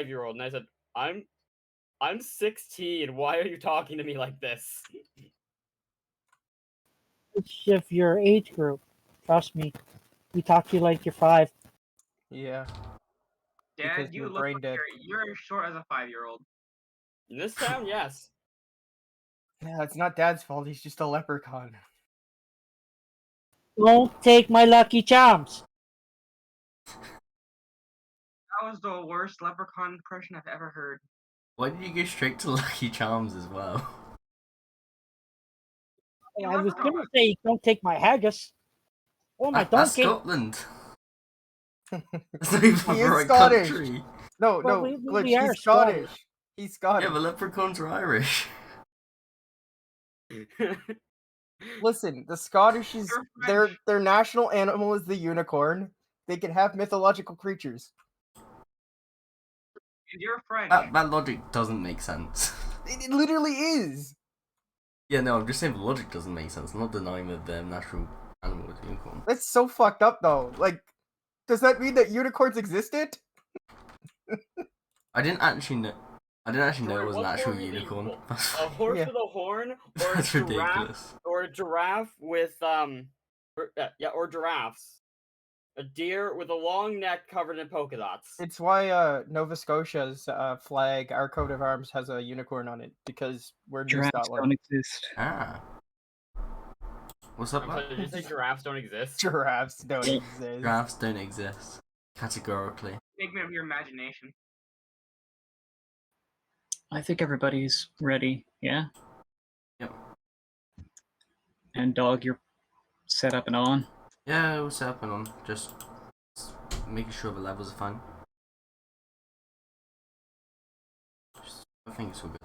5-year-old, and I said, I'm 16. Why are you talking to me like this? It's of your age group. Trust me. We talk to you like you're 5. Yeah. Dad, Because you you're look brain like dead. you're as short as a 5-year-old. In this town, yes. Yeah, it's not Dad's fault. He's just a leprechaun. Don't take my Lucky Charms. That was the worst leprechaun impression I've ever heard. Why did you go straight to Lucky Charms as well? I was going to say, don't take my haggis. Oh, my That's donkey. Scotland. That's not even He the is right Scottish. country. No, Well, no, we Glitch, are he's Scottish. He's Scottish. Yeah, but leprechauns are Irish. Listen, the Scottish is You're their national animal is the unicorn. They can have mythological creatures. And you're French. That logic doesn't make sense. It literally is. Yeah, no, I'm just saying the logic doesn't make sense. I'm not denying that their natural animal is unicorn. That's so fucked up, though. Like, does that mean that unicorns existed? I didn't actually know it was an What's actual more unicorn. believable? That's, A horse Yeah. with a horn, or that's a giraffe, ridiculous. or a giraffe with or giraffes. A deer with a long neck covered in polka dots. It's why Nova Scotia's flag, our coat of arms, has a unicorn on it, because we're New Giraffes Scotland. don't exist. Ah. What's up, I'm sorry, Matt? did you say giraffes don't exist? Giraffes don't exist. Giraffes don't exist. Categorically. Figment of your imagination. I think everybody's ready, yeah? Yep. And Dog, you're set up and on? Yeah, we're set up and on. Just making sure the levels are fine. I think it's all good.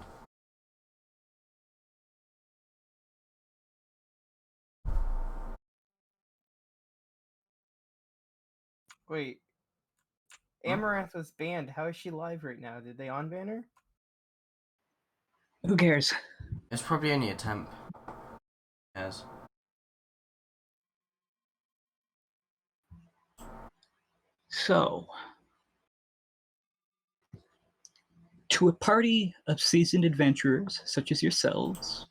Wait. Amaranth was banned. How is she live right now? Did they unban her? Who cares? It's probably only a temp. Yes. So, to a party of seasoned adventurers such as yourselves,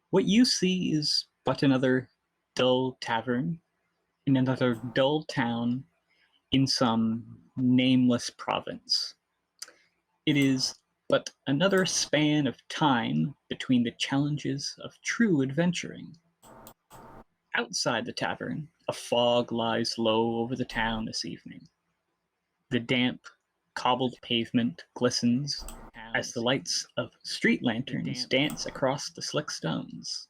what you see is but another dull tavern in another dull town in some nameless province. It is but another span of time between the challenges of true adventuring. Outside the tavern, a fog lies low over the town this evening. The damp, cobbled pavement glistens as the lights of street lanterns dance across the slick stones.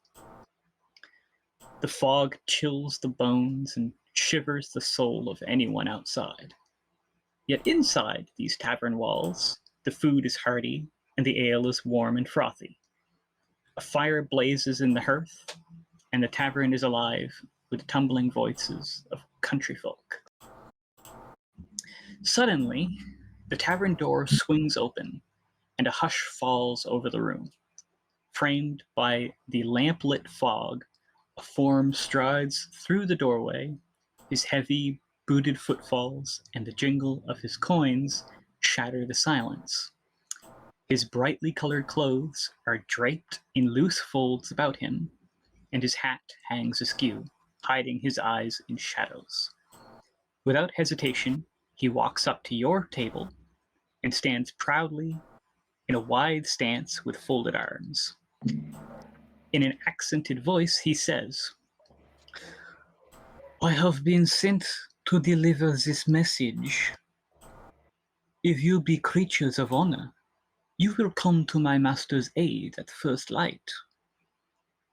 The fog chills the bones and shivers the soul of anyone outside. Yet inside these tavern walls, the food is hearty and the ale is warm and frothy. A fire blazes in the hearth, and the tavern is alive with tumbling voices of country folk. Suddenly, the tavern door swings open, and a hush falls over the room. Framed by the lamp-lit fog, a form strides through the doorway. His heavy, booted footfalls and the jingle of his coins shatter the silence. His brightly colored clothes are draped in loose folds about him, and his hat hangs askew, hiding his eyes in shadows. Without hesitation, he walks up to your table and stands proudly in a wide stance with folded arms. In an accented voice, he says, "I have been sent to deliver this message. If you be creatures of honor, you will come to my master's aid at first light.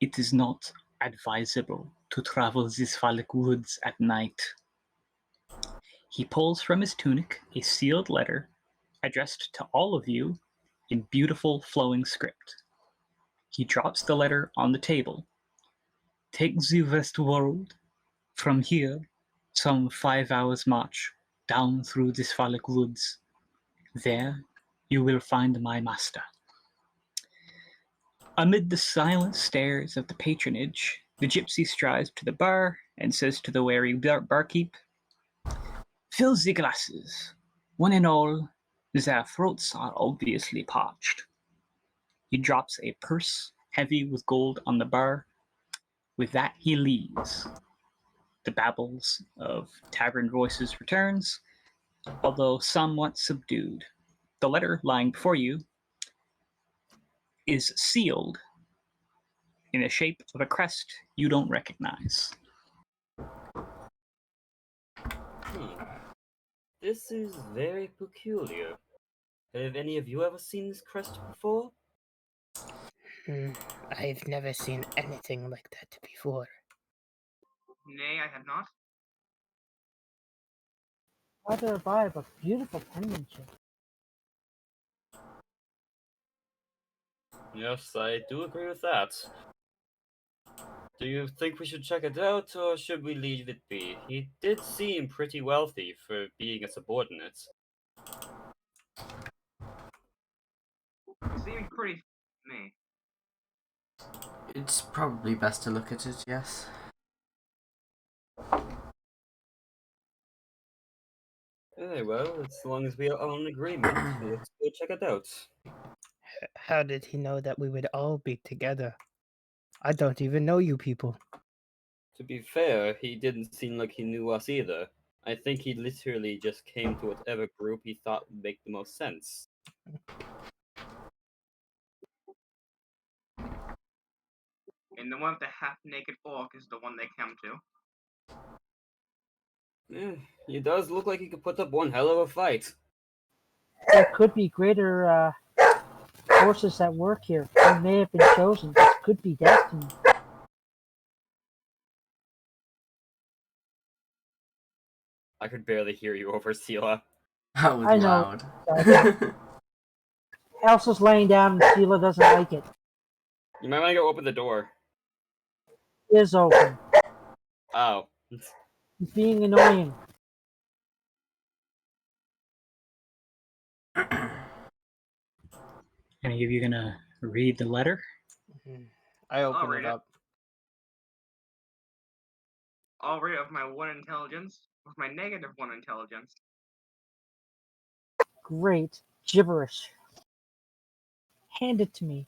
It is not advisable to travel these Fallic woods at night." He pulls from his tunic a sealed letter addressed to all of you in beautiful flowing script. He drops the letter on the table. "Take the west world. From here, some 5 hours march down through the Fallic woods. There, you will find my master." Amid the silent stares of the patronage, the gypsy strides to the bar and says to the wary barkeep, "Fill the glasses, one and all, Their throats are obviously parched. He drops a purse heavy with gold on the bar. With that, he leaves. The babbles of tavern voices returns, although somewhat subdued. The letter lying before you is sealed in the shape of a crest you don't recognize. This is very peculiar. Have any of you ever seen this crest before? I've never seen anything like that before. Nay, I have not. Rather a vibe of beautiful penmanship. Yes, I do agree with that. Do you think we should check it out, or should we leave it be? He did seem pretty wealthy for being a subordinate. It seemed pretty to me. It's probably best to look at it, yes. Very well, as long as we are all in agreement, let's go check it out. How did he know that we would all be together? I don't even know you people. To be fair, he didn't seem like he knew us either. I think he literally just came to whatever group he thought would make the most sense. And the one with the half-naked orc is the one they came to. He does look like he could put up one hell of a fight. There could be greater forces at work here. They may have been chosen. This could be destiny. I could barely hear you over Sela. That was I know. loud. Elsa's laying down and Sheila doesn't like it. You might want to go open the door. It is open. Oh. He's being annoying. Any of you gonna read the letter? I open read it it. up. I'll read it with my 1 intelligence, with my negative 1 intelligence. Great. Gibberish. Hand it to me.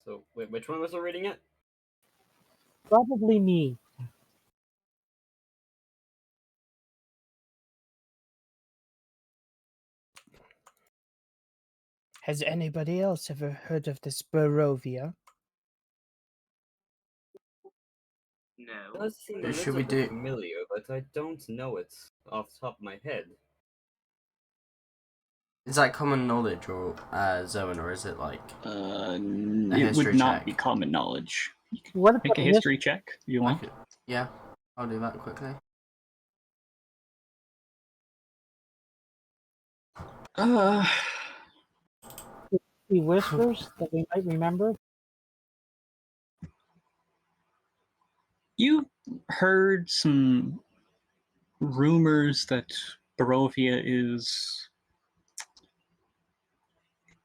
So, wait, which one was I reading it? Probably me. Has anybody else ever heard of this Barovia? It No. does seem a What should little we bit do? familiar, but I don't know it off the top of my head. Is that common knowledge or zone, or is it like It history would not check? be common knowledge. What Make about a history check if you want. Yeah, I'll do that quickly. history whispers that we might remember? You heard some rumors that Barovia is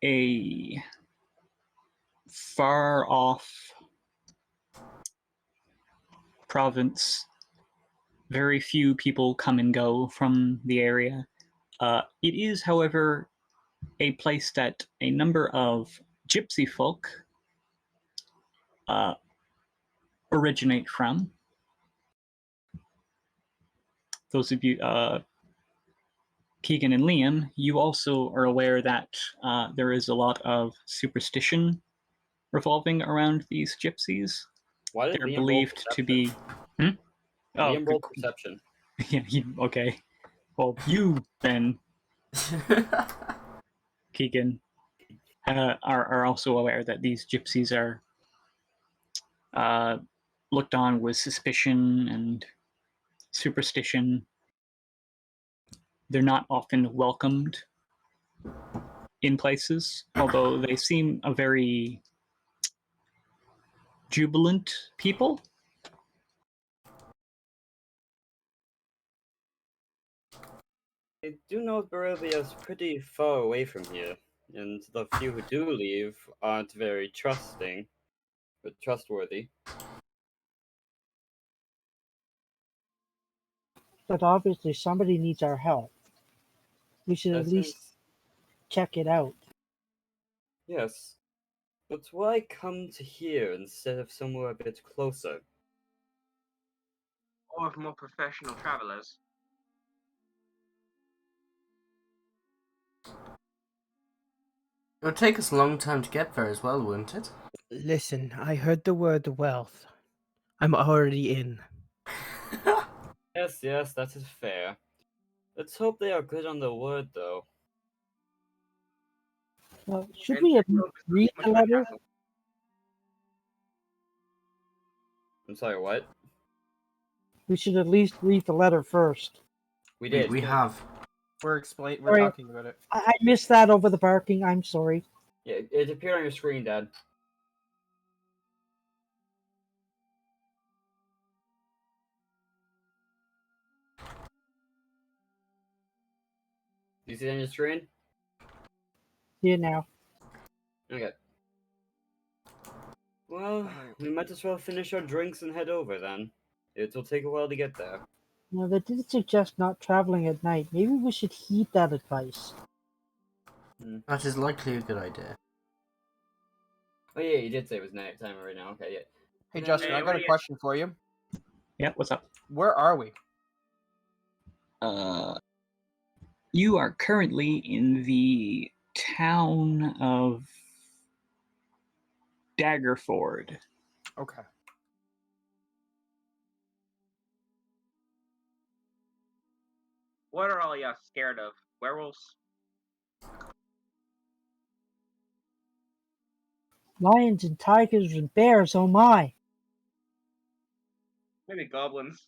a far off province. Very few people come and go from the area. It is, however, a place that a number of gypsy folk originate from. Those of you, Keegan and Liam, you also are aware that there is a lot of superstition revolving around these gypsies. Why did They're Liam roll believed to be. perception? Oh, Liam good. rolled perception. Yeah, okay. Well, you then, Keegan, are also aware that these gypsies are looked on with suspicion and superstition. They're not often welcomed in places, although they seem a very jubilant people. I do know Barivia's pretty far away from here, and the few who do leave aren't very trustworthy. But obviously somebody needs our help. We should at That least is, check it out. yes. But why come to here instead of somewhere a bit closer? Or with more professional travelers. It would take us a long time to get there as well, wouldn't it? Listen, I heard the word wealth. I'm already in. Yes, yes, that is fair. Let's hope they are good on their word, though. Well, should And we at Grove least is not read much the of a letter? hassle. I'm sorry, what? We should at least read the letter first. We We, did. we have. We're Sorry. talking about it. I missed that over the barking. I'm sorry. Yeah, it appeared on your screen, Dad. Do you see it on your screen? See it now. Okay. Well, Alright. we might as well finish our drinks and head over then. It will take a while to get there. Now, they did suggest not traveling at night. Maybe we should heed that advice. That is likely a good idea. Oh yeah, you did say it was night time right now. Okay, yeah. Hey Then- Justin, Hey, I what got do a you- question for you. Yeah, what's up? Where are we? You are currently in the town of Daggerford. Okay. What are all y'all scared of? Werewolves? Lions and tigers and bears, oh my. Maybe goblins.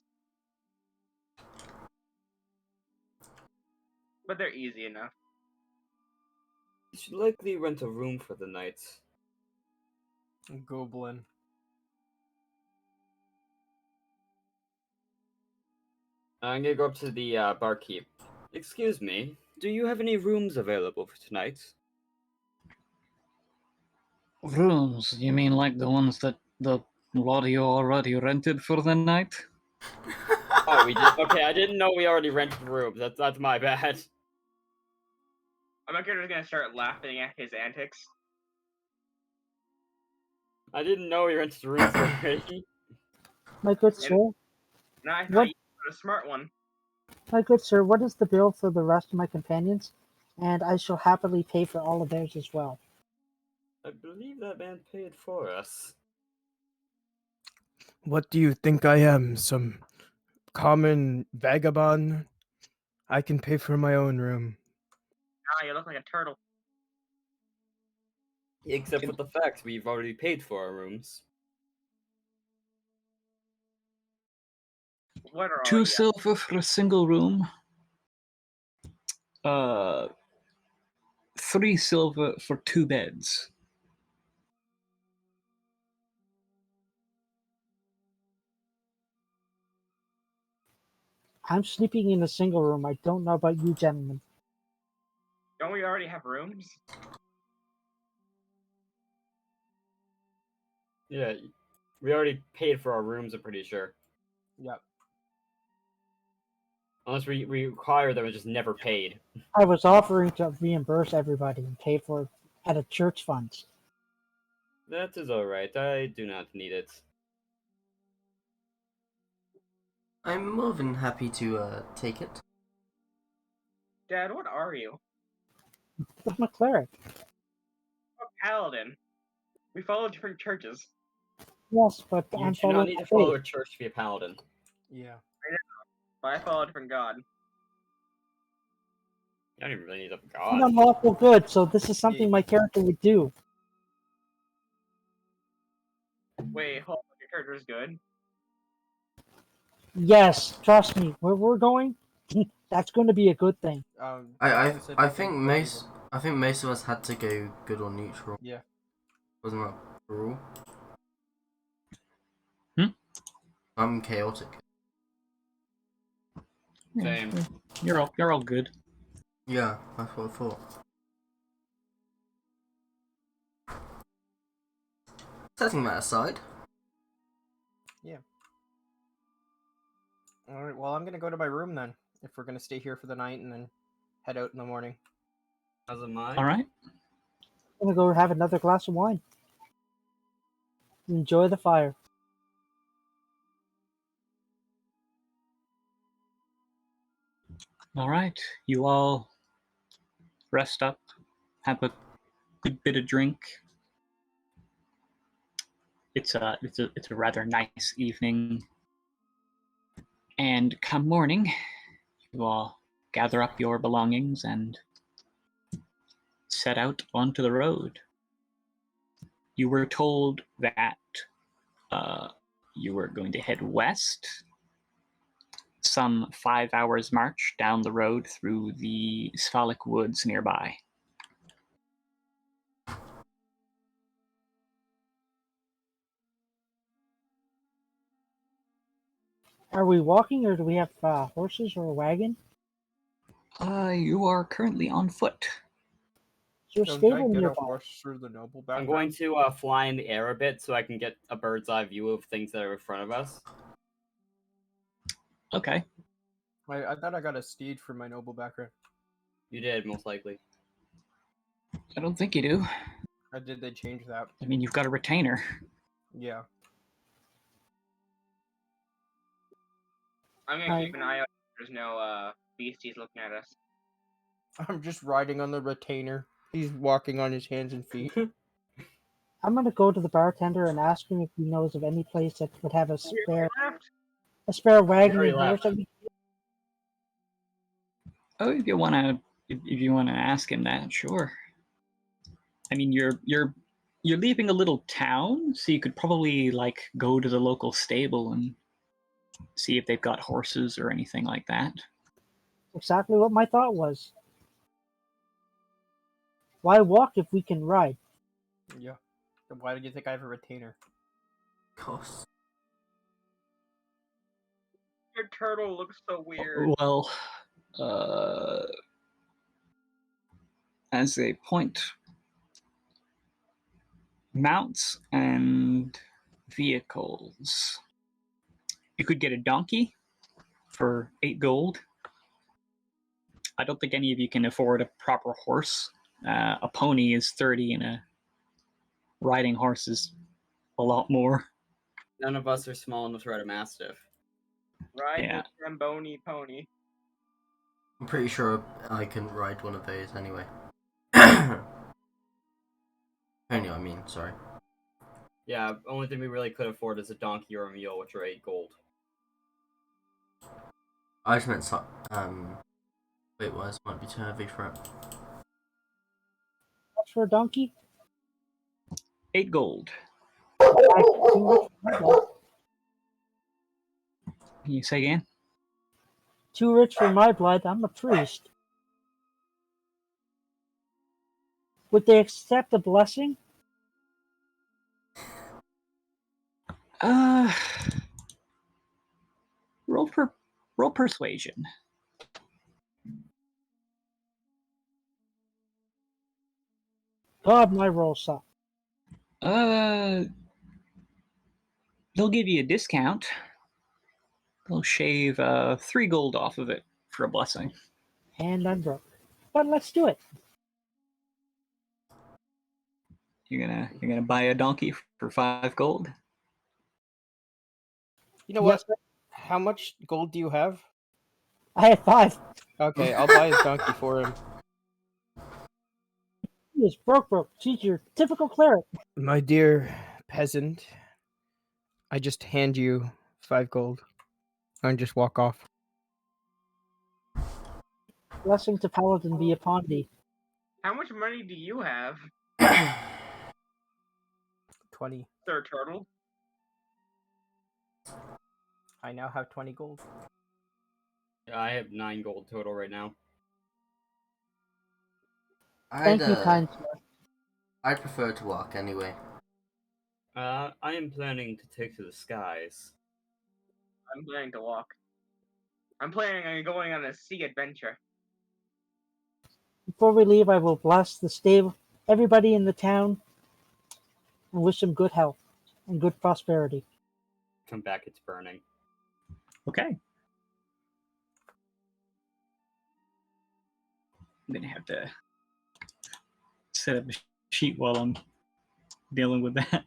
But they're easy enough. You should likely rent a room for the night. Goblin. I'm gonna go up to the barkeep. Excuse me, do you have any rooms available for tonight? Rooms? You mean like the ones that the lot of you already rented for the night? Oh, we did. Okay, I didn't know we already rented rooms. That's my bad. My character's gonna start laughing at his antics. I didn't know we rented rooms already. My good sir, And I thought What? you were a smart one. what is the bill for the rest of my companions? And I shall happily pay for all of theirs as well. I believe that man paid for us. What do you think I am? Some common vagabond? I can pay for my own room. Ah, you look like a turtle. Except for the fact we've already paid for our rooms. What are all 2 y'all? silver for a single room. 3 silver for 2 beds. I'm sleeping in a single room. I don't know about you gentlemen. Don't we already have rooms? Yeah, we already paid for our rooms, I'm pretty sure. Yep. Unless we require them, it's just never paid. I was offering to reimburse everybody and pay for it at a church fund. That is alright, I do not need it. I'm more than happy to take it. Dad, what are you? I'm a cleric. A paladin. We follow different churches. Yes, but You I'm do not following need my to follow faith. a church to be a paladin. Yeah. But I follow a different god. You don't even really need a I'm god. unlawful good, so this is something my character would do. Wait, hold on. Your character's good. Yes, trust me. Where we're going, that's going to be a good thing. I Justin said I we think can most evil. I think most of us had to go good or neutral. Yeah. Wasn't that the rule? Hmm? I'm chaotic. Same. You're all good. Yeah, that's what I thought. Setting that aside. Alright, well, I'm gonna go to my room then, if we're gonna stay here for the night and then head out in the morning. As am I. All right. I'm gonna go have another glass of wine. Enjoy the fire. All right. You all rest up, have a good bit of drink. It's a rather nice evening, and come morning, you all gather up your belongings and set out onto the road. You were told that you were going to head west, some 5 hours march down the road through the Sphalic woods nearby. Are we walking, or do we have horses or a wagon? You are currently on foot. Is there a Don't I stable get a nearby? horse through the noble I'm background? going to fly in the air a bit so I can get a bird's eye view of things that are in front of us. Okay. I thought I got a steed for my noble background. You did, most likely. I don't think you do. Or did they change that? I mean, you've got a retainer. Yeah. I'm gonna keep an eye out. There's no beasties looking at us. I'm just riding on the retainer. He's walking on his hands and feet. I'm gonna go to the bartender and ask him if he knows of any place that would have a spare wagon Very and horse. left. Oh, if you wanna ask him that, sure. I mean, you're leaving a little town, so you could probably like go to the local stable and see if they've got horses or anything like that. Exactly what my thought was. Why walk if we can ride? Yeah. Then why do you think I have a retainer? Costs. Your turtle looks so weird. Well, as a point, mounts and vehicles. You could get a donkey for 8 gold. I don't think any of you can afford a proper horse. A pony is 30 and a riding horse is a lot more. None of us are small enough to ride a mastiff. Ride Yeah. the Tramboni pony. I'm pretty sure I can ride one of those anyway. Anyway, I mean, sorry. Yeah, only thing we really could afford is a donkey or a mule, which are 8 gold. I just meant wait, what? This might be too heavy for it. What's for a donkey? 8 gold. Can you say again? Too rich for my blood. I'm a priest. Would they accept a blessing? Uh, roll persuasion. God, my roll sucked. They'll give you a discount. They'll shave 3 gold off of it for a blessing. And I'm broke. But let's do it. You're gonna buy a donkey for 5 gold? You know Yes, what? How much gold do you have? I had 5. Okay, I'll buy his donkey for him. He is broke. She's your typical cleric. My dear peasant, I just hand you 5 gold and just walk off. Blessing to Paladin be upon thee. How much money do you have, 20. Sir Turtle? I now have 20 gold. Yeah, I have 9 gold total right now. Thank you, kind sir. I'd prefer to walk anyway. I am planning to take to the skies. I'm planning to walk. I'm planning on going on a sea adventure. before we leave, I will bless the stable, everybody in the town, and wish them good health and good prosperity. Come back, it's burning. Okay. I'm gonna have to set up a sheet while I'm dealing with that.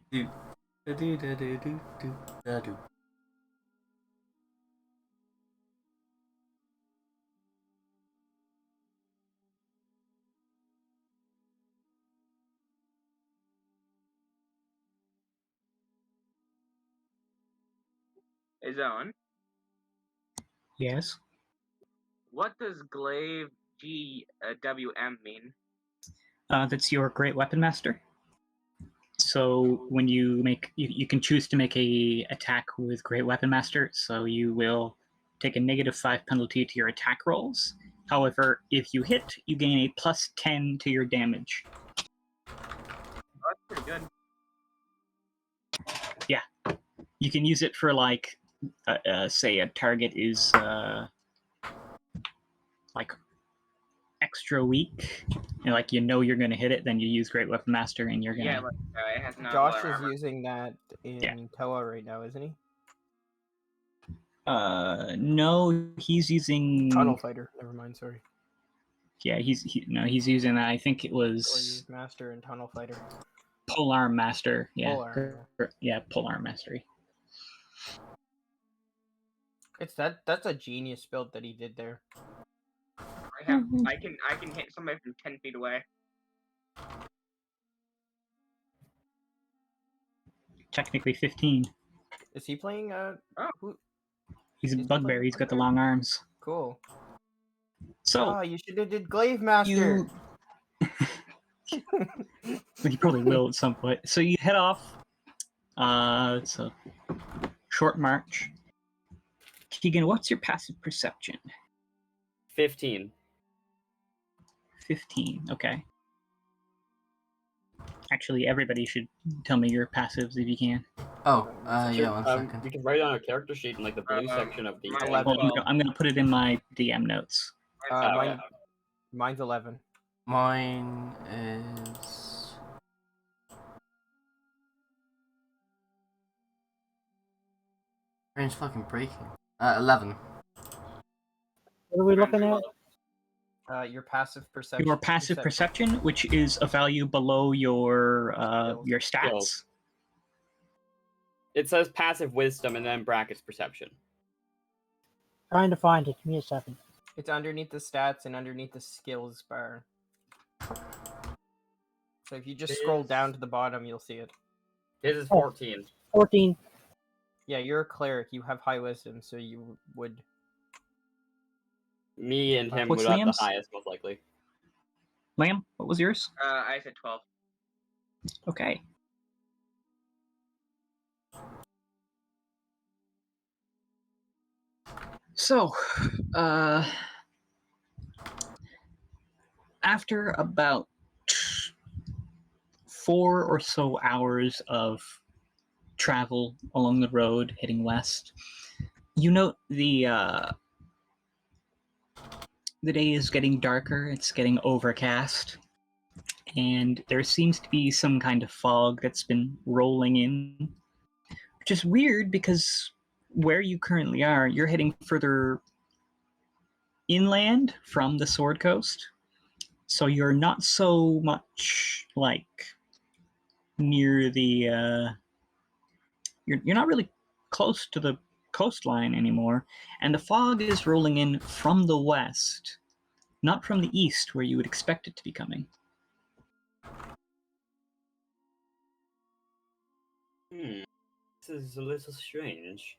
Is on. Yes. What does glaive GWM mean? That's your great weapon master. So when you make, you can choose to make a attack with great weapon master. So you will take a -5 penalty to your attack rolls. However, if you hit, you gain a +10 to your damage. Oh, that's pretty good. You can use it for like, say a target is like extra weak, and like you know you're gonna hit it, then you use great weapon master, and you're Yeah, gonna. like it has no Josh is armor. using that in Yeah. Toa right now, isn't he? No, he's using Tunnel Fighter. Never mind. Sorry. Yeah, he's using that. I think it was Glaive Master and Tunnel Fighter. Polearm Master. Yeah, Polearm, yeah, Polearm Mastery. It's that's a genius build that he did there. I can hit somebody from 10 feet away. Technically 15. Is he playing who He's a Is he bugbear. playing He's got the Bugbear? long arms. Cool. So Oh, you should have did Glaive Master. he probably will at some point. So you head off. It's a short march. Keegan, what's your passive perception? 15. 15. Okay. Actually, everybody should tell me your passives if you can. Oh, yeah, 1 second. You can write it on a character sheet in like the blue section of the. mine- Well, I'm gonna put it in my DM notes. Mine's 11. Mine is. Range fucking breaking. 11. What are we looking at? Your passive perception. Your passive perception, which is a value below your stats. Skills. It says passive wisdom and then brackets perception. Trying to find it. Give me a second. It's underneath the stats and underneath the skills bar. So if you just scroll down to the bottom, you'll see it. His is 14. 14. Yeah, you're a cleric. You have high wisdom, so you would. Me and him What's would have the Liam's? highest, most likely. Liam, what was yours? I said 12. Okay. So, after about 4 or so hours of travel along the road heading west, you note the day is getting darker. It's getting overcast, and there seems to be some kind of fog that's been rolling in, which is weird because where you currently are, you're heading further inland from the Sword Coast, so you're not so much like near the you're not really close to the coastline anymore, and the fog is rolling in from the west, not from the east where you would expect it to be coming. This is a little strange.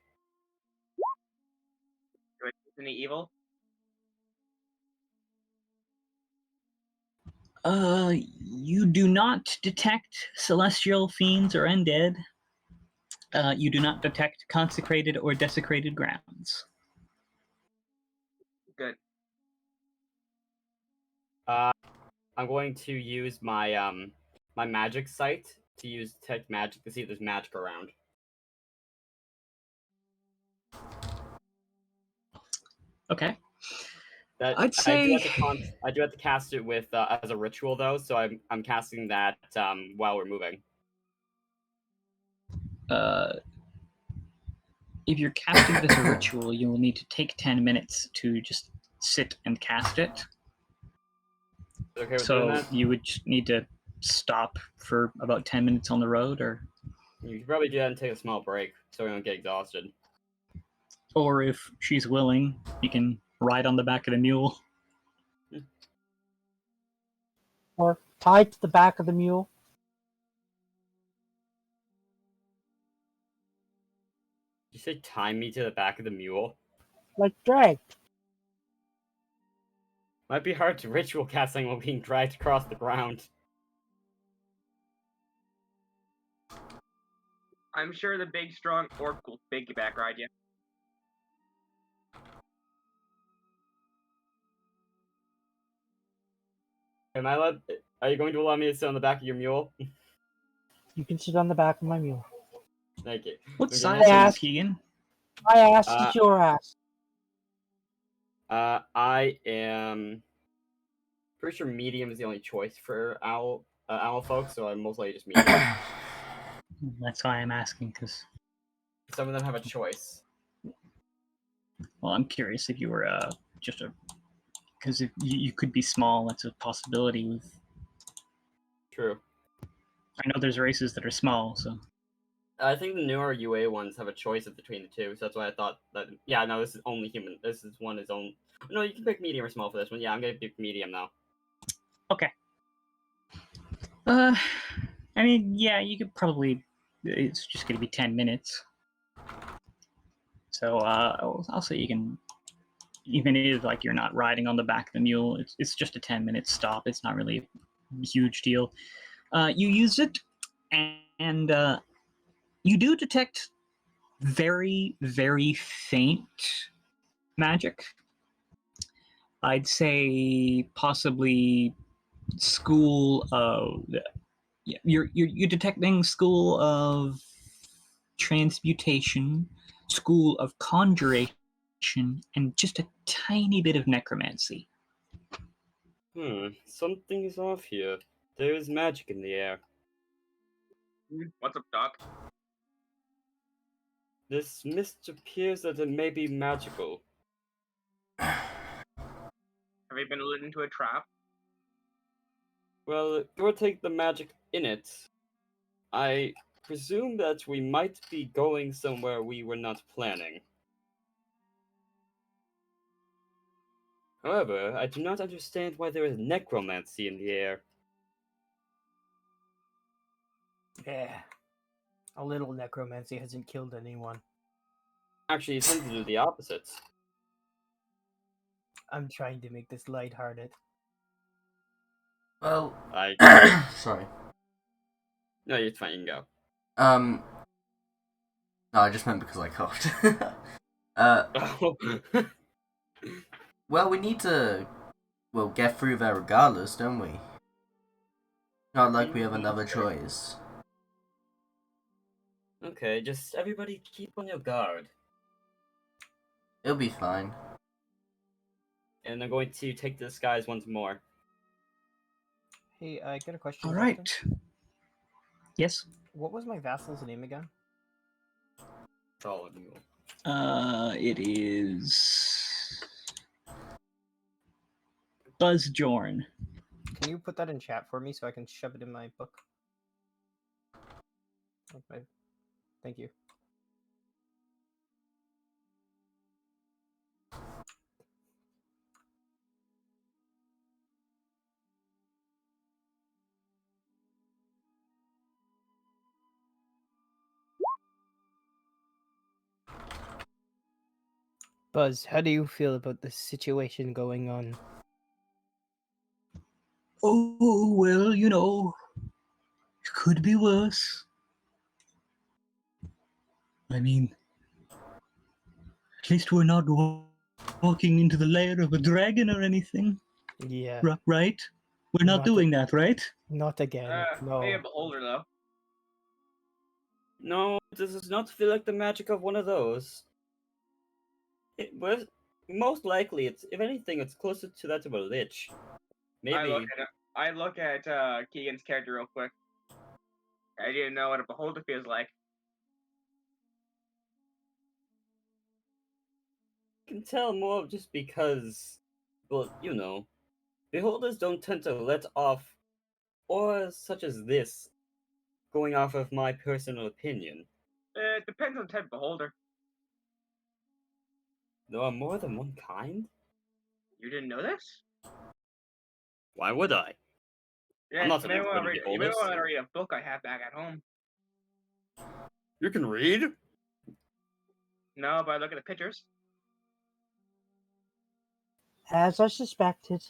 Do I see any evil? You do not detect celestial fiends or undead. You do not detect consecrated or desecrated grounds. Good. I'm going to use my my magic sight to use detect magic to see if there's magic around. Okay. That I'd say I do have to cast it with as a ritual though, so I'm casting that while we're moving. if you're casting it as a ritual, you will need to take 10 minutes to just sit and cast it. Okay with doing So that? you would just need to stop for about 10 minutes on the road, You could probably do that and take a small break so we don't get exhausted. or if she's willing, you can ride on the back of the mule. Or tied to the back of the mule. You say tie me to the back of the mule? Like drag. Might be hard to ritual casting while being dragged across the ground. I'm sure the big, strong orc will piggyback ride you. Am I allowed? Are you going to allow me to sit on the back of your mule? You can sit on the back of my mule. Thank you. What Okay, size are you, ask- Keegan? I asked Uh, it's your ass. I am pretty sure medium is the only choice for owl folks, so I'm most likely just medium. That's why I'm asking, because, Some of them have a choice. well, I'm curious if you were just a. Because if you could be small, that's a possibility. With True. I know there's races that are small, so. I think the newer UA ones have a choice of between the two, so that's why I thought that. Yeah, no, this is only human. This is one is own. No, you can pick medium or small for this one. Yeah, I'm gonna pick medium now. Okay. I mean, yeah, you could probably. It's just going to be 10 minutes. So I'll say you can. Even if like you're not riding on the back of the mule, it's just a 10-minute stop. It's not really a huge deal. You use it, and you do detect very, very faint magic. I'd say possibly school of you're detecting school of transmutation, school of conjuration, and just a tiny bit of necromancy. Something is off here. There is magic in the air. What's up, Doc? This mist appears that it may be magical. Have you been led into a trap? Well, or take the magic in it. I presume that we might be going somewhere we were not planning. However, I do not understand why there is necromancy in the air. Yeah. A little necromancy hasn't killed anyone. Actually, it tends to do the opposite. I'm trying to make this lighthearted. Well, I sorry. No, it's fine. You can go. No, I just meant because I coughed. Well, we need to, get through there regardless, don't we? Not like we have another choice. Okay, just everybody keep on your guard. It'll be fine. And I'm going to take the disguise once more. Hey, I got a question. All Captain. right. Yes. What was my vassal's name again? Solid mule. It is Buzzjorn. Can you put that in chat for me so I can shove it in my book? Okay. Thank you. Buzz, how do you feel about the situation going on? Oh, well, it could be worse. I mean, at least we're not walking into the lair of a dragon or anything, Yeah, right? We're not Not doing that, right? not again. No. Maybe a beholder, though. No, this does not feel like the magic of one of those. Most likely, it's if anything, it's closer to that of a lich. Maybe. I look at Keegan's character real quick. I didn't know what a beholder feels like. I can tell more just because, well, you know, beholders don't tend to let off auras such as this, going off of my personal opinion. It depends on the type of beholder. There are more than one kind? You didn't know this? Why would I? Yeah, not you an may expert want in to read. You may beholders. want to read a book I have back at home. You can read? No, but I look at the pictures. As I suspected.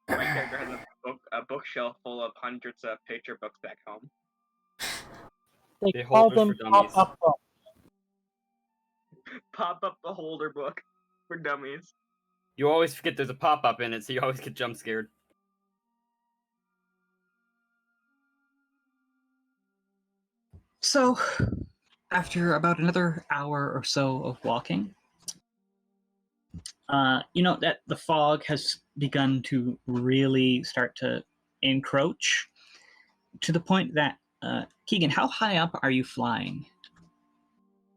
My character has a bookshelf full of hundreds of picture books back home. They call Beholders them for dummies. pop-up books. Pop-up beholder book for dummies. You always forget there's a pop-up in it, so you always get jump scared. So, after about another hour or so of walking, you know that the fog has begun to really start to encroach to the point that, Keegan, how high up are you flying?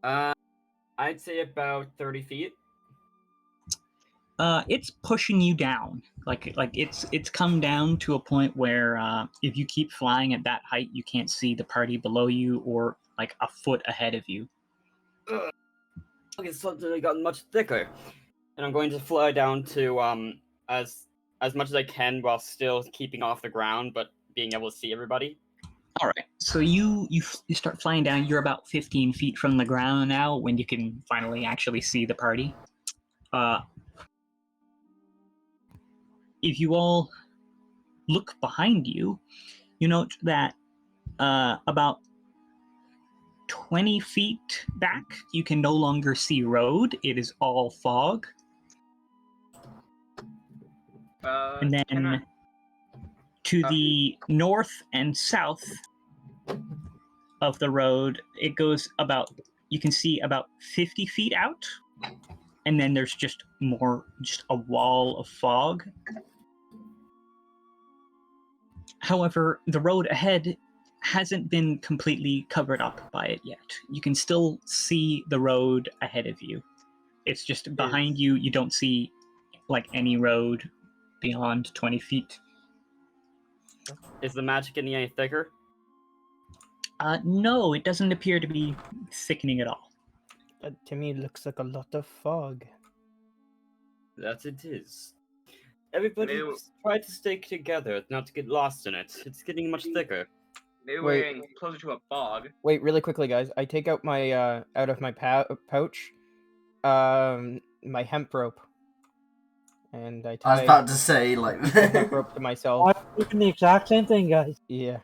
I'd say about 30 feet. It's pushing you down. Like it's come down to a point where if you keep flying at that height, you can't see the party below you or like a foot ahead of you. Okay, suddenly gotten much thicker. And I'm going to fly down to as much as I can while still keeping off the ground, but being able to see everybody. All right. So you start flying down. You're about 15 feet from the ground now when you can finally actually see the party. If you all look behind you, you note that about 20 feet back, you can no longer see road. It is all fog. And then to the north and south of the road, it goes about, you can see about 50 feet out. And then there's just a wall of fog. However, the road ahead hasn't been completely covered up by it yet. You can still see the road ahead of you. It's just behind you, you don't see like any road beyond 20 feet. Is the magic getting any thicker? No, it doesn't appear to be thickening at all. To me, it looks like a lot of fog. That it is. Everybody Maybe- try to stay together, not to get lost in it. It's getting much thicker. Maybe Wait. we're getting closer to a fog. Wait, really quickly, guys. I take out my out of my pouch, my hemp rope, and I I was tie about to say, like, the hemp rope to myself. I'm doing the exact same thing, guys. Yeah.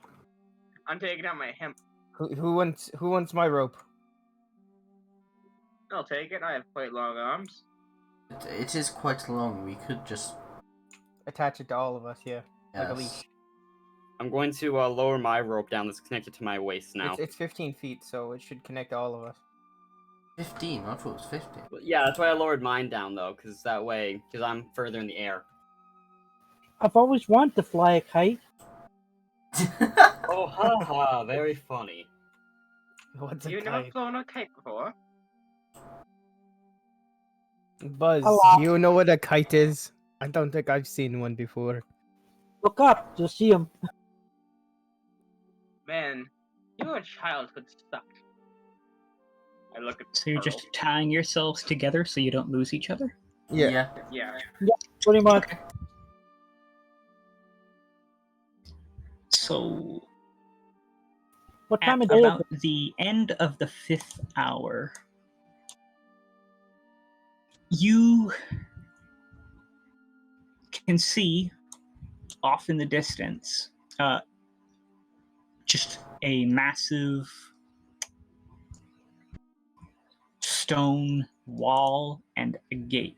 I'm taking out my hemp. Who wants my rope? I'll take it. I have quite long arms. it is quite long. We could just Attach it to all of us, yeah, like a yes. leash. I'm going to lower my rope down that's connected to my waist now. It's 15 feet, so it should connect all of us. 15. I thought it was 15. Yeah, that's why I lowered mine down though, because that way, because I'm further in the air. I've always wanted to fly a kite. Oh, haha, very funny. What's a You've never kite? flown a kite before? Buzz, Hello. do you know what a kite is? I don't think I've seen one before. Look up, you'll see them. Man, your childhood sucked. I look at So you're Pearl. just tying yourselves together so you don't lose each other? Yeah. Yeah. Pretty much. So What time at of day is about it? the end of the 5th hour, you can see off in the distance just a massive stone wall and a gate.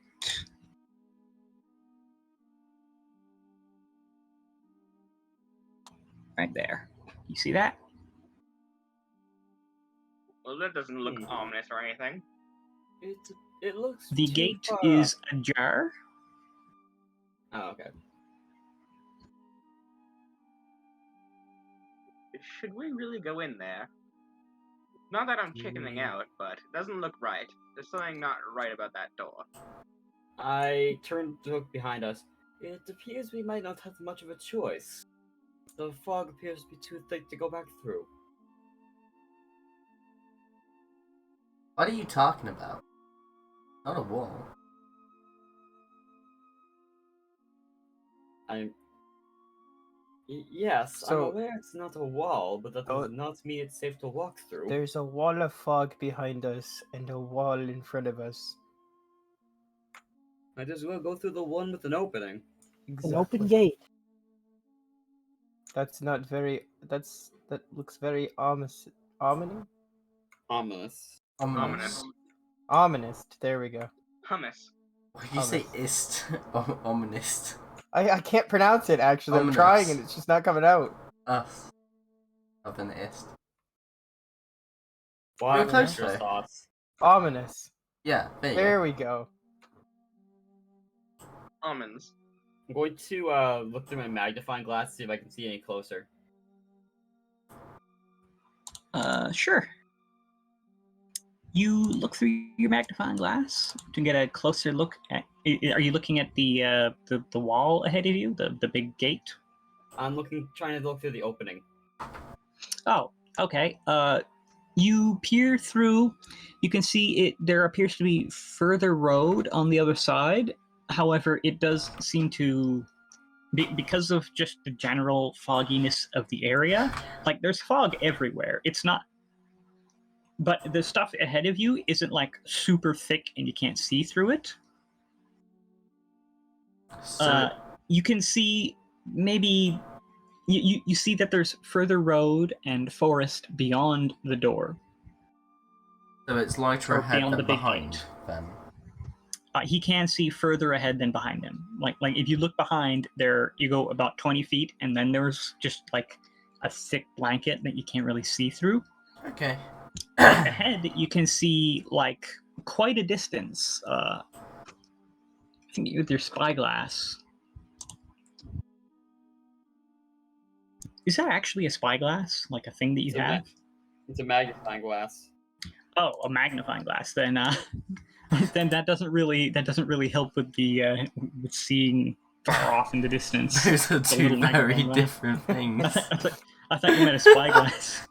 Right there. You see that? Well, that doesn't look ominous or anything. It looks The too gate far is ajar. Oh, okay. Should we really go in there? Not that I'm chickening out, but it doesn't look right. There's something not right about that door. I turned to look behind us. It appears we might not have much of a choice. The fog appears to be too thick to go back through. What are you talking about? Not a wall. Yes, I'm So- aware it's not a wall, but that Oh. does not mean it's safe to walk through. There's a wall of fog behind us and a wall in front of us. Might as well go through the one with an opening. An open gate. That's not very. That looks very ominous. Ominous. Ominous. Ominous. Ominous. There we go. Hummus. Why do you say Ominous. ist? Ominous. I can't pronounce it actually. I'm trying Ominous. and it's just not coming out. Us. Of an ist. Why You're close your though. thoughts? Ominous. Yeah, there you There go. we go. Almonds. I'm going to look through my magnifying glass to see if I can see any closer. Sure. You look through your magnifying glass to get a closer look at. Are you looking at the wall ahead of you, the big gate? I'm trying to look through the opening. Oh, okay. You peer through. You can see it. There appears to be further road on the other side. However, it does seem to, because of just the general fogginess of the area. Like there's fog everywhere. It's not. But the stuff ahead of you isn't like super thick and you can't see through it. So, You can see maybe you see that there's further road and forest beyond the door. so it's lighter or ahead beyond than the big behind, gate. then. He can see further ahead than behind him. Like if you look behind there, you go about 20 feet, and then there's just like a thick blanket that you can't really see through. Okay. Ahead, you can see like quite a distance. I think with your spyglass. Is that actually a spyglass? Like a thing that you It's a have? It's a magnifying glass. Oh, a magnifying glass. Then, then that doesn't really help with the with seeing far off in the distance. Those are The two little very magnifying glass. different things. I thought you meant a spyglass.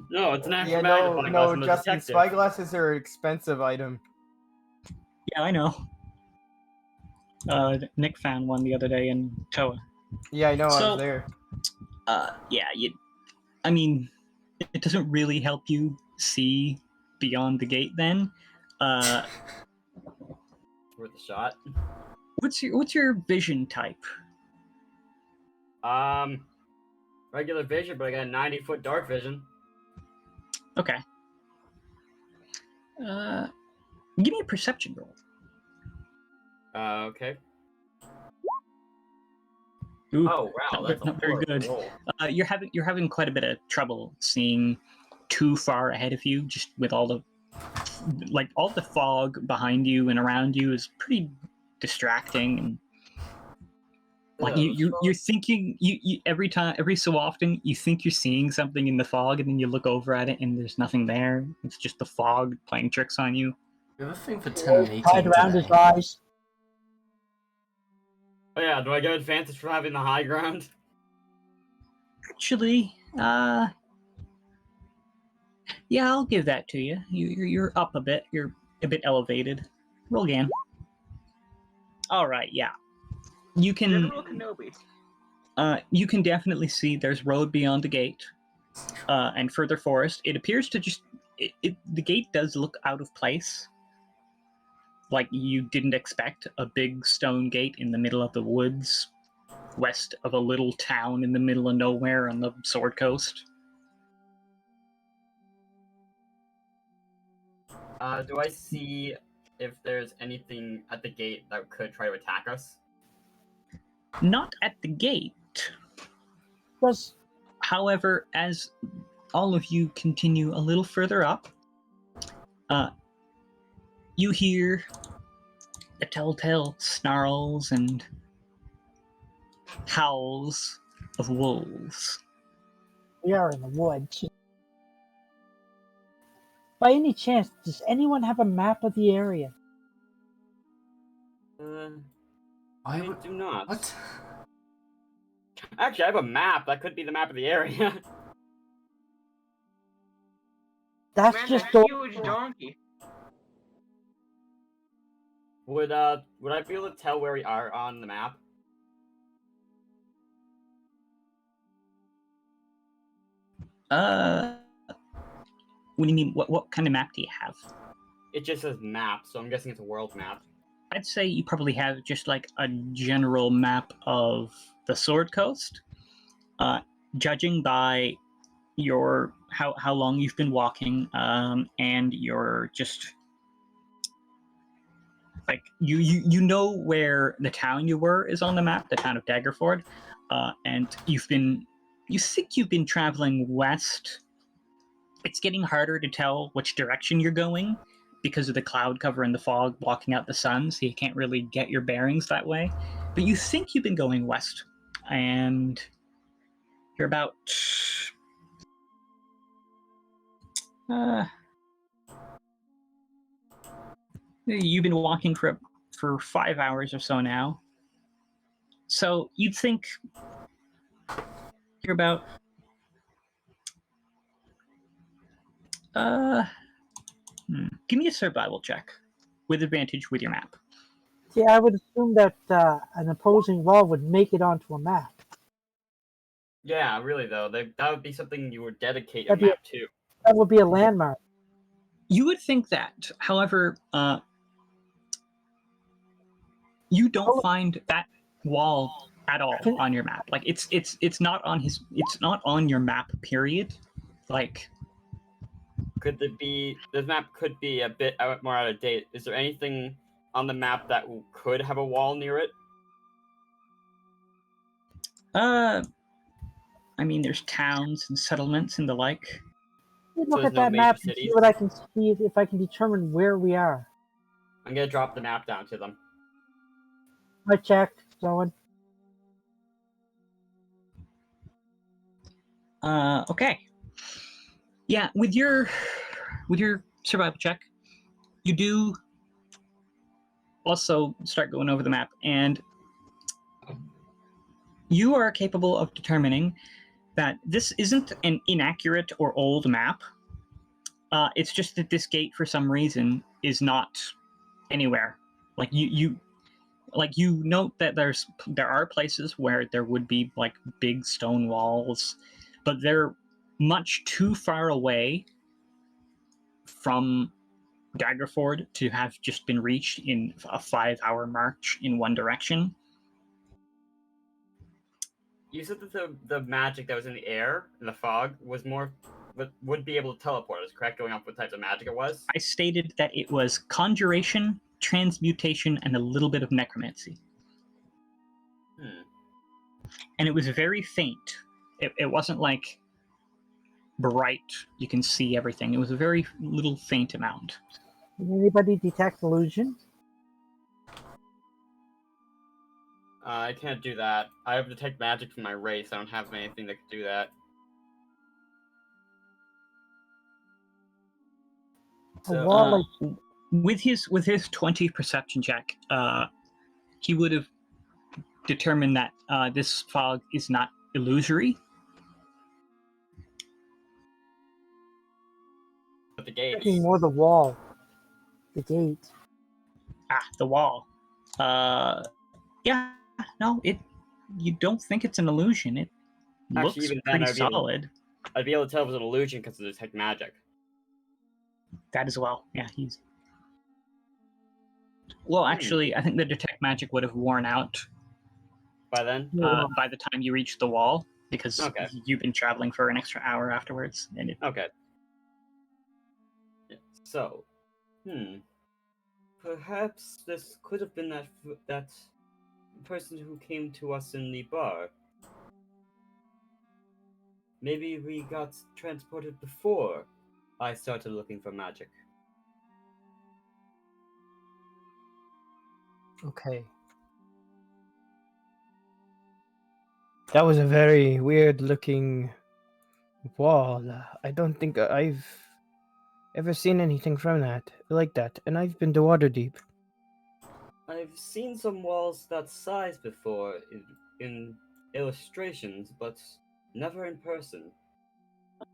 No, it's an actual Yeah, magnifying glass. no, I'm a Justin. detective. Spyglasses are an expensive item. Yeah, I know. Nick found one the other day in Toa. Yeah, I know. I So- was there. Yeah, I mean, it doesn't really help you see beyond the gate. Then, Worth a shot. what's your vision type? Regular vision, but I got a 90-foot dark vision. Okay. Give me a perception roll. Okay. Ooh, Oh wow, that's not a very horrible good. roll. You're having quite a bit of trouble seeing too far ahead of you, just with all the fog behind you and around you is pretty distracting, and like you're thinking you every so often you think you're seeing something in the fog, and then you look over at it and there's nothing there. It's just the fog playing tricks on you. We have a thing for 10 and 18 Tied around his today. eyes. Oh yeah, do I get advantage for having the high ground? Actually, yeah, I'll give that to you. You're up a bit. You're a bit elevated. Roll again. All right, yeah. You can General Kenobi. you can definitely see there's road beyond the gate, and further forest. It appears to just the gate does look out of place. Like you didn't expect a big stone gate in the middle of the woods, west of a little town in the middle of nowhere on the Sword Coast. Do I see if there's anything at the gate that could try to attack us? Not at the gate. Was However, as all of you continue a little further up, You hear the telltale snarls and howls of wolves. We are in the woods. By any chance, does anyone have a map of the area? I do not. What? Actually, I have a map. That could be the map of the area. That's Man, just that huge donkey. Would I be able to tell where we are on the map? What do you mean? What kind of map do you have? It just says map, so I'm guessing it's a world map. I'd say you probably have just like a general map of the Sword Coast. Judging by your how long you've been walking, and your just like you know where the town you were is on the map, the town of Daggerford, and you think you've been traveling west. It's getting harder to tell which direction you're going because of the cloud cover and the fog blocking out the sun, so you can't really get your bearings that way. But you think you've been going west, and you're about you've been walking for 5 hours or so now. So you'd think you're about give me a survival check with advantage with your map. See, I would assume that an opposing wall would make it onto a map. Yeah, really though, that would be something you would dedicate a That'd be- map to. That would be a landmark. You would think that. However, you don't find that wall at all on your map. Like it's not on your map, period. Like, Could it be this map could be a bit more out of date? Is there anything on the map that could have a wall near it? I mean, there's towns and settlements and the like. Let me So look there's at no that major map and see cities? what I can see if I can determine where we are. I'm gonna drop the map down to them. I checked, going. Okay. Yeah, with your survival check, you do also start going over the map, and you are capable of determining that this isn't an inaccurate or old map. It's just that this gate, for some reason, is not anywhere. Like you note that there are places where there would be like big stone walls, but they're much too far away from Daggerford to have just been reached in a 5-hour march in one direction. You said that the magic that was in the air, in the fog, was more would be able to teleport us, correct? Going off what types of magic it was? I stated that it was conjuration, transmutation, and a little bit of necromancy. And it was very faint. It wasn't like bright, you can see everything. It was a very little faint amount. Can anybody detect illusion? I can't do that. I have detect magic from my race. I don't have anything that could do that. A wall like With his 20 perception check, he would have determined that this fog is not illusory. But the gates. checking more the wall. The gate. The wall. Yeah, no, you don't think it's an illusion. It Actually, looks even then, pretty solid. I'd be able to tell if it was an illusion because of the detect magic. That as well. Yeah, he's. Well, actually, I think the detect magic would have worn out By then? by the time you reach the wall, because Okay. you've been traveling for an extra hour afterwards, and it. Okay. Yeah. So, perhaps this could have been that person who came to us in the bar. Maybe we got transported before I started looking for magic. Okay. That was a very weird looking wall. I don't think I've ever seen anything from that like that, and I've been to Waterdeep. I've seen some walls that size before in illustrations, but never in person.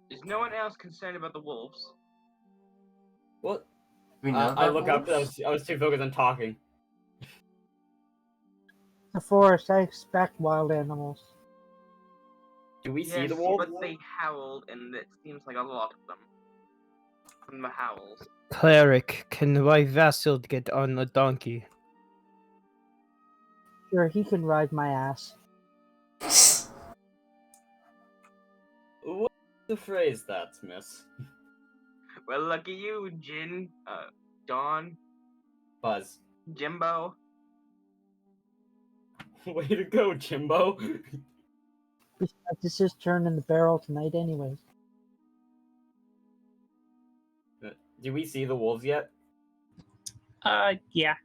Is no one else concerned about the wolves? What? We know I about look up. wolves? I was too focused on talking. The forest, I expect wild animals. Do we see Yes, the wolves? but they howled, and it seems like a lot of them. From the howls. Cleric, can my vassal get on a donkey? Sure, he can ride my ass. What's the phrase that, miss? Well, lucky you, Jin, Dawn, Buzz. Jimbo. Way to go, Jimbo. Besides, it's his turn in the barrel tonight, anyways. Do we see the wolves yet? Yeah.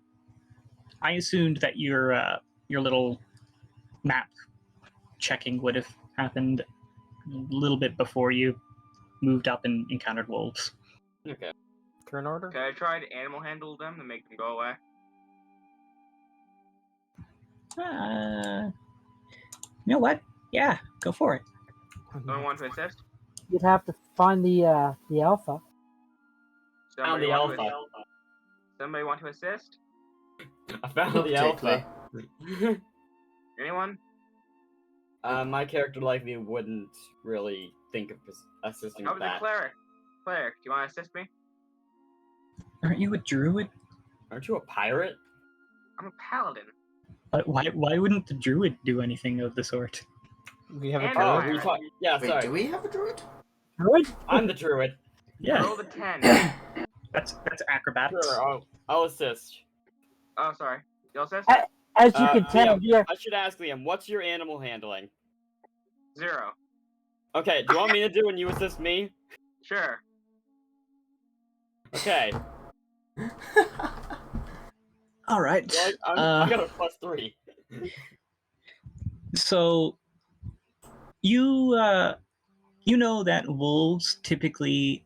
I assumed that your little map checking would have happened a little bit before you moved up and encountered wolves. Okay. Turn order? Can I try to animal handle them to make them go away? You know what? Yeah, go for it. Someone want to assist? You'd have to find the alpha. Found Somebody the want alpha. to Somebody want to assist? I found Not the alpha. Anyone? My character likely wouldn't really think of assisting How with about the that. cleric? Cleric, do you want to assist me? Aren't you a druid? Aren't you a pirate? I'm a paladin. Why wouldn't the druid do anything of the sort? We have a And druid. Oh, pirate. yeah, Wait, sorry. do we have a druid? Druid? I'm the druid. Yeah, Roll the 10. that's acrobatics. Sure, I'll assist. Oh, sorry. You'll assist? As you can tell, Liam, here, I should ask Liam, what's your animal handling? 0. Okay, do you want me to do and you assist me? Sure. Okay. All right. Well, I got a +3. So you you know that wolves typically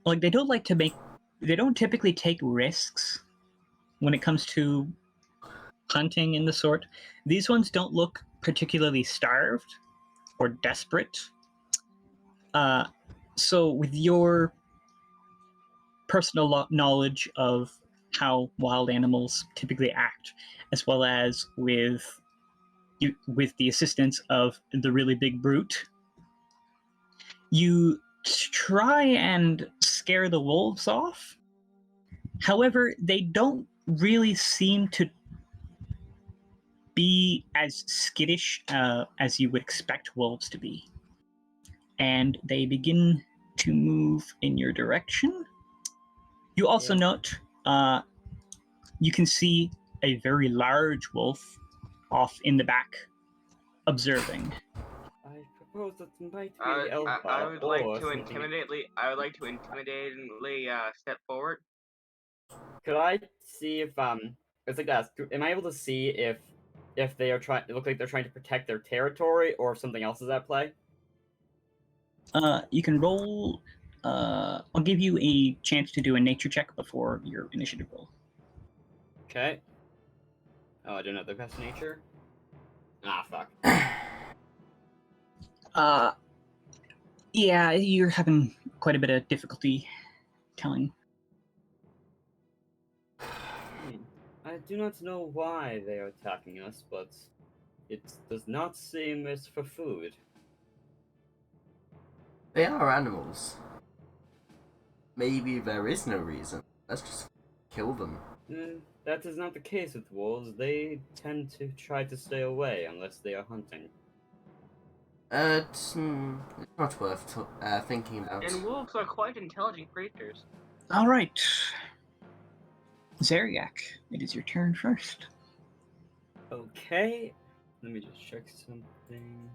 like they don't typically take risks when it comes to hunting and the sort. These ones don't look particularly starved or desperate. So with your personal knowledge of how wild animals typically act, as well as with the assistance of the really big brute, you try and scare the wolves off. However, they don't really seem to be as skittish as you would expect wolves to be. And they begin to move in your direction. You also note you can see a very large wolf off in the back observing. I propose that might be I alpha would like or to something. intimidatingly step forward. Could I see if it's like that? Am I able to see if they are trying? It looks like they're trying to protect their territory, or if something else is at play. You can roll. I'll give you a chance to do a nature check before your initiative roll. Okay. Oh, I don't have the best nature. Ah, fuck. Yeah, you're having quite a bit of difficulty telling. I do not know why they are attacking us, but it does not seem as for food. They are animals. Maybe there is no reason. Let's just kill them. That is not the case with wolves. They tend to try to stay away unless they are hunting. It's not worth thinking about. And wolves are quite intelligent creatures. All right, Zeriak, it is your turn first. Okay. Let me just check something.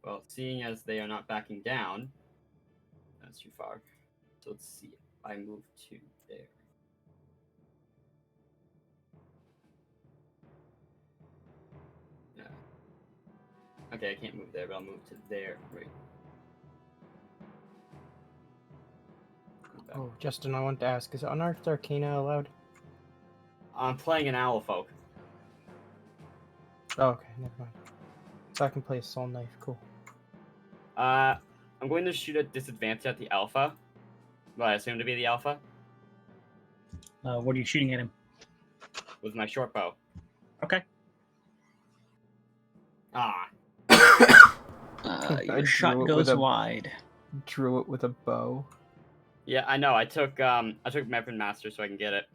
Well, seeing as they are not backing down, that's too far. So let's see. I move to there. Yeah. Okay, I can't move there, but I'll move to there. Right. Go back. Oh, Justin, I want to ask, is Unearthed Arcana allowed? I'm playing an owl folk. Oh, okay, never mind. So I can play a soul knife. Cool. I'm going to shoot at disadvantage at the alpha. What I assume to be the alpha What are you shooting at him? with my short bow. Okay. Ah, I Your shot drew it goes with a- wide. Drew it with a bow. yeah, I know. I took Weapon Master so I can get it.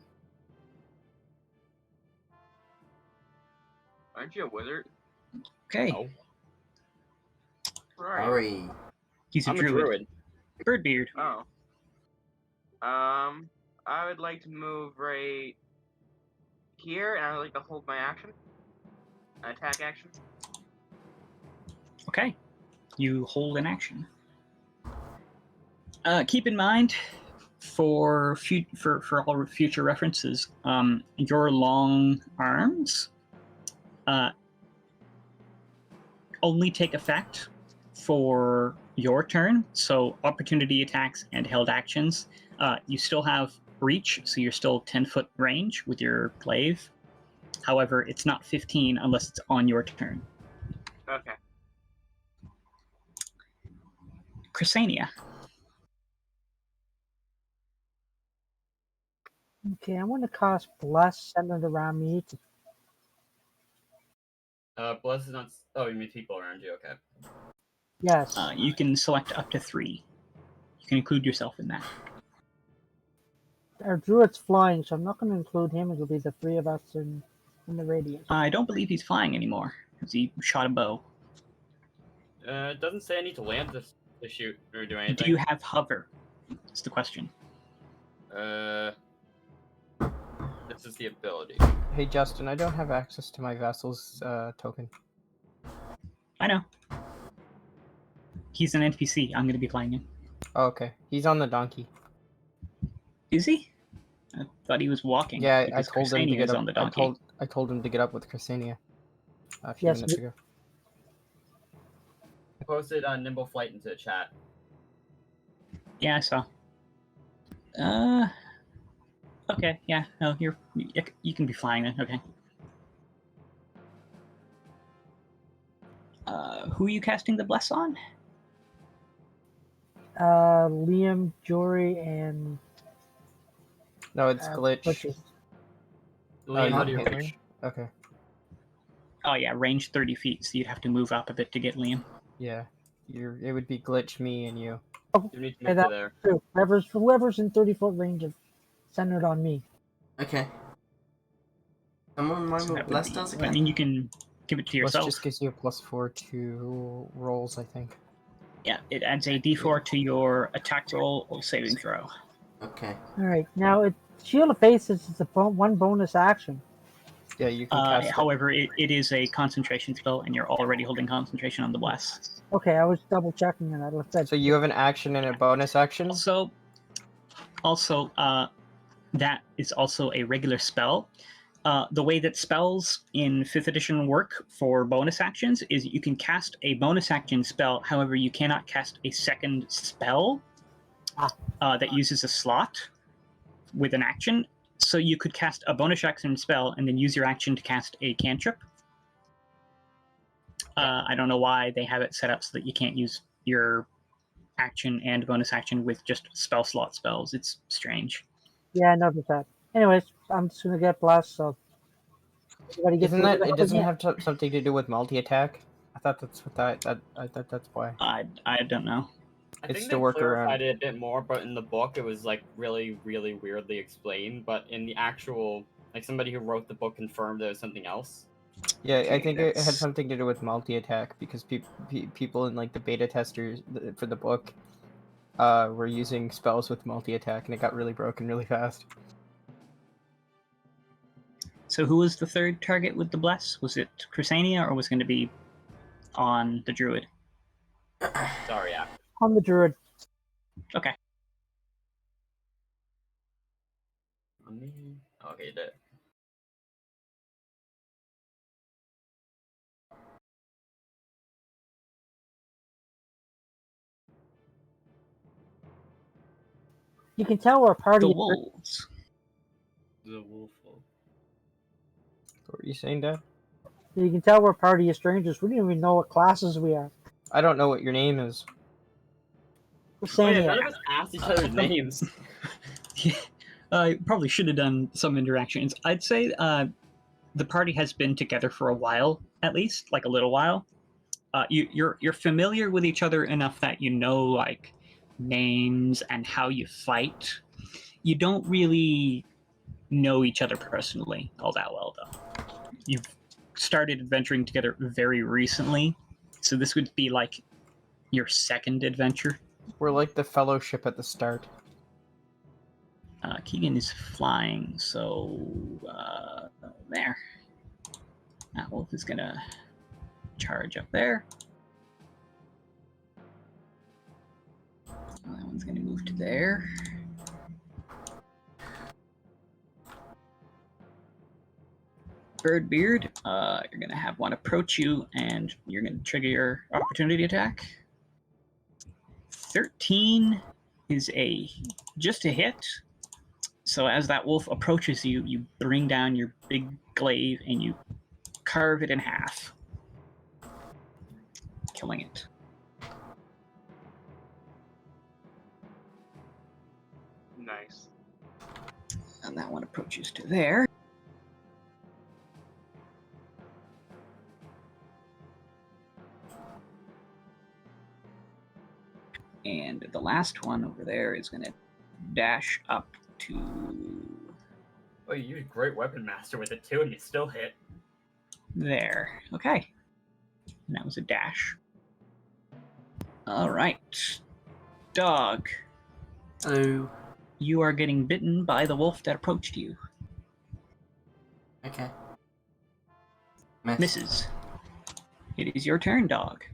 Aren't you a wizard? Okay. No, Where are you? Hurry. He's a I'm a druid. druid. Birdbeard. Oh. I would like to move right here, and I would like to hold my action. Attack action. Okay. You hold an action. Keep in mind, for all future references, your long arms only take effect for your turn. So opportunity attacks and held actions. You still have reach, so you're still 10-foot range with your glaive. However, it's not 15 unless it's on your turn. Okay. Chrysania. Okay, I'm going to cast Bless centered around me. Bless is not. Oh, you mean people around you? Okay. Yes. You can select up to 3. You can include yourself in that. Our druid's flying, so I'm not going to include him. It'll be the 3 of us in the radius. I don't believe he's flying anymore because he shot a bow. It doesn't say I need to land to shoot or do anything. Do you have hover? That's the question. This is the ability. Hey, Justin, I don't have access to my Vassal's token. I know. He's an NPC. I'm going to be flying him. Oh, okay. He's on the donkey. Is he? I thought he was walking. Yeah, I because told him to Chrysania get is up. on the donkey. I told him to get up with Chrysania a few Yes, minutes we- ago. I posted Nimble Flight into the chat. Yeah, I saw. Okay, yeah. No, you can be flying then. Okay. Who are you casting the bless on? Liam, Jory, and No, it's glitch. Butchers. Liam, yeah, how do you okay. reach? Okay. Oh yeah, range 30 feet, so you'd have to move up a bit to get Liam. Yeah. It would be glitch, me, and you. You need to Okay, move to that's there. true. Whoever's in 30-foot range of centered on me. Okay. Someone remind So me what that would Bless be. does I again? mean, you can give it to Plus yourself. just gives you a +4 to rolls, I think. Yeah, it adds a d4 to your attack roll or saving throw. Okay. All right, now Shield of Faces is one bonus action. Yeah, you can cast it. However, it is a concentration spell, and you're already holding concentration on the bless. Okay, I was double checking on that. Like that. So you have an action and a bonus action? Also, that is also a regular spell. The way that spells in 5th edition work for bonus actions is you can cast a bonus action spell, however, you cannot cast a second spell that uses a slot with an action. So you could cast a bonus action spell and then use your action to cast a cantrip. I don't know why they have it set up so that you can't use your action and bonus action with just spell slot spells. It's strange. Yeah, I noticed that. Anyways, I'm just gonna get blessed. So everybody gets Isn't rid of that the it? Doesn't yeah. have something to do with multi-attack? I thought that's what I thought that's why. I don't know. I It's think to they work clarified around. it a bit more, but in the book it was like really, really weirdly explained. But in the actual, like somebody who wrote the book confirmed it was something else. Yeah, I Okay, think it had that's- something to do with multi-attack because people in like the beta testers for the book were using spells with multi-attack and it got really broken really fast. So who was the third target with the bless? Was it Chrysania or was it going to be on the druid? Sorry, yeah. On the druid. Okay. Okay, that. You can tell our party. The wolves. The wolf. What were you saying, Dad? You can tell we're a party of strangers. We don't even know what classes we are. I don't know what your name is. We're Oh, yeah, saying none it. of us asked each other's names. Yeah, I probably should have done some interactions. I'd say the party has been together for a while, at least, like a little while. You're familiar with each other enough that you know like names and how you fight. You don't really know each other personally all that well, though. You've started adventuring together very recently, so this would be like your second adventure. We're like the fellowship at the start. Keegan is flying, so there. That wolf is gonna charge up there. That one's gonna move to there. Birdbeard, you're gonna have one approach you, and you're gonna trigger your opportunity attack. 13 is just a hit. So as that wolf approaches you, you bring down your big glaive and you carve it in half, killing it. Nice. And that one approaches to there. And the last one over there is going to dash up to Oh, you used Great Weapon Master with it too, and you still hit. there. Okay. And that was a dash. All right. Dog, Hello. you are getting bitten by the wolf that approached you. Okay. Miss. Misses. It is your turn, dog.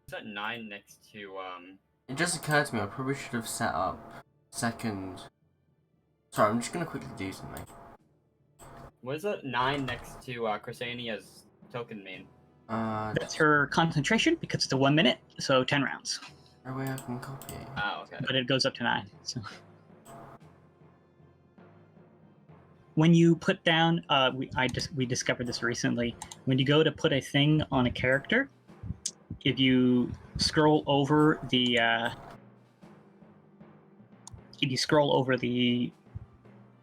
Is that 9 next to, It just occurred to me I probably should have set up second. Sorry, I'm just gonna quickly do something. what is that 9 next to, Chrysania's token main? That's her concentration because it's a 1 minute, so 10 rounds. No way I can copy it. Oh, okay. But it goes up to 9. So when you put down, we discovered this recently. When you go to put a thing on a character, if you scroll over the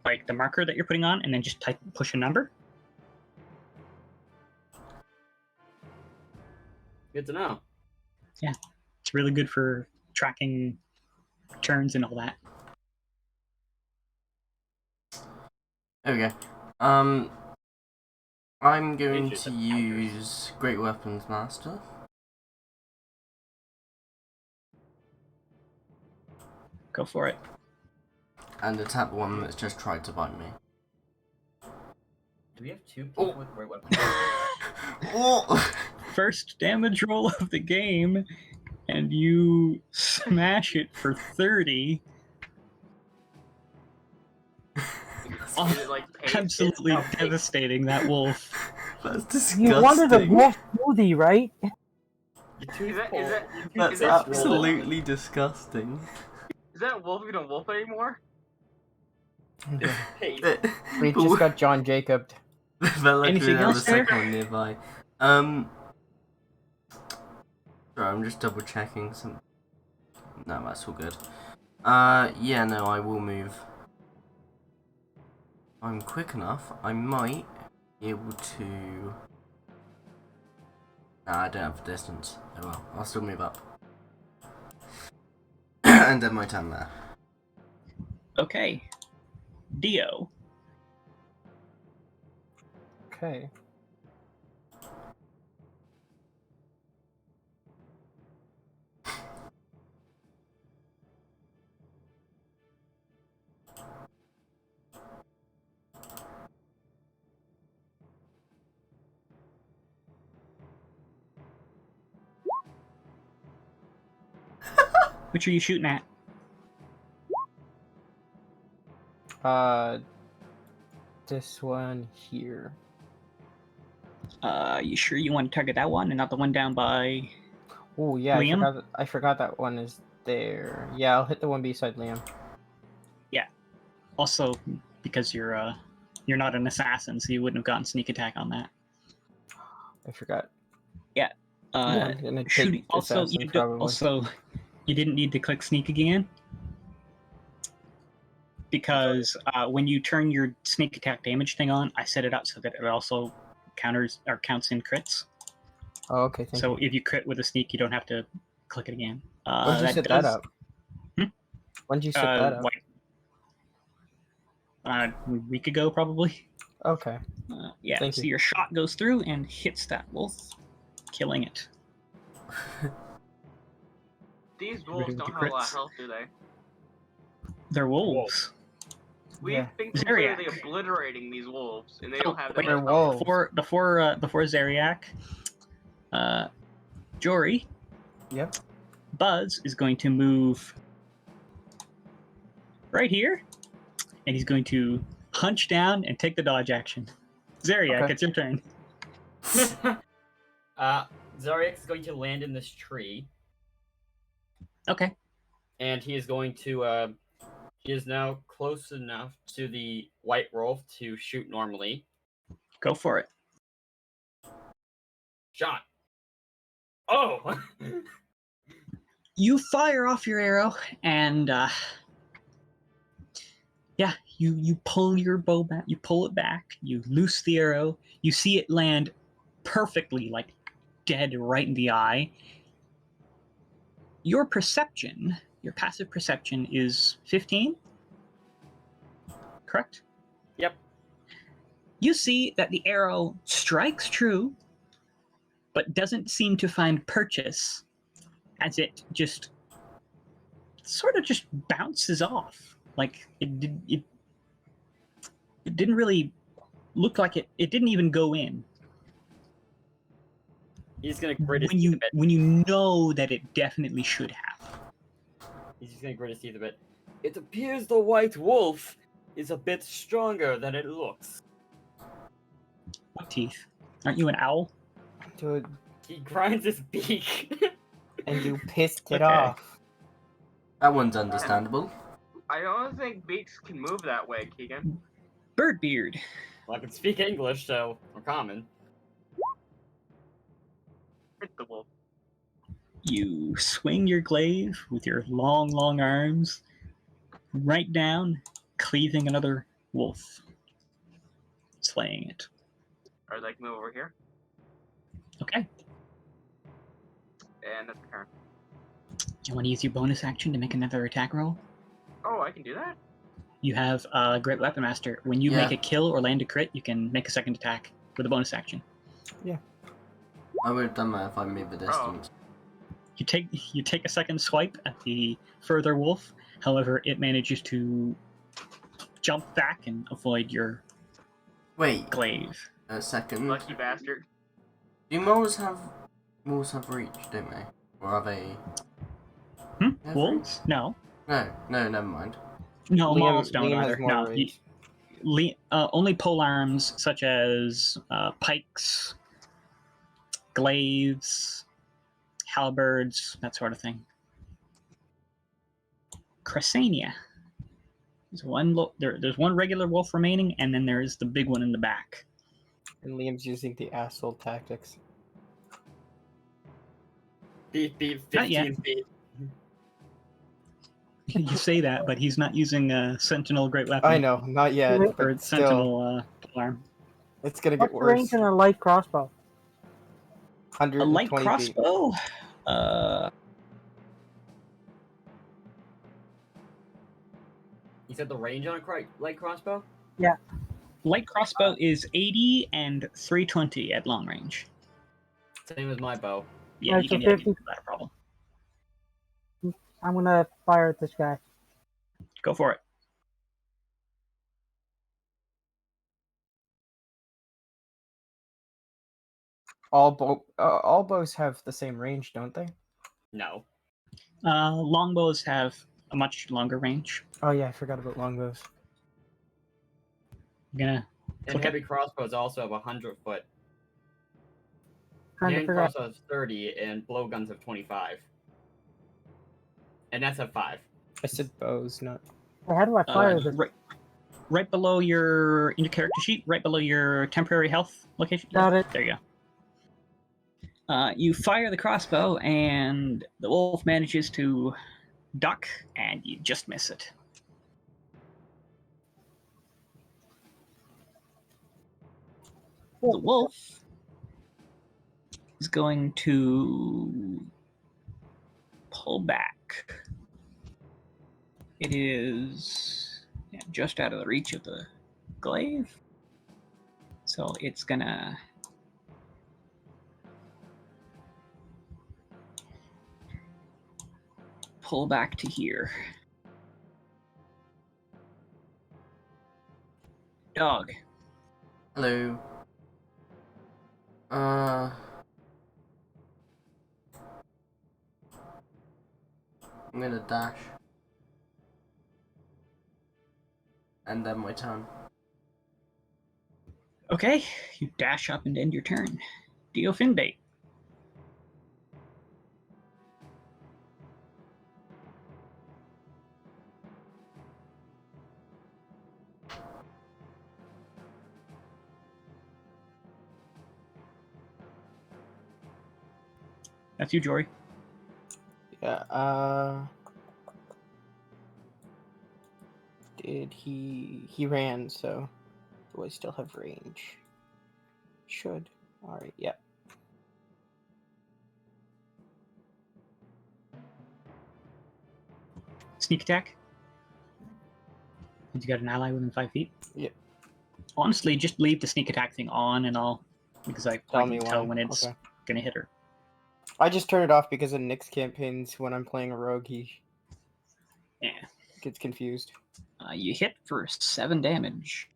like the marker that you're putting on, and then just push a number. Good to know. Yeah, it's really good for tracking turns and all that. There we go. I'm going Features to of use Great Weapons Master. Go for it. And attack the one that's just tried to bite me. Do we have 2 people with Great Weapon? Oh! First damage roll of the game, and you smash it for 30. Is it like paste? Absolutely It's not devastating, that wolf. That's disgusting. You wanted a wolf smoothie, right? Is That's is that absolutely disgusting. Is that wolf even a wolf anymore? Hey, We just got John Jacobed. But luckily Anything there was else a there? second one nearby. Sorry, I'm just double checking some. No, that's all good. Yeah, no, I will move. I'm quick enough. I might be able to. Nah, I don't have the distance. Oh well, I'll still move up. And then my turn there. Okay. Dio. Okay. Which are you shooting at? This one here. You sure you want to target that one and not the one down by Oh yeah, Liam? I forgot that one is there. Yeah, I'll hit the one beside Liam. Also, because you're not an assassin, so you wouldn't have gotten sneak attack on that. I forgot. Yeah, I'm gonna shooting. take Also, assassin probably. You didn't need to click sneak again because when you turn your sneak attack damage thing on, I set it up so that it also counts in crits. Oh, okay, thank So you. if you crit with a sneak, you don't have to click it again. When did you set that up? Hmm? When did you set that up? Like a week ago, probably. Okay. Yeah. Thank So you. your shot goes through and hits that wolf, killing it. These Rid wolves of don't the have a lot of crits. health, do they? They're wolves. We've Yeah. been completely Zeriak. obliterating these wolves, and they Oh, don't have that wait, They're much health. wolves. Before Zeriak, Jory, Yep. Buzz is going to move right here, and he's going to hunch down and take the dodge action. Zeriak, Okay. it's your turn. Zariak is going to land in this tree, Okay. and he is going to. He is now close enough to the white wolf to shoot normally. Go for it. Shot. Oh! You fire off your arrow, and yeah, you pull your bow back. You pull it back. You loose the arrow. You see it land perfectly, like dead right in the eye. Your perception, your passive perception, is 15. Correct? Yep. You see that the arrow strikes true, but doesn't seem to find purchase, as it just sort of just bounces off. Like it didn't really look like it. It didn't even go in. He's gonna grit his teeth a bit. When you know that it definitely should have. He's just gonna grit his teeth a bit. It appears the white wolf is a bit stronger than it looks. What teeth? Aren't you an owl? Dude, He grinds his beak. and you pissed it Okay. off. That one's understandable. I don't think beaks can move that way, Keegan. Birdbeard. Well, I can speak English, so or common. Hit the wolf. You swing your glaive with your long arms right down, cleaving another wolf, slaying it. Or like move over here. Okay. And that's the turn. You want to use your bonus action to make another attack roll? Oh, I can do that? You have Great Weapon Master. When you Yeah. make a kill or land a crit, you can make a second attack with a bonus action. I would have done that if I made the distance. You take a second swipe at the further wolf. However, it manages to jump back and avoid your Wait glaive. a second. Lucky bastard. Do moles have reach, don't they? Or are they? Have Wolves? No. No, never mind. No, mauls don't Liam either. has more No. range. Only polearms such as pikes, glaives, halberds, that sort of thing. Cressania. There's one regular wolf remaining, and then there's the big one in the back. And Liam's using the asshole tactics. Beep beep, Not yet. 15 feet. You say that, but he's not using a Sentinel Great Weapon. I know, not yet, Or but Or still, Sentinel polearm. it's gonna What's get the range worse. on a light crossbow? A light 120 feet. crossbow? You said the range on a light crossbow? Light crossbow is 80 and 320 at long range. Same as my bow. Yeah, Alright, you so can 50. not a problem. I'm gonna fire at this guy. Go for it. All bows have the same range, don't they? No. Longbows have a much longer range. Oh yeah, I forgot about longbows. I'm gonna And click it. heavy crossbows also have 100 foot. Kind of Hand forgot. crossbows have 30, and blowguns have 25. And that's a 5. I said bows, not. Hey, how do I fire this? Right below your in your character sheet, right below your temporary health location. Got it. There you go. You fire the crossbow, and the wolf manages to duck, and you just miss it. The wolf is going to pull back. It is just out of the reach of the glaive, so it's gonna pull back to here. Dog. Hello. I'm gonna dash. And then my turn. Okay, you dash up and end your turn. Dio Finbait. That's you, Jory. Yeah. Did he ran? So do I still have range? Should. All right. Yep. Sneak attack. You got an ally within 5 feet. Yep. Honestly, just leave the sneak attack thing on and all, because I Tell can me tell when. when it's Okay. gonna hit her. I just turn it off because in Nick's campaigns, when I'm playing a rogue, he Yeah. gets confused. You hit for 7 damage.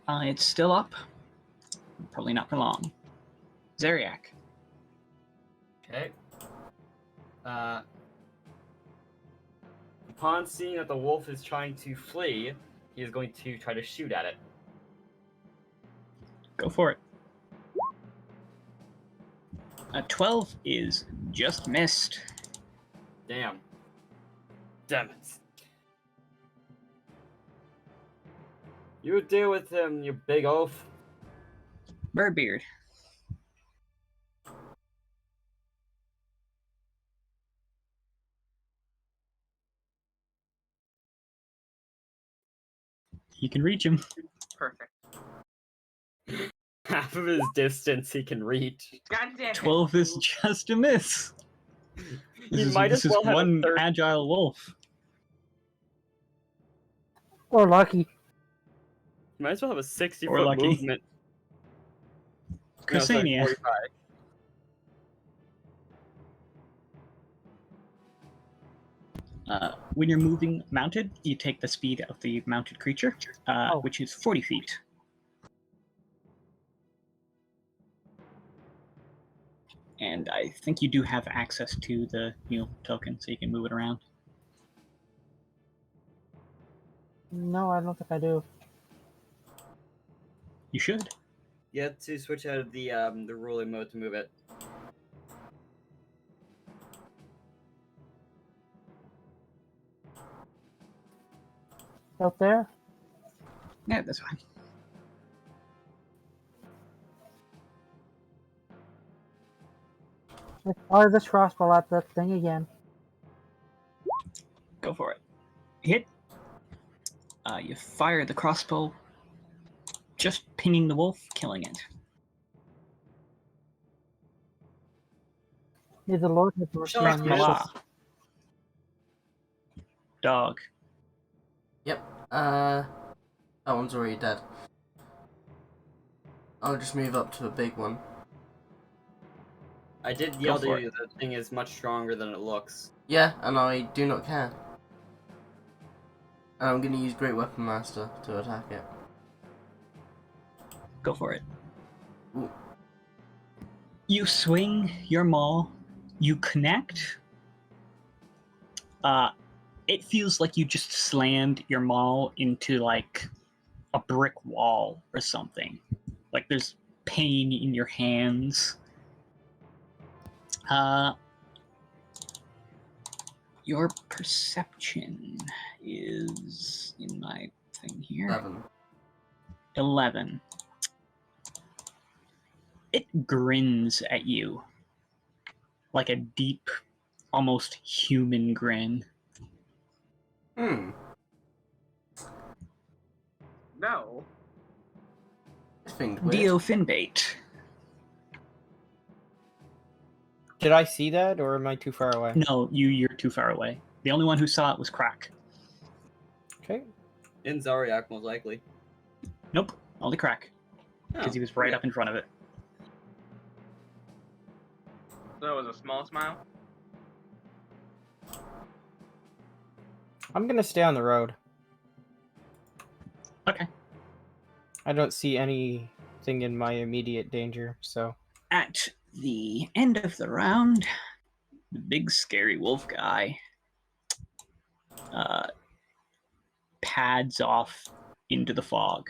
It's still up. Probably not for long. Zeriak. Okay. Upon seeing that the wolf is trying to flee, he is going to try to shoot at it. Go for it. 12 is just missed. Damn. Damn it. You deal with him, you big oaf. Birdbeard. You can reach him. Perfect. Half of his distance he can reach. God damn it. 12 is just a miss. He might as well have one a third. agile wolf. Or lucky. Might as well have a 60 Or foot lucky. movement. No, sorry, Kusania. 45. When you're moving mounted, you take the speed of the mounted creature, Oh. which is 40 feet. And I think you do have access to the mule token, so you can move it around. No, I don't think I do. You should. You have to switch out of the ruler mode to move it. Out there? Yeah, that's fine. Let's fire this crossbow at that thing again. Go for it. Hit. You fire the crossbow, just pinging the wolf, killing it. May the Lord have mercy Shots on you. miss. Voila. Dog. Yep. That one's already dead. I'll just move up to a big one. I did yell for to you that the thing is much stronger than it looks. Yeah, and I do not care. And I'm gonna use Great Weapon Master to attack it. Go for it. Ooh. You swing your maul, you connect. It feels like you just slammed your maul into like a brick wall or something. Like there's pain in your hands. Your perception is in my thing here. 11. 11. It grins at you like a deep, almost human grin. Hmm. No. This thing's weird. Dio Finbait. Did I see that, or am I too far away? No, you're too far away. The only one who saw it was Crack. Okay. In Zaryak, most likely. Nope, only Crack. Because Oh, he was right okay. up in front of it. So it was a small smile. I'm gonna stay on the road. Okay. I don't see anything in my immediate danger, so. At the end of the round, the big scary wolf guy pads off into the fog.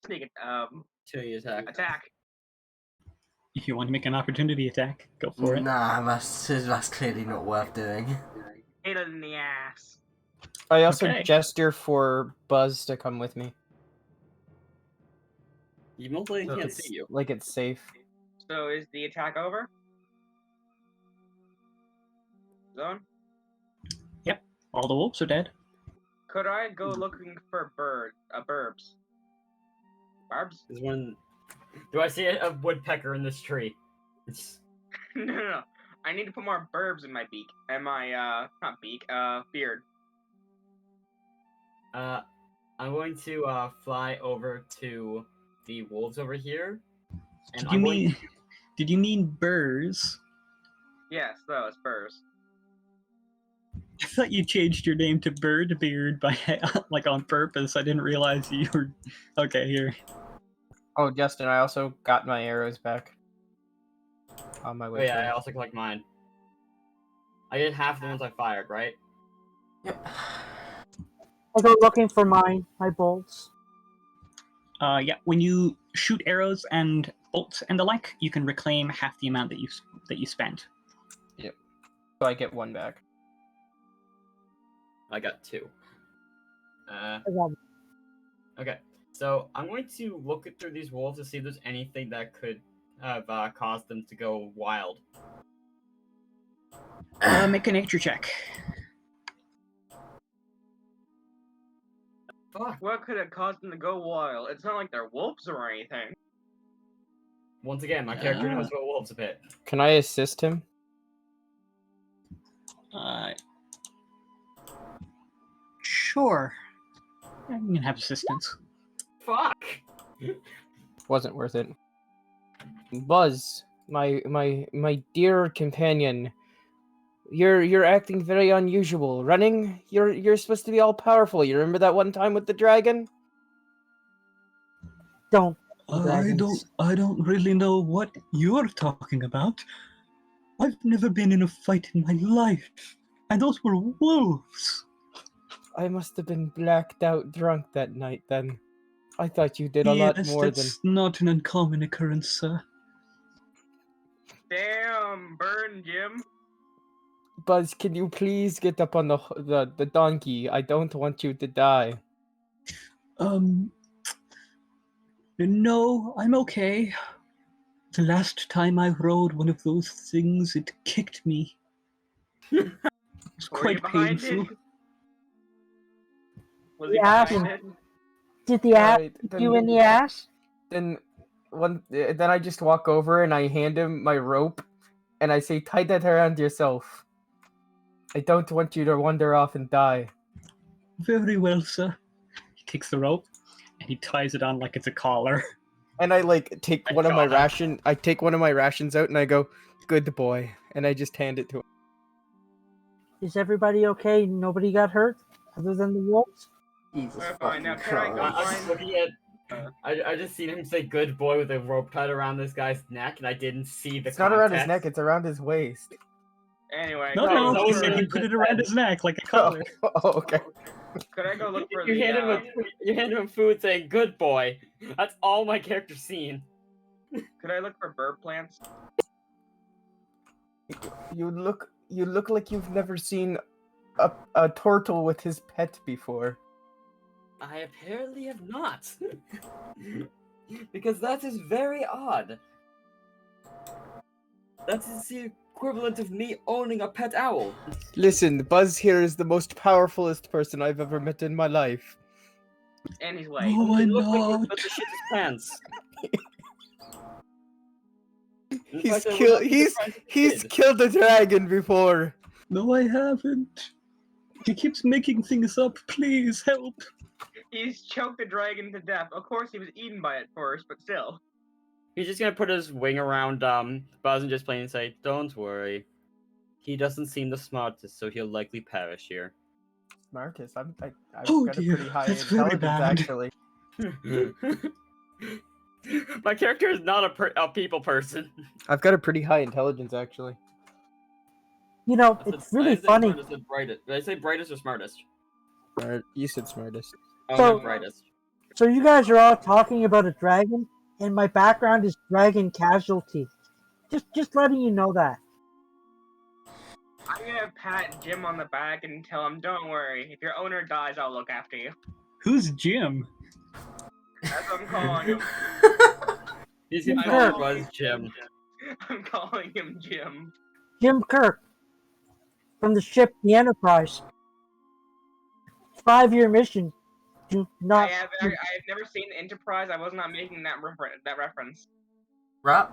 Sneak it. Till you attack. Attack. If you want to make an opportunity attack, go for it. Nah, that's clearly not worth doing. Hit it in the ass. I also Okay. gesture for Buzz to come with me. You most likely Like can't it's, see you. like it's safe. So is the attack over? Zone? All the wolves are dead. Could I go looking for burbs? Barbs? There's one. Do I see a woodpecker in this tree? No. I need to put more burbs in my beak. And my, not beak, beard. I'm going to fly over to the wolves over here. And Did you mean burrs? Yes, those burbs. I thought you changed your name to Birdbeard by like on purpose. I didn't realize you were okay here. Oh, Justin, I also got my arrows back. On my Oh way. yeah, I to also collect mine. I did half the ones I fired, right? Yep. I go looking for my bolts. Yeah, when you shoot arrows and bolts and the like, you can reclaim half the amount that you spent. So I get one back. I got 2. I got Okay, so I'm going to look through these wolves to see if there's anything that could have caused them to go wild. Make a nature check. Fuck. What could have caused them to go wild? It's not like they're wolves or anything. Once again, my character knows about wolves a bit. Can I assist him? Sure. Yeah, you can have assistance. Fuck! Wasn't worth it. Buzz, my dear companion, you're acting very unusual. Running? You're supposed to be all powerful. You remember that one time with the dragon? don't. I don't really know what you're talking about. I've never been in a fight in my life, and those were wolves. I must have been blacked out drunk that night then. I thought you did a lot more than. That's not an uncommon occurrence, sir. Damn, burn, Jim. Buzz, can you please get up on the donkey? I don't want you to die. No, I'm okay. The last time I rode one of those things, it kicked me. It was Were you quite behind painful. it? Was he Yeah, behind it? Did the ass Alright, kick you in the ass? Then I just walk over and I hand him my rope, and I say, "Tie that around yourself. I don't want you to wander off and die." Very well, sir. He takes the rope and he ties it on like it's a collar. And I take I one of my got him. ration. I take one of my rations out and I go, "Good boy," and I just hand it to him. Is everybody okay? Nobody got hurt other than the wolves? Jesus We're fine. Now, fucking can I go Christ. I'm just looking at I just seen him say "good boy" with a rope tied around this guy's neck, and I didn't see the It's not around his context. neck, it's around his waist. Anyway, No, could I no, go that he was look said for- he put it around his neck like a collar. Oh, okay. Could I go look for You the? hand him food saying "good boy." That's all my character's seen. Could I look for bird plants? You look like you've never seen a turtle with his pet before. I apparently have not, because that is very odd. That is the equivalent of me owning a pet owl. Listen, Buzz here is the most powerfulest person I've ever met in my life. And he's white. Oh, I He looks like know. he's about to shit his pants. In He's fact, I would killed. not be surprised if he He's did. killed a dragon before. No, I haven't. He keeps making things up. Please help. He's choked the dragon to death. Of course, he was eaten by it first, but still. He's just gonna put his wing around Buzz and just plain say, "Don't worry. He doesn't seem the smartest, so he'll likely perish here." Smartest. I've Oh, got a dear, pretty high that's very intelligence, bad. actually. My character is not a people person. I've got a pretty high intelligence, actually. You know, I said- it's really I didn't say funny. smartest, I said brightest. Did I say brightest or smartest? You said smartest. Oh, So- I meant brightest. So you guys are all talking about a dragon, and my background is dragon casualty. Just letting you know that. I'm gonna pat Jim on the back and tell him, "Don't worry. If your owner dies, I'll look after you." Who's Jim? That's what I'm calling him. He's gonna Kirk. call Buzz Jim. I'm calling him Jim. Jim Kirk from the ship the Enterprise. 5-year mission. Do I not. have never seen Enterprise. I was not making that reference. Rather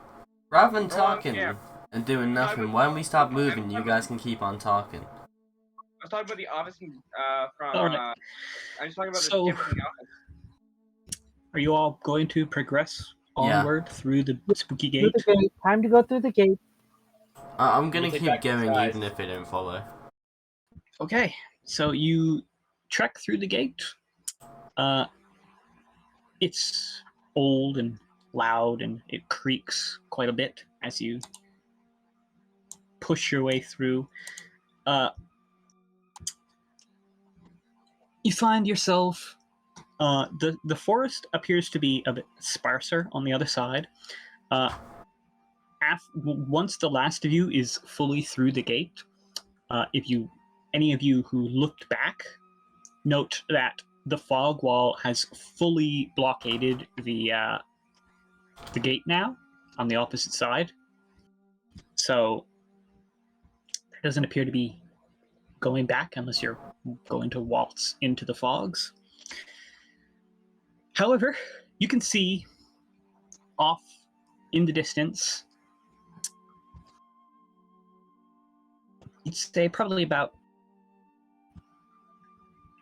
than Go on, talking yeah. and doing nothing, why don't we stop moving? You guys can keep on talking. I was talking about the office from. Alright. I was talking about So- the Jim from the office. Are you all going to progress Yeah. onward through the spooky Through gate? the gate. Time to go through the gate. I'm gonna You take keep back going disguise. even if they don't follow. Okay, so you trek through the gate. It's old and loud, and it creaks quite a bit as you push your way through. You find yourself. The forest appears to be a bit sparser on the other side. Once the last of you is fully through the gate, any of you who looked back, note that the fog wall has fully blockaded the gate now on the opposite side. So there doesn't appear to be going back unless you're going to waltz into the fogs. However, you can see off in the distance, you'd say probably about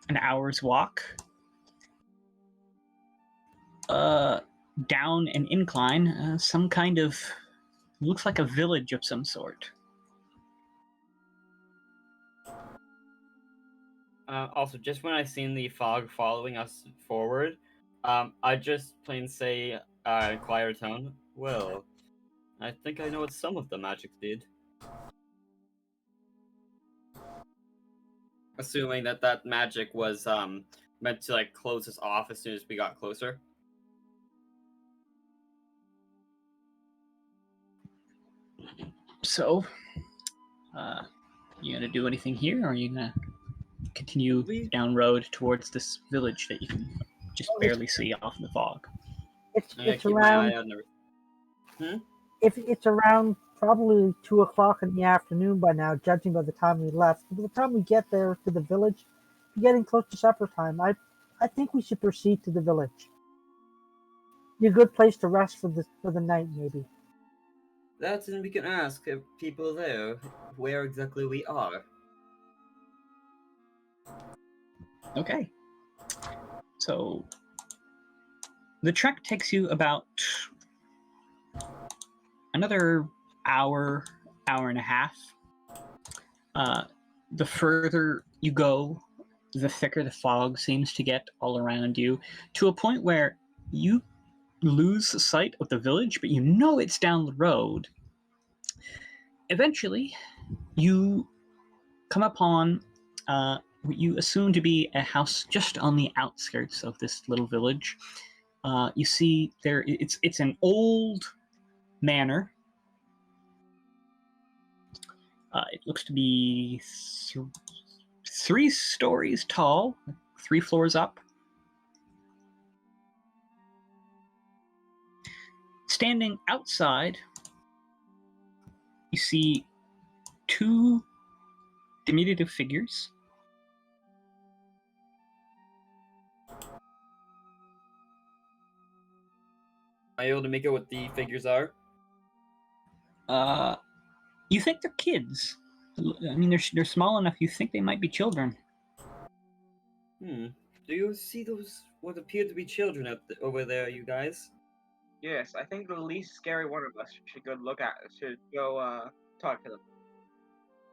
an hour's walk down an incline, some kind of, looks like a village of some sort. Also, just when I seen the fog following us forward, I just plain say, in quieter tone, "Well, I think I know what some of the magic did." Assuming that magic was meant to like close us off as soon as we got closer. So, you gonna do anything here, or are you gonna continue down road towards this village that you can just barely see off in the fog? It's I'm gonna it's keep my eye around. out and everything. If it's around probably 2 o'clock in the afternoon by now, judging by the time we left. By the time we get there to the village, we're getting close to supper time. I think we should proceed to the village. Be a good place to rest for the night, maybe. That's and we can ask people there where exactly we are. Okay. So, the trek takes you about another hour and a half. The further you go, the thicker the fog seems to get all around you, to a point where you lose sight of the village, but you know it's down the road. Eventually, you come upon what you assume to be a house just on the outskirts of this little village. You see it's an old manor. It looks to be 3 stories tall, 3 floors up. Standing outside, you see 2 diminutive figures. Am I able to make out what the figures are? You think they're kids. I mean, they're small enough. You think they might be children. Do you see those what appear to be children over there, you guys? Yes, I think the least scary one of us should go talk to them.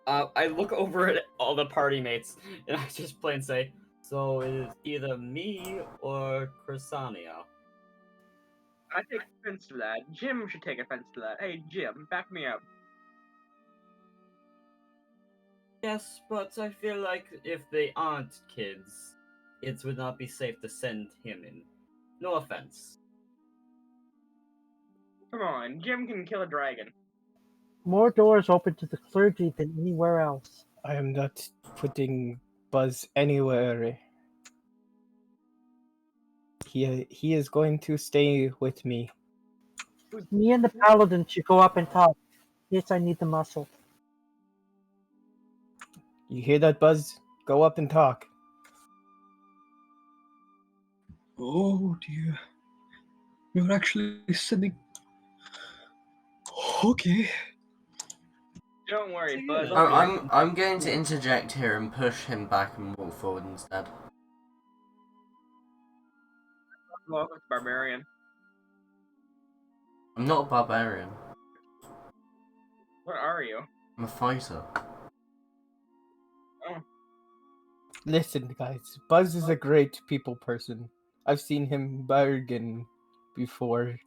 I look over at all the party mates and I just plain say, so it is either me or Chrysania. I take offense to that. Jim should take offense to that. Hey, Jim, back me up. Yes, but I feel like if they aren't kids, it would not be safe to send him in. No offense. Come on, Jim can kill a dragon. More doors open to the clergy than anywhere else. I am not putting Buzz anywhere. He is going to stay with me. Me and the paladin should go up and talk. Yes, I need the muscle. You hear that, Buzz? Go up and talk. Oh dear. You're actually sending. Okay. Don't worry, So, Buzz. yeah, I'm going to interject here and push him back and walk forward instead. Welcome to Barbarian. I'm not a barbarian. What are you? I'm a fighter. Oh, Listen, guys, Buzz is a great people person. I've seen him bargain before.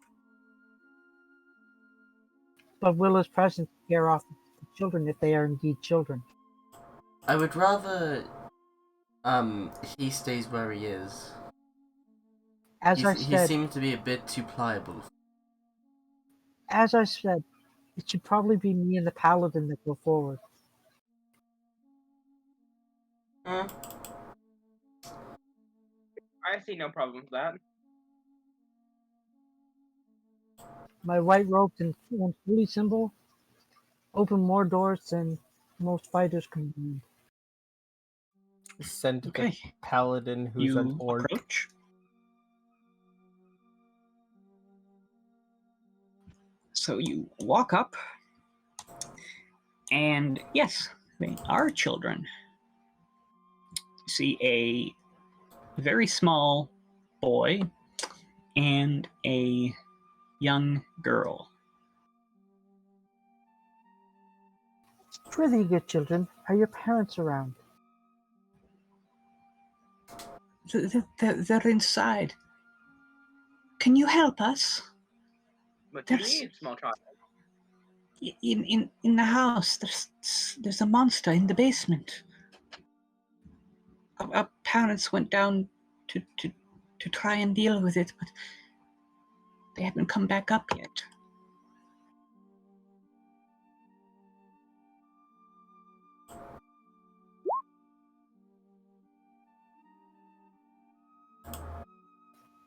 But will his presence scare off the children if they are indeed children? I would rather he stays where he is. As I He said, seemed to be a bit too pliable. it should probably be me and the paladin that go forward. Hmm. I see no problem with that. My white robes and holy symbol open more doors than most fighters combined. Send Okay. the paladin who's an You orc. approach. So you walk up, and yes, they are children. You see a very small boy and a young girl. Prithee, good children, are your parents around? They're inside. Can you help us? What do you There's- need, small child? In the house, there's a monster in the basement. Our parents went down to try and deal with it, but they haven't come back up yet.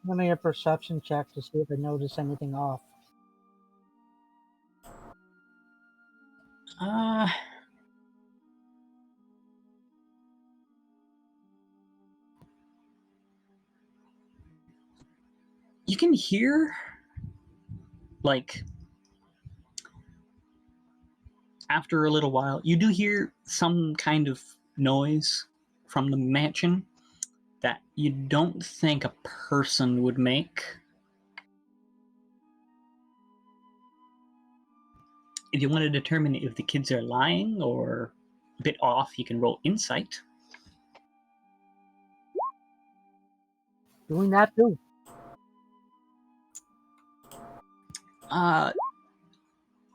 I'm running a perception check to see if I notice anything off. You can hear, like, after a little while, you do hear some kind of noise from the mansion that you don't think a person would make. If you want to determine if the kids are lying or a bit off, you can roll insight. Doing that too.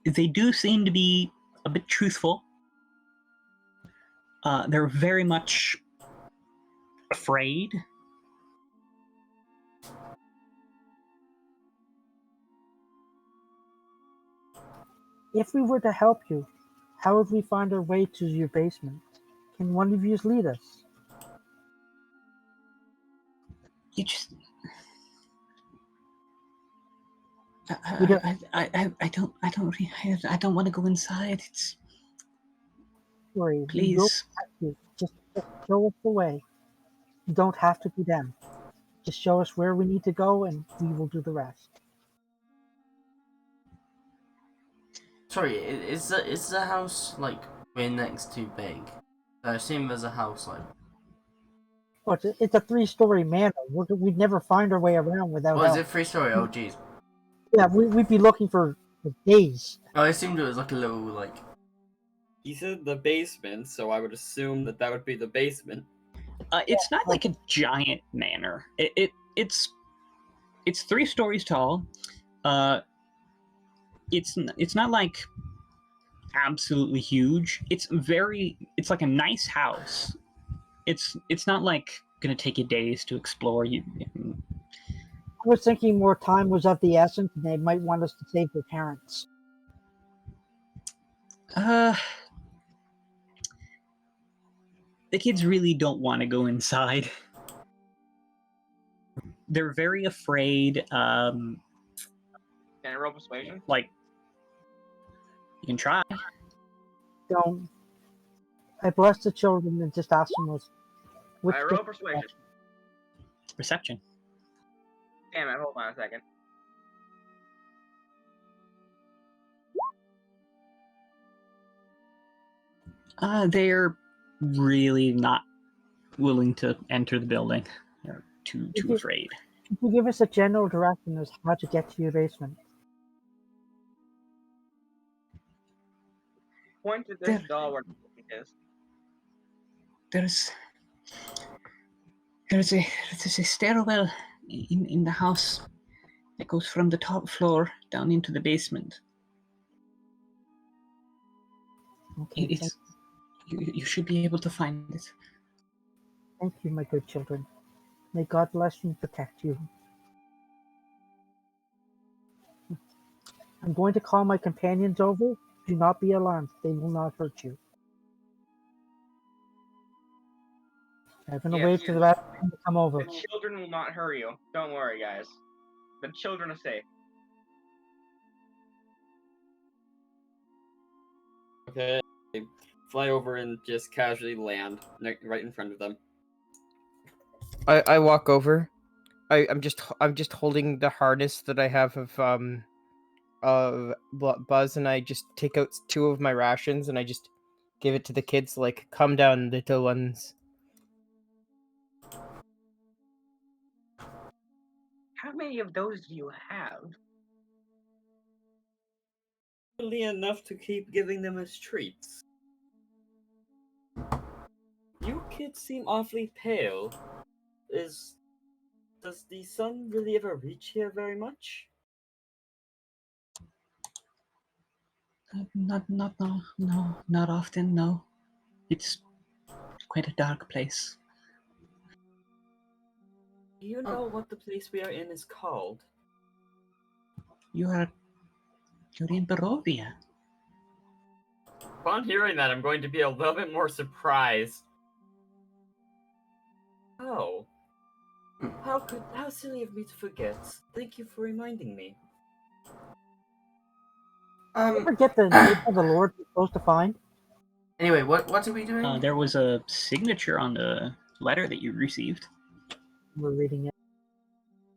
They do seem to be a bit truthful. They're very much afraid. If we were to help you, how would we find our way to your basement? Can one of you lead us? You just. We don't- I don't want to go inside. It's Worry, we will please. protect you. Just show us the way. You don't have to be them. Just show us where we need to go, and we will do the rest. Sorry, is the house like we're next to big? I assume there's a house like. Oh, it's a 3-story manor. We'd never find our way around without Oh, is help. it 3-story? Oh, jeez. Yeah, we'd be looking for days. Oh, I assumed it was like a little like. He said the basement, so I would assume that that would be the basement. It's not like a giant manor. It's 3 stories tall. It's not like absolutely huge. It's like a nice house. It's not like gonna take you days to explore. I was thinking more time was of the essence, and they might want us to save their parents. The kids really don't want to go inside. They're very afraid. Can I roll persuasion? Like, you can try. Don't. I bless the children and just ask them which I roll persuasion. Perception. Damn it, hold on a second. They're really not willing to enter the building. They're too afraid. Could you give us a general direction as how to get to your basement? Point to this door where the is. There's a stairwell in the house that goes from the top floor down into the basement. Okay, You should be able to find it. thank you, my good children. May God bless you and protect you. I'm going to call my companions over. Do not be alarmed. They will not hurt you. I'm going to Yes, wait for the rest of them to come over. The children will not hurt you. Don't worry, guys. The children are safe. Okay, fly over and just casually land right in front of them. I walk over. I'm just holding the harness that I have of Buzz, and I just take out 2 of my rations and I just give it to the kids, like, calm down, little ones. How many of those do you have? Really enough to keep giving them as treats. You kids seem awfully pale. Does the sun really ever reach here very much? Not often. No, it's quite a dark place. Do you know what the place we are in is called? You're in Barovia. Upon hearing that, I'm going to be a little bit more surprised. Oh. How silly of me to forget. Thank you for reminding me. You ever get the name of the Lord you're supposed to find? Anyway, what are we doing? There was a signature on the letter that you received. We're reading it.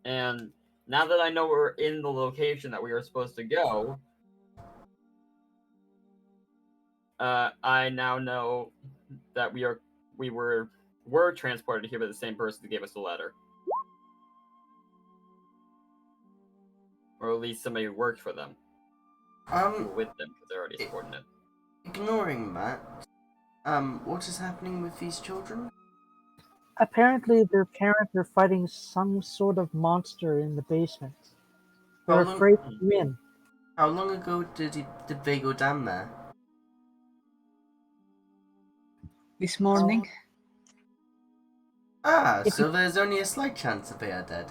And now that I know we're in the location that we were supposed to go, I now know that we were transported here by the same person who gave us the letter. Or at least somebody who worked for them. Or with them, because they're already subordinate. Ignoring that, what is happening with these children? Apparently, their parents are fighting some sort of monster in the basement. They're afraid to go in. How long ago did they go down there? This morning. Ah, If so there's only a slight chance that they are dead.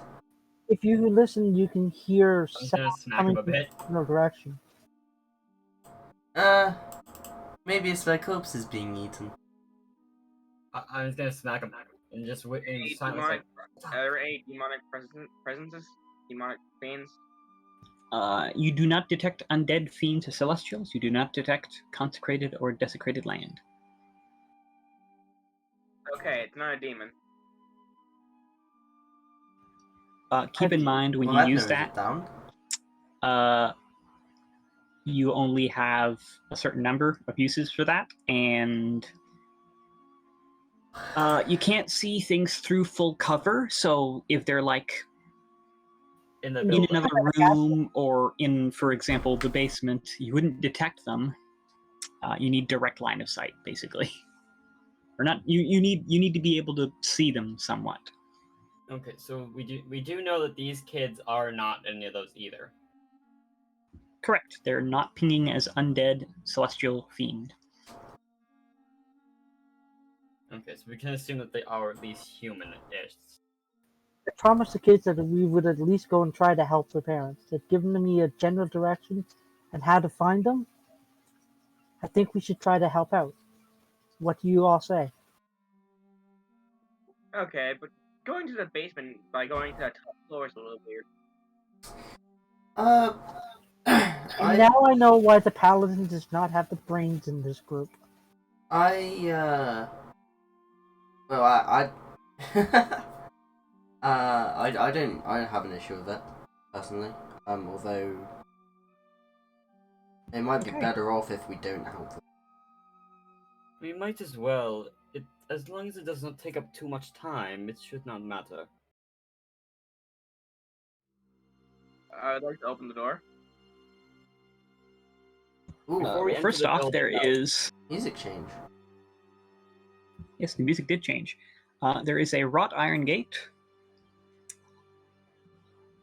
If you listen, you can hear I'm just gonna sounds smack coming him a from bit. no direction. Maybe it's their corpses being eaten. I'm just gonna smack him and just in Any silence demonic, like. are there any demonic presences? Demonic fiends? You do not detect undead fiends or celestials. You do not detect consecrated or desecrated land. Okay, it's not a demon. Keep in mind when Well, you that use narrows it that, down. you only have a certain number of uses for that, and you can't see things through full cover. So if they're like In the in building. another room or in, for example, the basement, you wouldn't detect them. You need direct line of sight, basically, or not. You need to be able to see them somewhat. Okay, so we do know that these kids are not any of those either. Correct. They're not pinging as undead, celestial, fiend. Okay, so we can assume that they are at least human-ish. I promised the kids that we would at least go and try to help their parents. They've given me a general direction and how to find them. I think we should try to help out. What do you all say? Okay, but going to the basement by going to that top floor is a little weird. And now I know why the paladin does not have the brains in this group. Well, I don't have an issue with it, personally. Although it might be better off if we don't help them. We might as well. As long as it does not take up too much time, it should not matter. I'd like to open the door. Ooh, Before we enter First the off, building, there though, is... music change. Yes, the music did change. There is a wrought iron gate,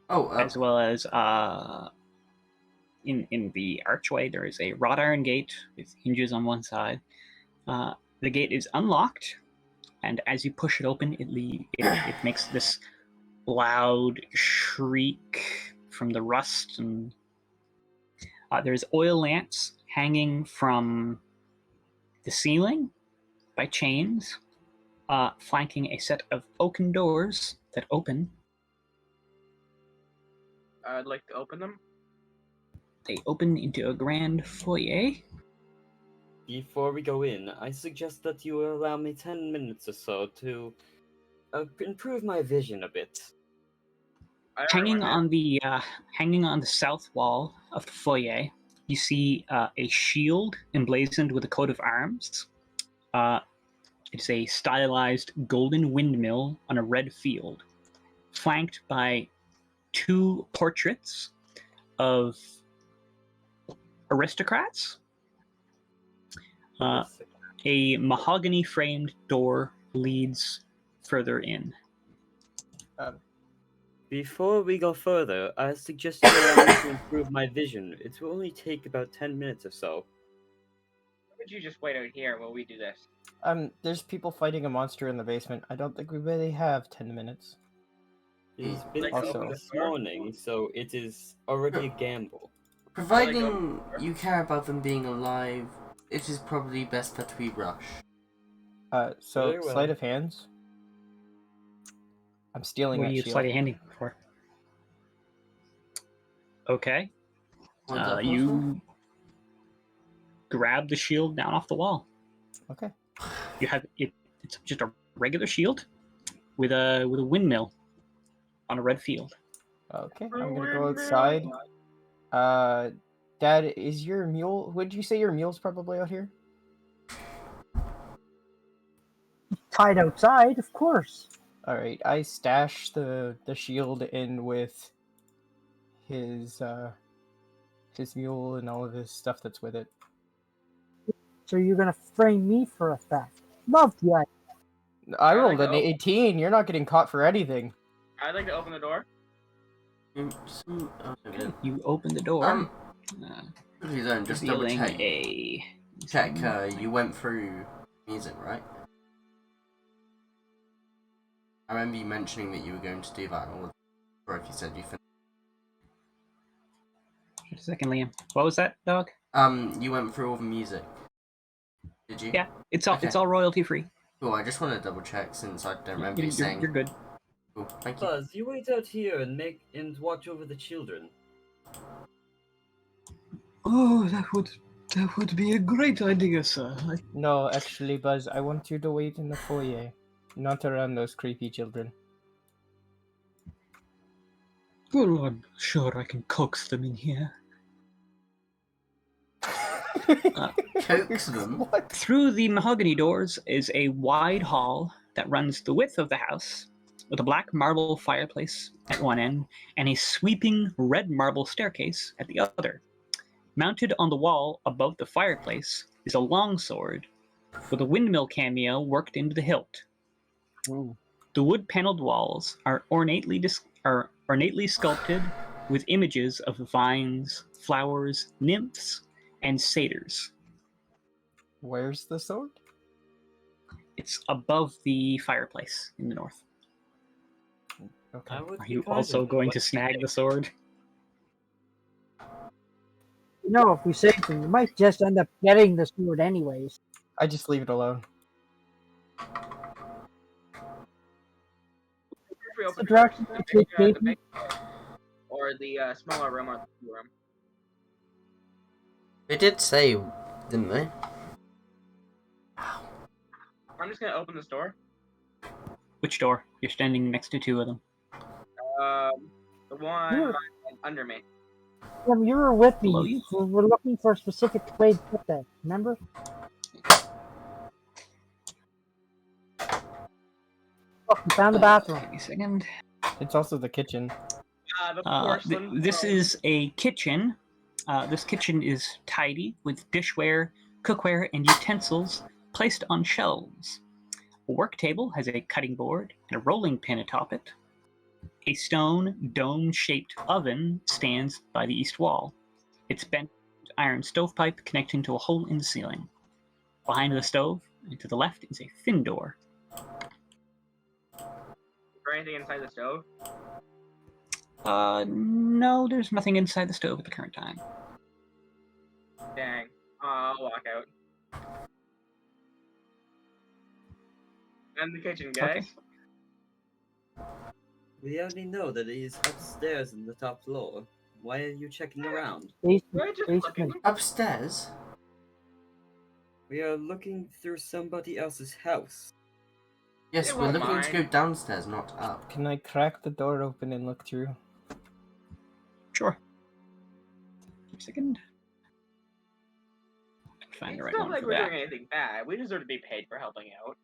as well as in the archway there is a wrought iron gate with hinges on one side. The gate is unlocked, and as you push it open, it makes this loud shriek from the rust, and there's oil lamps hanging from the ceiling by chains, flanking a set of oaken doors that open. I'd like to open them. They open into a grand foyer. before we go in, I suggest that you allow me 10 minutes or so to improve my vision a bit. Hanging on the south wall of the foyer, you see a shield emblazoned with a coat of arms. It's a stylized golden windmill on a red field, flanked by two portraits of aristocrats. A mahogany-framed door leads further in. Before we go further, I suggest you allow me to improve my vision. It will only take about 10 minutes or so. Why would you just wait out here while we do this? There's people fighting a monster in the basement. I don't think we really have 10 minutes. It's been Like Also- open this morning, so it is already a gamble. Providing you care about them being alive, it is probably best that we rush. So Very well. sleight of hands. I'm stealing What are that you shield. sleight of handing for? Okay. What's that You grab the shield down off the wall. Okay. You have it. It's just a regular shield with a windmill on a red field. Okay. I'm gonna go outside. Dad, is your mule? Would you say your mule's probably out here? Tied outside, of course. All right. I stash the shield in with his mule and all of his stuff that's with it. So you're gonna frame me for a theft. Love the idea. I I rolled like an to 18. You're not getting caught for anything. I'd like to open the door. You open the door. Okay, then just double revealing check. a Check, you went through music, right? I remember you mentioning that you were going to do that, or if you said you finished. Just a second, Liam. What was that, dog? You went through all the music. Did you? Yeah, it's all Okay. it's all royalty free. Cool, I just want to double check since I don't remember you saying. You're good. Cool, thank you. Buzz, you wait out here and watch over the children. Oh, that would be a great idea, sir. No, actually, Buzz, I want you to wait in the foyer, not around those creepy children. Well, I'm sure I can coax them in here. Coax them? What? Through the mahogany doors is a wide hall that runs the width of the house, with a black marble fireplace at one end and a sweeping red marble staircase at the other. Mounted on the wall above the fireplace is a longsword with a windmill cameo worked into the hilt. Ooh. The wood-paneled walls are ornately sculpted with images of vines, flowers, nymphs, and satyrs. Where's the sword? It's above the fireplace in the north. Okay. I would Are be you kind also of going to what- snag the sword? You know, if we save them, we might just end up getting the sword anyways. I just leave it alone. If we What's the open direction first, to take, the baby? big or the smaller room or the room. They did say, didn't they? I'm just gonna open this door. Which door? You're standing next to two of them. The one Here. under me. You were with me. Below you? We're looking for a specific way to put that. Remember? Look, we found the bathroom. Give me a second. It's also the kitchen. The porcelain. This throne. is a kitchen. This kitchen is tidy with dishware, cookware, and utensils placed on shelves. A work table has a cutting board and a rolling pin atop it. A stone dome-shaped oven stands by the east wall. Its bent iron stovepipe connecting to a hole in the ceiling. Behind the stove, and to the left, is a thin door. Is there anything inside the stove? No, there's nothing inside the stove at the current time. Dang. I'll walk out. And the kitchen, guys. We only know that it is upstairs in the top floor. Why are you checking around? We're Basement. just Basement. looking. Upstairs? We are looking through somebody else's house. Yes, It we're won't looking to go mind. downstairs, not up. Can I crack the door open and look through? Sure. Give me a second. Find It's the right not one like for we're that. doing anything bad. We deserve to be paid for helping out.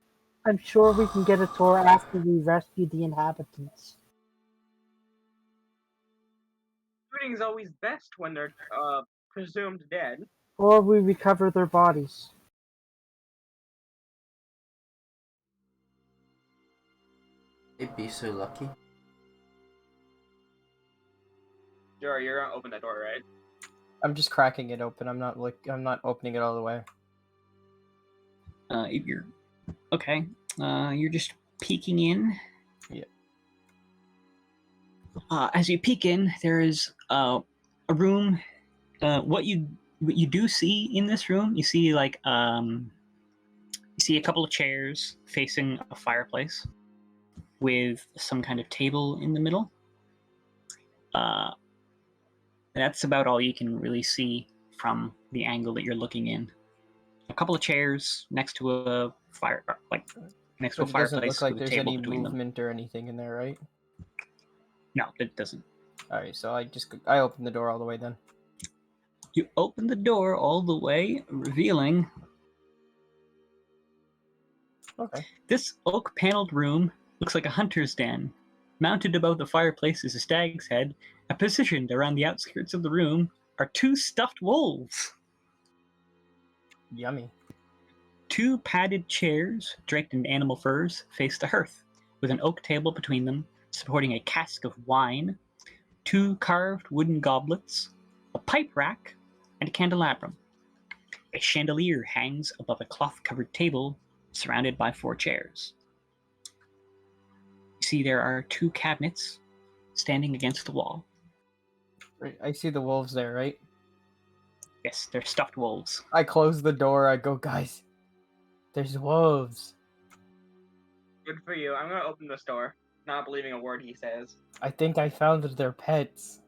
I'm sure we can get a tour after we rescue the inhabitants. Shooting's always best when they're presumed dead. Or we recover their bodies. It'd be so lucky. Sure, you're gonna open that door, right? I'm just cracking it open. I'm not opening it all the way. You're okay. You're just peeking in. Yeah. As you peek in, there is a room. What you do see in this room, you see you see a couple of chairs facing a fireplace with some kind of table in the middle. That's about all you can really see from the angle that you're looking in. A couple of chairs next to a fire, next to a But it doesn't fireplace look like with a there's table any between them. movement or anything in there, right? No, it doesn't. Alright, so I open the door all the way then. You open the door all the way, revealing Okay. this oak-paneled room looks like a hunter's den. Mounted above the fireplace is a stag's head, and positioned around the outskirts of the room are two stuffed wolves. Yummy. Two padded chairs, draped in animal furs, face the hearth, with an oak table between them, supporting a cask of wine, two carved wooden goblets, a pipe rack, and a candelabrum. A chandelier hangs above a cloth-covered table surrounded by 4 chairs. You see there are 2 cabinets standing against the wall. Right, I see the wolves there, right? Yes, they're stuffed wolves. I close the door. I go, guys, there's wolves. Good for you. I'm gonna open this door, not believing a word he says. I think I found their pets.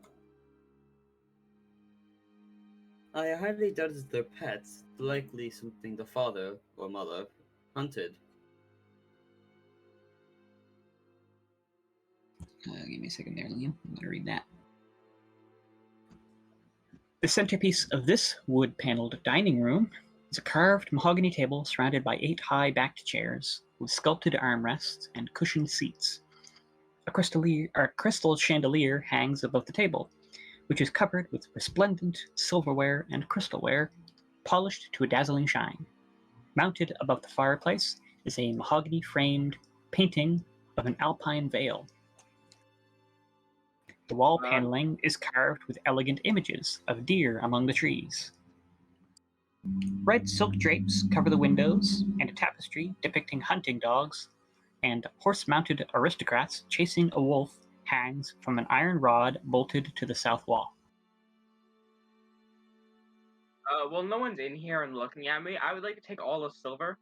I highly doubt it's their pets, likely something the father or mother hunted. Give me a second there, Liam. I'm going to read that. The centerpiece of this wood-paneled dining room is a carved mahogany table surrounded by 8 high-backed chairs with sculpted armrests and cushioned seats. A crystal chandelier hangs above the table, which is covered with resplendent silverware and crystalware, polished to a dazzling shine. Mounted above the fireplace is a mahogany-framed painting of an alpine vale. The wall paneling is carved with elegant images of deer among the trees. Red silk drapes cover the windows, and a tapestry depicting hunting dogs and horse-mounted aristocrats chasing a wolf hangs from an iron rod bolted to the south wall. Well, no one's in here and looking at me. I would like to take all the silver.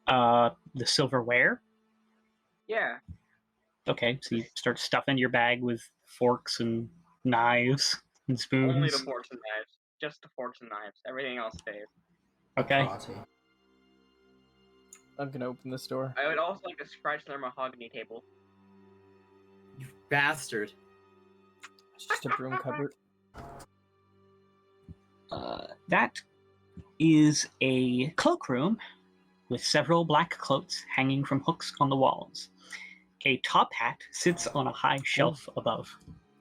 The silverware? Yeah. Okay, so you start stuffing your bag with forks and knives and spoons. Only the forks and knives. Just the forks and knives. Everything else stays. Okay. Party. I'm gonna open this door. I would also like to scratch their mahogany table. You bastard. It's just a broom cupboard. That is a cloakroom with several black cloaks hanging from hooks on the walls. A top hat sits on a high shelf above.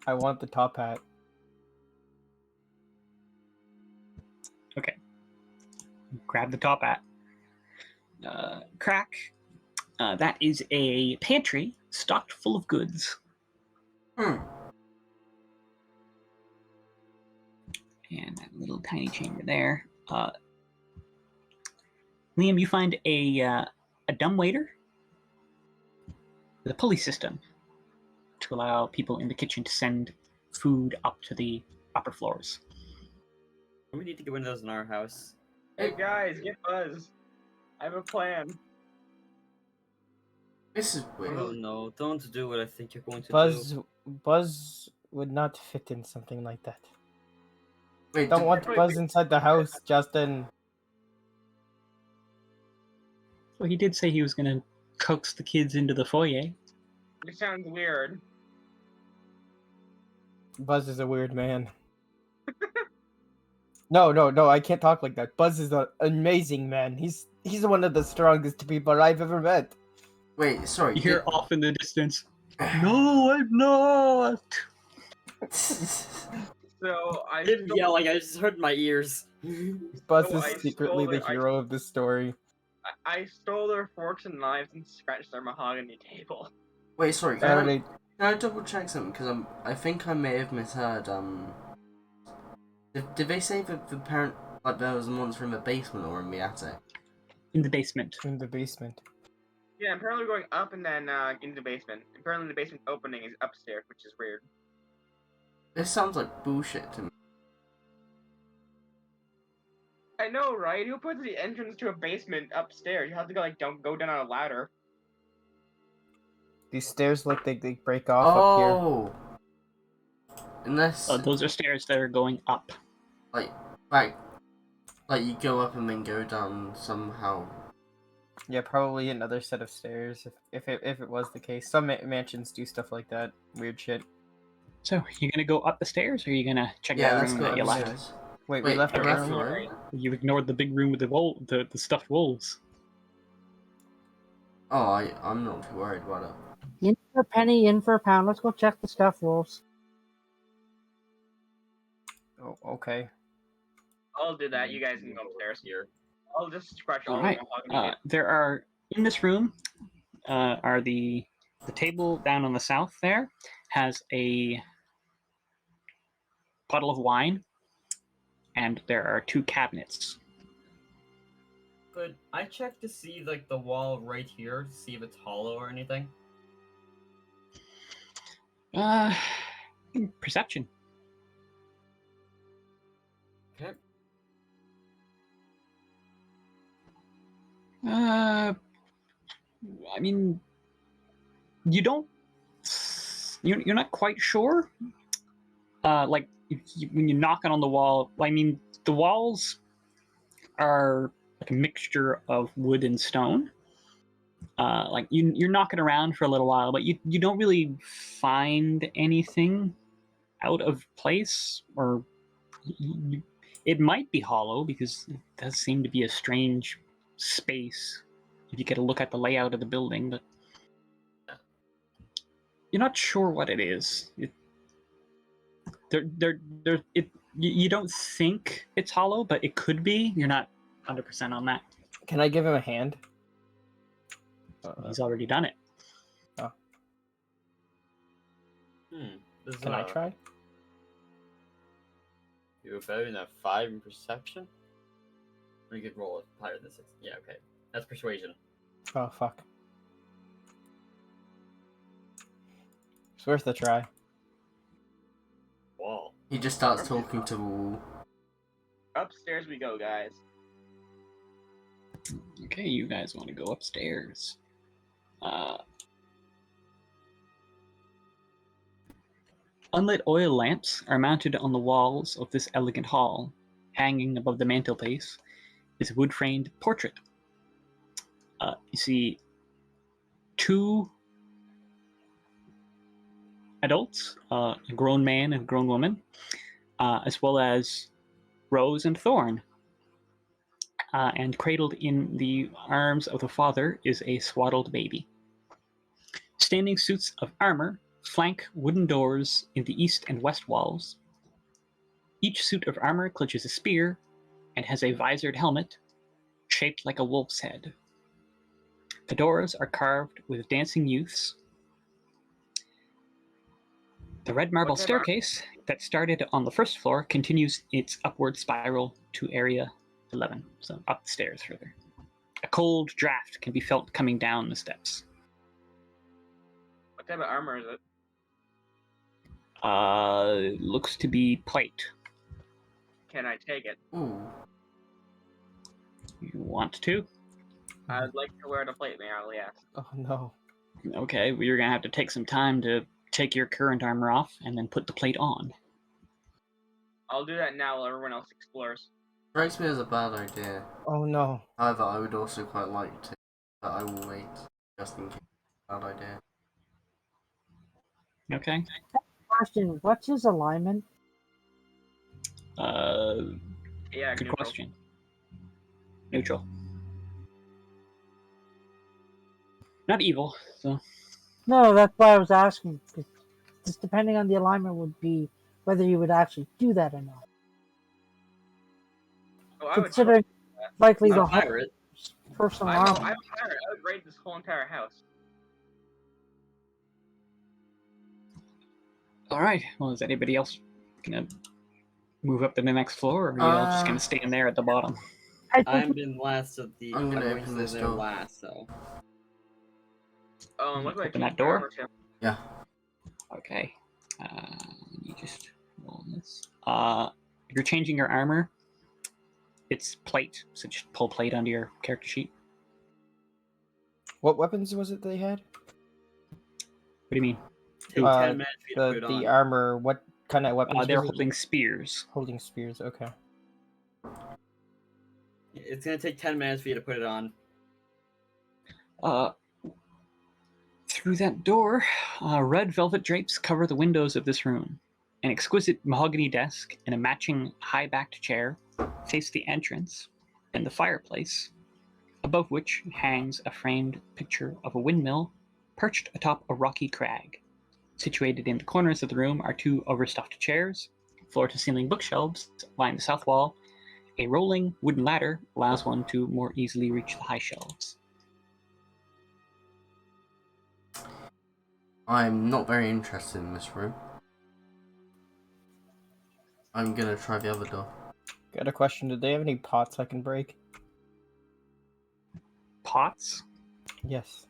I want the top hat. Okay. Grab the top hat. Crack. That is a pantry stocked full of goods. Hmm. And that little tiny chamber there. Liam, you find a dumbwaiter with a pulley system to allow people in the kitchen to send food up to the upper floors. We need to get one of those in our house. Hey guys, get Buzz. I have a plan. This is weird. Oh no, don't do what I think you're going to do. Buzz would not fit in something like that. Wait, Don't want Buzz inside the house, Justin. Well, he did say he was going to coax the kids into the foyer. It sounds weird. Buzz is a weird man. No, I can't talk like that. Buzz is an amazing man. He's one of the strongest people I've ever met. Wait, sorry. You hear off in the distance, "No, I'm not!" So I Him stole, yelling, I just heard in my ears. Buzz So is I secretly stole the it, I- hero of this story. I stole their forks and knives and scratched their mahogany table. Wait, sorry. Can Alright, I double check something? Because I think I may have misheard. Did they say that the parent, like, there was a monster in the basement or in the attic? In the basement. in the basement. Yeah, apparently we're going up and then into the basement. Apparently the basement opening is upstairs, which is weird. This sounds like bullshit to me. I know, right? Who puts the entrance to a basement upstairs? You have to go don't go down on a ladder. These stairs look like they break off up here. Oh! Unless, Those are stairs that are going up. like you go up and then go down somehow. Yeah, probably another set of stairs. If it was the case, some mansions do stuff like that. Weird shit. So, you gonna go up the stairs, or are you gonna check Yeah, out the let's room go that you left? upstairs. Wait, Wait, we left I a left room. the room? You ignored the big room with the stuffed wolves. Oh, I'm not too worried about it. In for a penny, in for a pound. Let's go check the stuff, wolves. Oh, okay. I'll do that. You guys can go upstairs here. I'll just scratch all Alright. the mahogany. There are in this room are the table down on the south there has a bottle of wine, and there are 2 cabinets. Could I check to see like the wall right here to see if it's hollow or anything? Perception. Okay. I mean, you don't. You're not quite sure. Like when you knock it on the wall, I mean, the walls are like a mixture of wood and stone. Like you're knocking around for a little while, but you don't really find anything out of place, or it might be hollow because it does seem to be a strange space if you get a look at the layout of the building, but you're not sure what it is. You don't think it's hollow, but it could be. You're not 100% on that. Can I give him a hand? He's already done it. Can I try? You're better than a 5 in perception? Or you could roll it higher than 6. Yeah, okay. That's persuasion. Oh, fuck. It's worth a try. Wall. He just starts talking to the wall. Upstairs we go, guys. Okay, you guys want to go upstairs. Unlit oil lamps are mounted on the walls of this elegant hall. Hanging above the mantelpiece is a wood-framed portrait. You see 2 adults, a grown man and a grown woman, as well as Rose and Thorn. And cradled in the arms of the father is a swaddled baby. Standing suits of armor flank wooden doors in the east and west walls. Each suit of armor clutches a spear and has a visored helmet shaped like a wolf's head. The doors are carved with dancing youths. The red marble staircase that started on the first floor continues its upward spiral to area 11, so up the stairs further. A cold draft can be felt coming down the steps. What type of armor is it? Looks to be plate. Can I take it? Ooh. You want to? I would like to wear the plate mail, yes. Oh, no. Okay, well, you're gonna have to take some time to take your current armor off and then put the plate on. I'll do that now while everyone else explores. Strikes me as a bad idea. Oh no. However, I would also quite like to, but I will wait, just in case. Bad idea. Okay. Question: what's his alignment? Yeah, Good neutral. question. Neutral. Not evil, so. No, that's why I was asking. 'Cause just depending on the alignment would be whether you would actually do that or not. Oh, I would Considering likely Not the a whole pirate. personal I'm armor. a pirate. I would raid this whole entire house. Alright, well, is anybody else gonna move up to the next floor, or are you all just gonna stay in there at the bottom? I think I'm been last of the. I'm gonna going open to this there door. last, so. What do I Open take that door? armor to? Yeah. Okay. You just roll this. If you're changing your armor, it's plate, so just pull plate onto your character sheet. What weapons was it they had? What do you mean? Take 10 minutes for you to put it on. The armor. What kind of weapons? They're was it? holding spears. Holding spears. Okay. It's gonna take 10 minutes for you to put it on. Through that door, red velvet drapes cover the windows of this room. An exquisite mahogany desk and a matching high-backed chair face the entrance and the fireplace, above which hangs a framed picture of a windmill perched atop a rocky crag. Situated in the corners of the room are 2 overstuffed chairs, floor-to-ceiling bookshelves line the south wall. A rolling wooden ladder allows one to more easily reach the high shelves. I'm not very interested in this room. I'm gonna try the other door. Got a question. Did they have any pots I can break? Pots? Yes.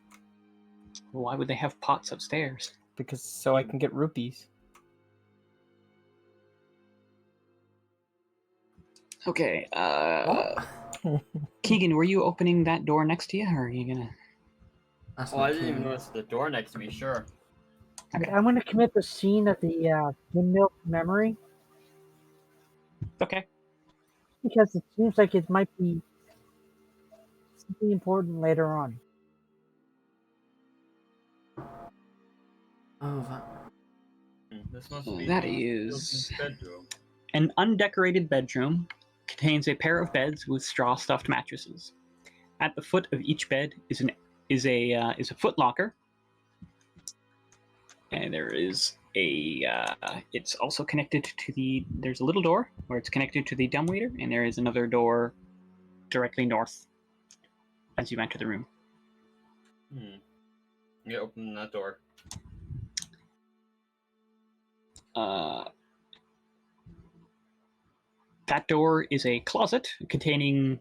Why would they have pots upstairs? Because so I can get rupees. Okay, What? Keegan, were you opening that door next to you, or are you gonna... That's Oh, I not didn't even clear. notice the door next to me, sure. Okay. I'm going to commit the scene at the windmill to memory Okay. because it seems like it might be something important later on. Oh, that. This must So be that the is... bedroom. An undecorated bedroom contains a pair of beds with straw-stuffed mattresses. At the foot of each bed is a foot locker, and there is a. It's also connected to the. There's a little door where it's connected to the dumbwaiter, and there is another door directly north as you enter the room. Yeah, open that door. That door is a closet containing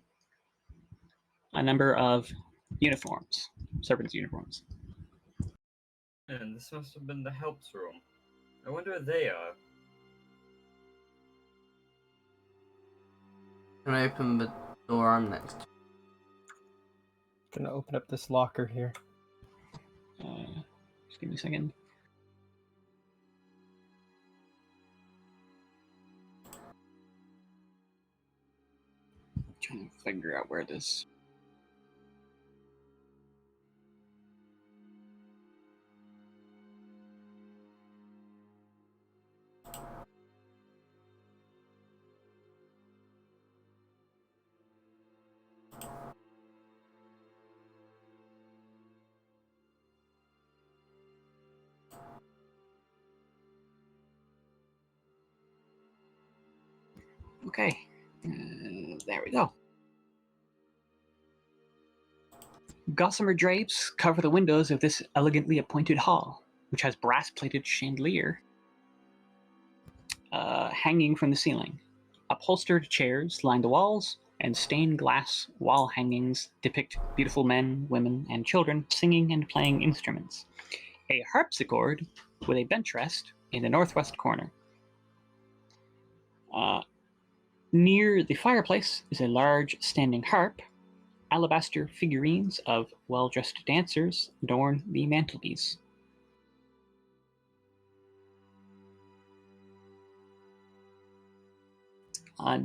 a number of uniforms, servants' uniforms. And this must have been the helps room. I wonder where they are. Can I open the door I'm next to? Gonna open up this locker here. Just give me a second. Trying to figure out where this. Okay, there we go. Gossamer drapes cover the windows of this elegantly appointed hall, which has brass-plated chandelier hanging from the ceiling. Upholstered chairs line the walls, and stained glass wall hangings depict beautiful men, women, and children singing and playing instruments. A harpsichord with a bench rest in the northwest corner. Near the fireplace is a large standing harp. Alabaster figurines of well-dressed dancers adorn the mantelpiece.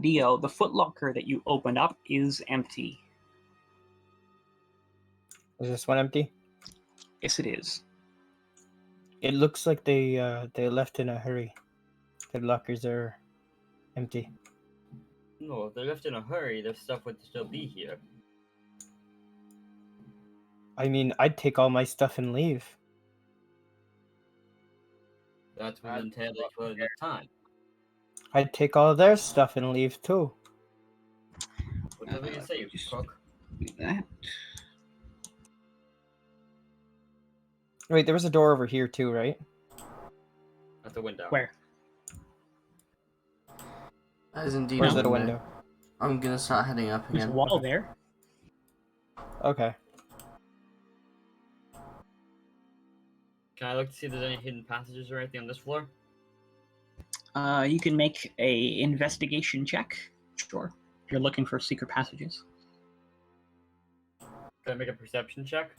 Dio, the footlocker that you opened up is empty. Is this one empty? Yes, it is. It looks like they left in a hurry. Their lockers are empty. No, if they left in a hurry, their stuff would still be here. I mean, I'd take all my stuff and leave. That would entail a toilet of time. I'd take all their stuff and leave too. Whatever you say, Just cook. do that. Wait, there was a door over here too, right? At the window. Where? That is indeed Where's a that a window. window? I'm gonna start heading up There's a again. wall there. Okay. Can I look to see if there's any hidden passages or anything on this floor? You can make a investigation check. Sure. If you're looking for secret passages. Can I make a perception check?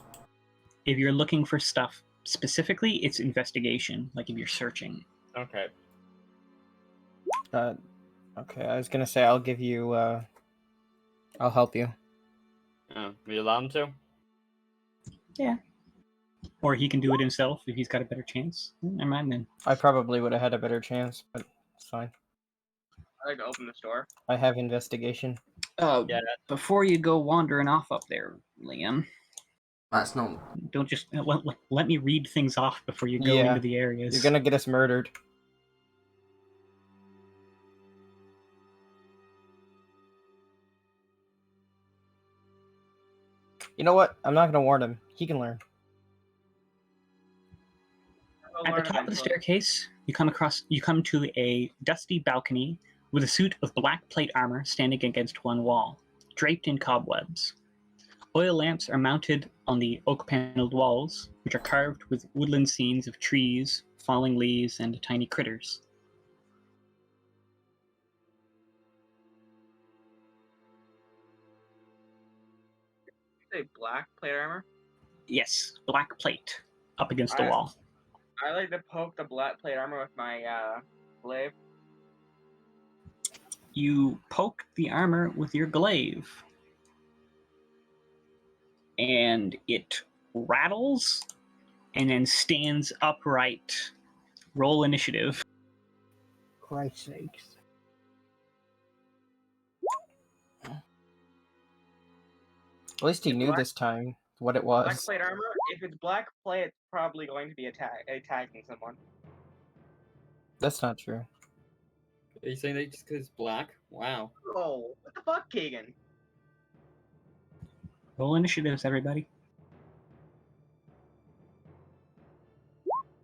If you're looking for stuff specifically, it's investigation. Like if you're searching. Okay. Okay, I was gonna say I'll give you, I'll help you. Will you allow him to? Yeah. Or he can do it himself if he's got a better chance. Never mind then. I probably would have had a better chance, but it's fine. I'd like to open this door. I have investigation. Yeah. Before you go wandering off up there, Liam, That's not. don't just let me read things off before you go Yeah, into the areas. You're gonna get us murdered. You know what? I'm not gonna warn him. He can learn. I'll At the learn top of the eventually. staircase, you come to a dusty balcony with a suit of black plate armor standing against one wall, draped in cobwebs. Oil lamps are mounted on the oak-paneled walls, which are carved with woodland scenes of trees, falling leaves, and tiny critters. Say black plate armor. Yes, black plate up against the I- wall. I like to poke the black plate armor with my glaive. You poke the armor with your glaive, and it rattles and then stands upright. Roll initiative. Christ's sakes. At least he It's knew black- this time what it Black was. plate armor. If it's black plate, it's probably going to be attacking someone. That's not true. Are you saying that just because it's black? Wow. Oh, what the fuck, Keegan? Roll initiatives, everybody.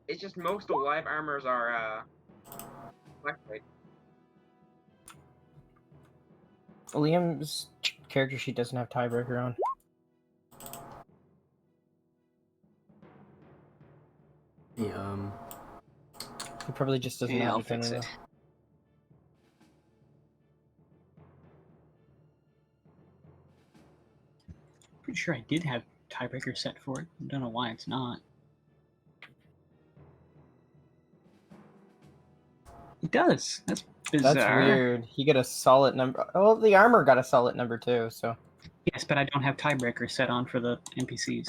It's just most alive armors are black plate. Liam's character sheet doesn't have tiebreaker on. Yeah, He probably just doesn't Yeah, have I'll a thing. fix it. Pretty sure I did have tiebreaker set for it. I don't know why it's not. It does. That's bizarre. That's weird. He got a solid number. Oh, the armor got a solid number too. So. Yes, but I don't have tiebreaker set on for the NPCs.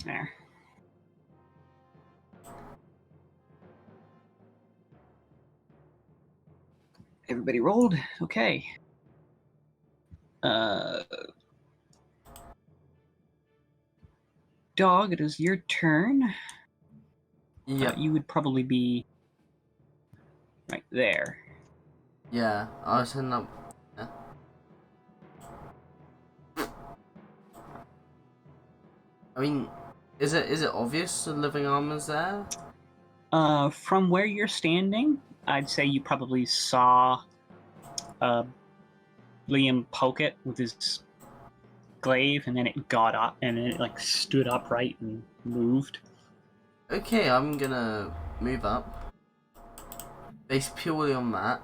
There. Everybody rolled? Okay. Dog, it is your turn. yeah, You would probably be right there. yeah. I was heading up. Yeah. I mean, is it obvious the living armor's there? From where you're standing, I'd say you probably saw Liam poke it with his glaive, and then it got up, and then it like stood upright and moved. Okay, I'm gonna move up. Based purely on that.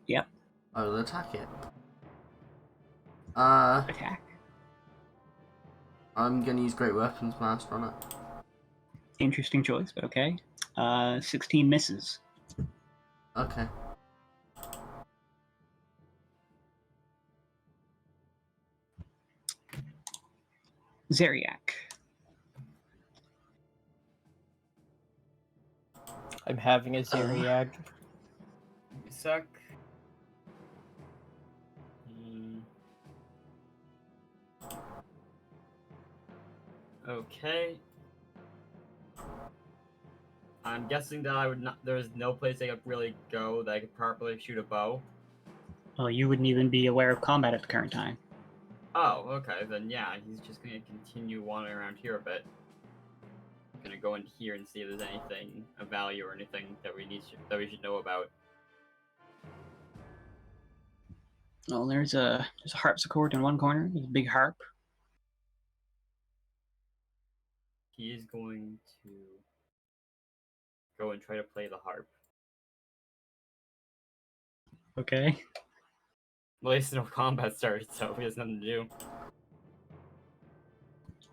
Yep. I will attack it. Attack. I'm gonna use Great Weapons Master on it. Interesting choice, but okay. 16 misses. Okay. Zeriak. I'm having a Zeriag. You suck. Okay. I'm guessing that I would not. There's no place I could really go that I could properly shoot a bow. Well, you wouldn't even be aware of combat at the current time. Oh, okay. Then yeah, he's just gonna continue wandering around here a bit. I'm gonna go in here and see if there's anything of value or anything that we should know about. Well, there's a harpsichord in one corner. There's a big harp. He is going to go and try to play the harp. Okay. Well, at least no combat started, so he has nothing to do.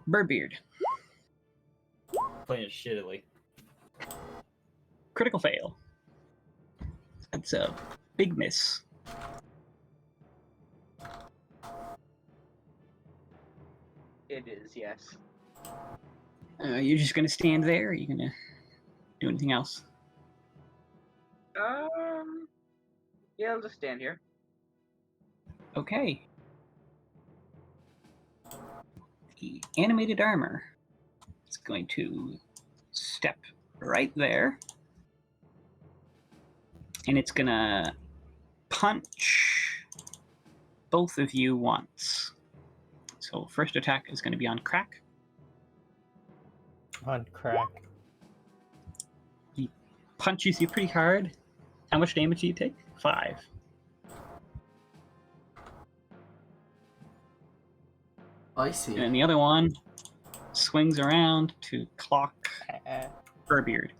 Birdbeard. Playing it shittily. Critical fail. That's a big miss. It is, yes. You're just gonna stand there? Or are you gonna do anything else? Yeah, I'll just stand here. Okay. The animated armor is going to step right there. And it's gonna punch both of you once. So first attack is gonna be on Crack. on crack. He punches you pretty hard. How much damage do you take? 5. I see. And then the other one swings around to clock Furbeard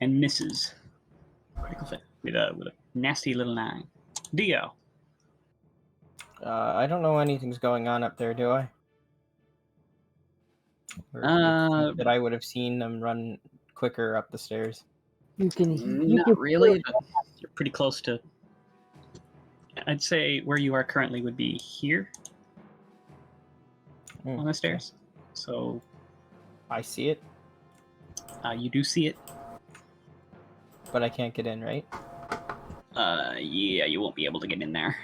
and misses. Critical hit with a nasty little 9. Dio. I don't know anything's going on up there, do I? Or would you think that I would have seen them run quicker up the stairs. You can Not really, but you're pretty close to. I'd say where you are currently would be here on the stairs. So I see it, you do see it. but I can't get in, right? Yeah, you won't be able to get in there.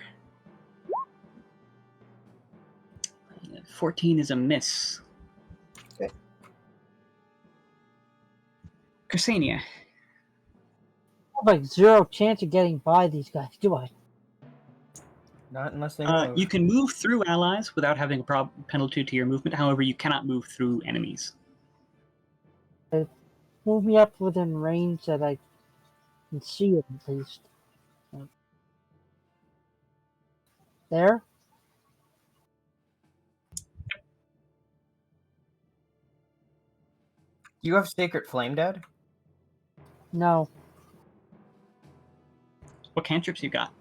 14 is a miss. Okay. Ksenia. I have like 0 chance of getting by these guys, do I? Not unless they move. You can move through allies without having a penalty to your movement. However, you cannot move through enemies. Move me up within range that I can see it at least. There? You have Sacred Flame, Dad? No. What cantrips you got?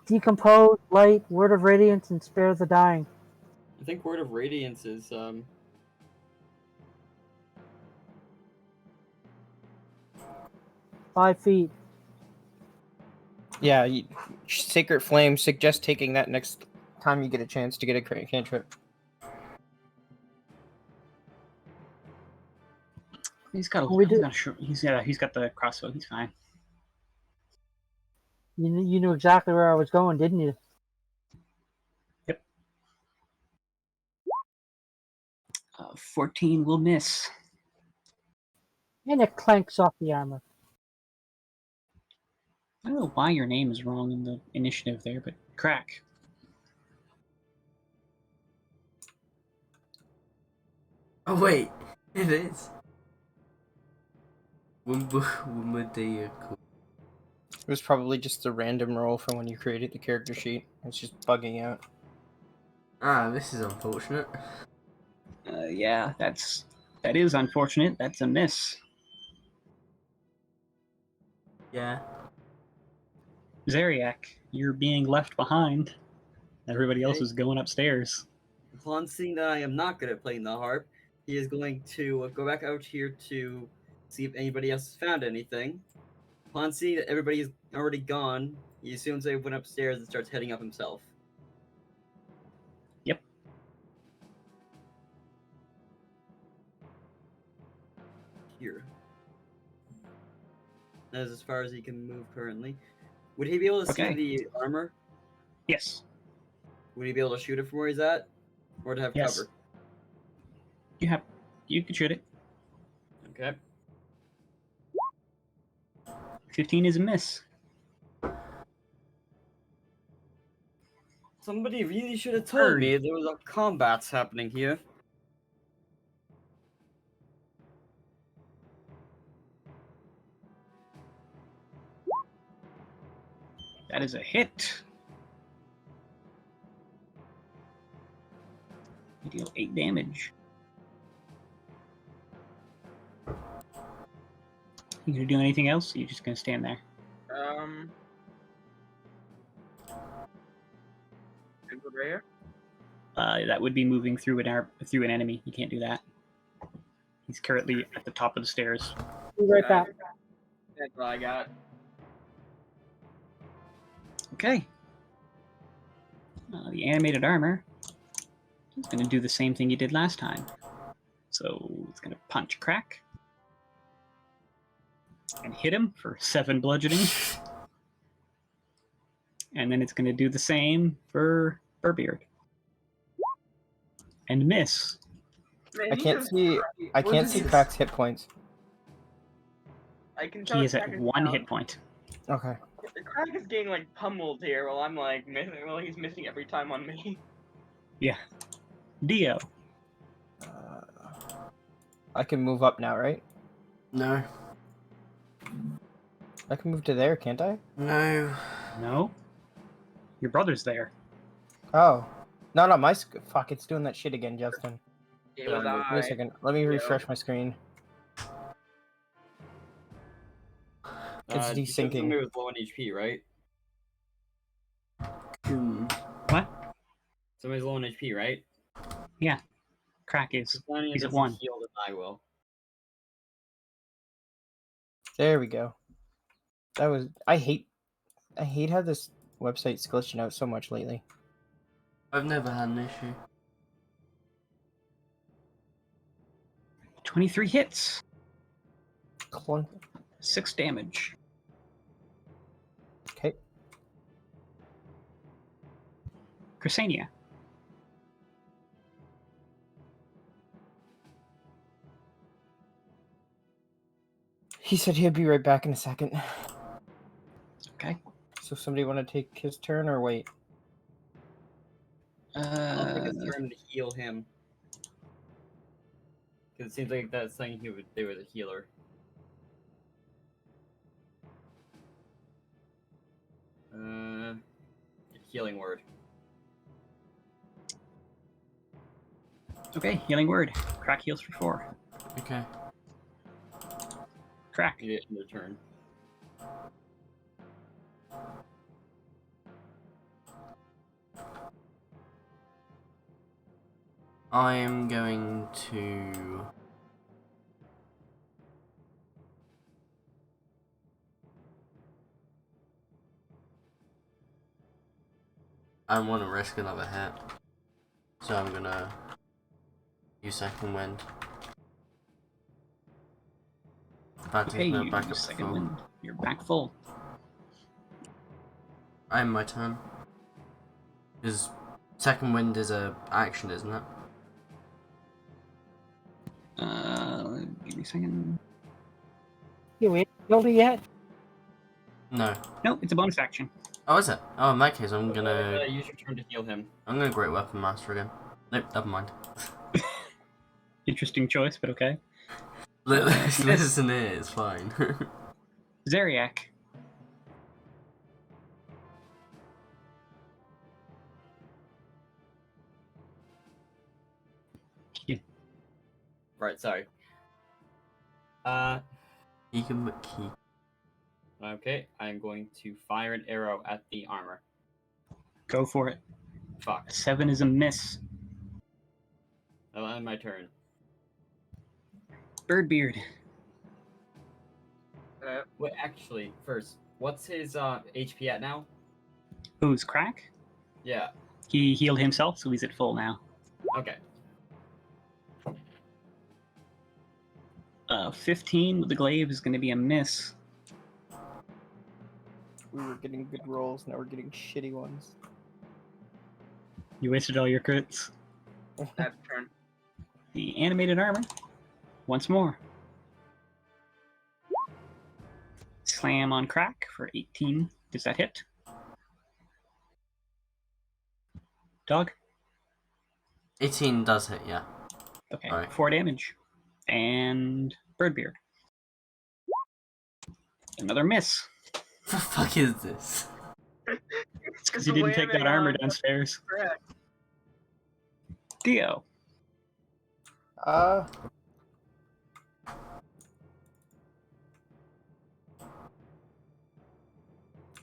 Decompose, Light, Word of Radiance, and Spare the Dying. I think Word of Radiance is 5 feet. Yeah, Sacred Flame. Suggest taking that next time you get a chance to get a cantrip. He's got the crossbow. He's fine. You knew exactly where I was going, didn't you? Yep. 14 will miss. And it clanks off the armor. I don't know why your name is wrong in the initiative there, but crack. Oh wait, it is. It It was probably just a random roll from when you created the character sheet. It's just bugging out. Ah, this is unfortunate. Yeah, that is unfortunate. That's a miss. Yeah. Zeriak, you're being left behind. Everybody else Okay. is going upstairs. upon seeing that I am not good at playing the harp, he is going to go back out here to see if anybody else has found anything. Upon seeing that everybody is already gone, he assumes they went upstairs and starts heading up himself. Yep. Here. That is as far as he can move currently. Would he be able to see the armor? Yes. Would he be able to shoot it from where he's at? Or to have Yes. cover? You can shoot it. Okay. 15 is a miss. Somebody really should have told Bird. me there was a combats happening here. That is a hit. You deal 8 damage. You gonna do anything else? Or you just gonna stand there? Infiltrator? That would be moving through an enemy. You can't do that. He's currently at the top of the stairs. Be right back. That's all I got. Okay. The animated armor is going to do the same thing you did last time. So it's going to punch crack and hit him for 7 bludgeoning. And then it's going to do the same for Furbeard. And miss. Man, I can't see Crack's hit points. I can tell He is Crack at 1 down. hit point. Okay. Crack is getting like pummeled here while I'm like he's missing every time on me. Yeah. Dio. I can move up now, right? No. I can move to there, can't I? No. No. Your brother's there. Oh. No, my fuck, it's doing that shit again, Justin. It was Give me a I. second. Let me Yo. refresh my screen. It's You said somebody desyncing. was low on HP, right? What? Somebody's low on HP, right? Yeah. Crack is. Stefania He's at doesn't 1. heal than I will. There we go. That was. I hate how this website's glitching out so much lately. I've never had an issue. 23 hits. Clunk. 6 damage. Okay. Chrysania. He said he'd be right back in a second. Okay. So somebody want to take his turn or wait? I'll take his turn to heal him. Because it seems like that's saying they were the healer. Healing word. Okay, healing word. Crack heals for 4. Okay. Crack. You get your turn. I am going to... I want to risk another hit. So I'm gonna use second wind. About to Okay, hit my you back up use to second full. wind. You're back full. I'm my turn. Because second wind is a action, isn't it? Give me a second. You ain't killed it yet? No. No, it's a bonus action. Oh, is it? Oh, in that case, I'm gonna Use your turn to heal him. Great Weapon Master again. Nope, never mind. Interesting choice, but okay. Listen here, it's fine. Zeriak. Right, sorry. Keegan McKee. Okay, I'm going to fire an arrow at the armor. Go for it. Fuck. 7 is a miss. That'll end my turn. Birdbeard. Wait, actually, first, what's his HP at now? Who's Crack? Yeah. He healed himself, so he's at full now. Okay. 15 with the glaive is going to be a miss. We were getting good rolls, now we're getting shitty ones. You wasted all your crits. That's turn. The animated armor. Once more. Slam on Crack for 18. Does that hit? Dog? 18 does hit, yeah. Okay, Alright. 4 damage. And Birdbeard. Another miss. What the fuck is this? It's because You didn't take that armor downstairs. Correct. Uh, Dio.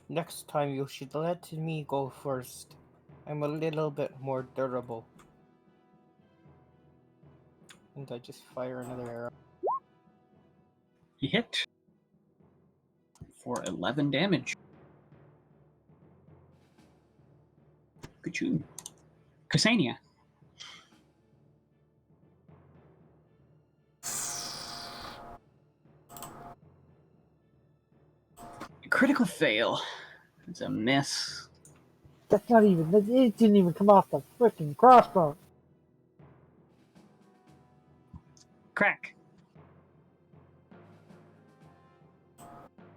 Next time you should let me go first. I'm a little bit more durable. And I just fire another arrow. You hit. For 11 damage. Good you. Ksenia. Critical fail. It's a miss. That's not even. It didn't even come off the freaking crossbow. Crack.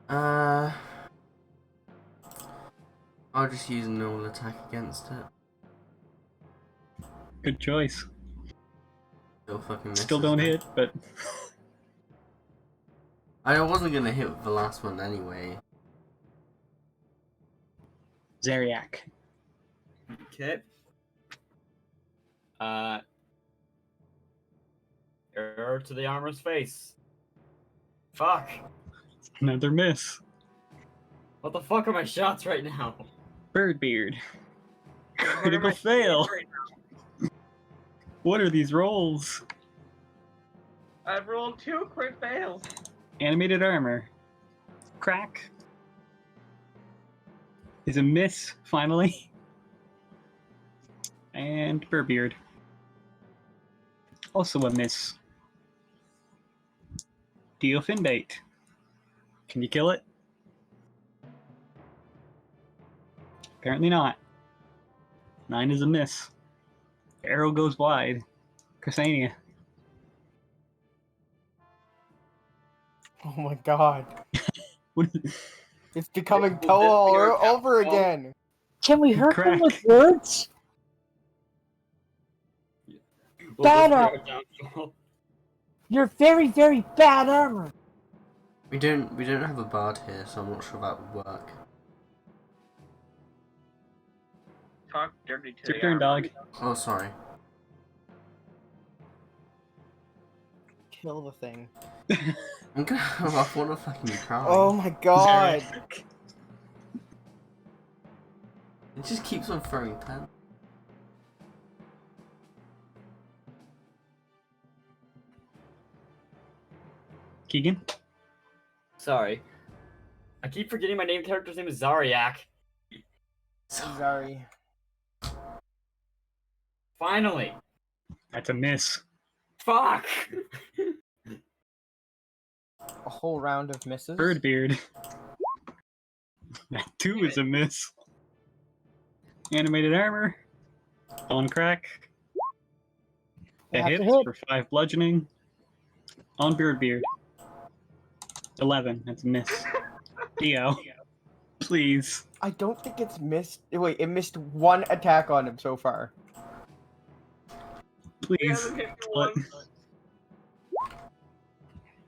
I'll just use a normal attack against it. Good choice. Still fucking misses. Still don't though. hit, but. Still fucking misses. Still don't though. hit, but. I wasn't gonna hit the last one anyway. Zariak. Okay. Error to the armor's face. Fuck. Another miss. What the fuck are my shots right now? Birdbeard. What are Critical my fail. right What are these rolls? now? I've rolled 2 crit fails. Animated armor. Crack. Is a miss, finally. And Birdbeard. Also a miss. Deofinbate. Can you kill it? Apparently not. 9 is a miss. Arrow goes wide. Chrysania. Oh my god. What It's becoming Well, Toa this all figure over counts. again. Can we hurt them with Crack. words? Will Bad this be armor. our downfall? You're very, very bad armor. We don't have a bard here, so I'm not sure that would work. Talk dirty to It's your the turn, armor. dog. Oh, sorry. Kill the thing. I'm gonna have off one of fucking crying. Oh my god. Zariak. It just keeps on throwing pen. Keegan. Sorry. I keep forgetting my name character's name is Zariak. Sorry. Finally! That's a miss. Fuck! A whole round of misses. Birdbeard. That 2 is a miss. Animated armor. On crack. That That's a hits hit. for 5 bludgeoning. On Beardbeard. 11. That's a miss. Dio. Please. I don't think it's missed. Wait, it missed 1 attack on him so far. It Please. hasn't hit me Kill it. once.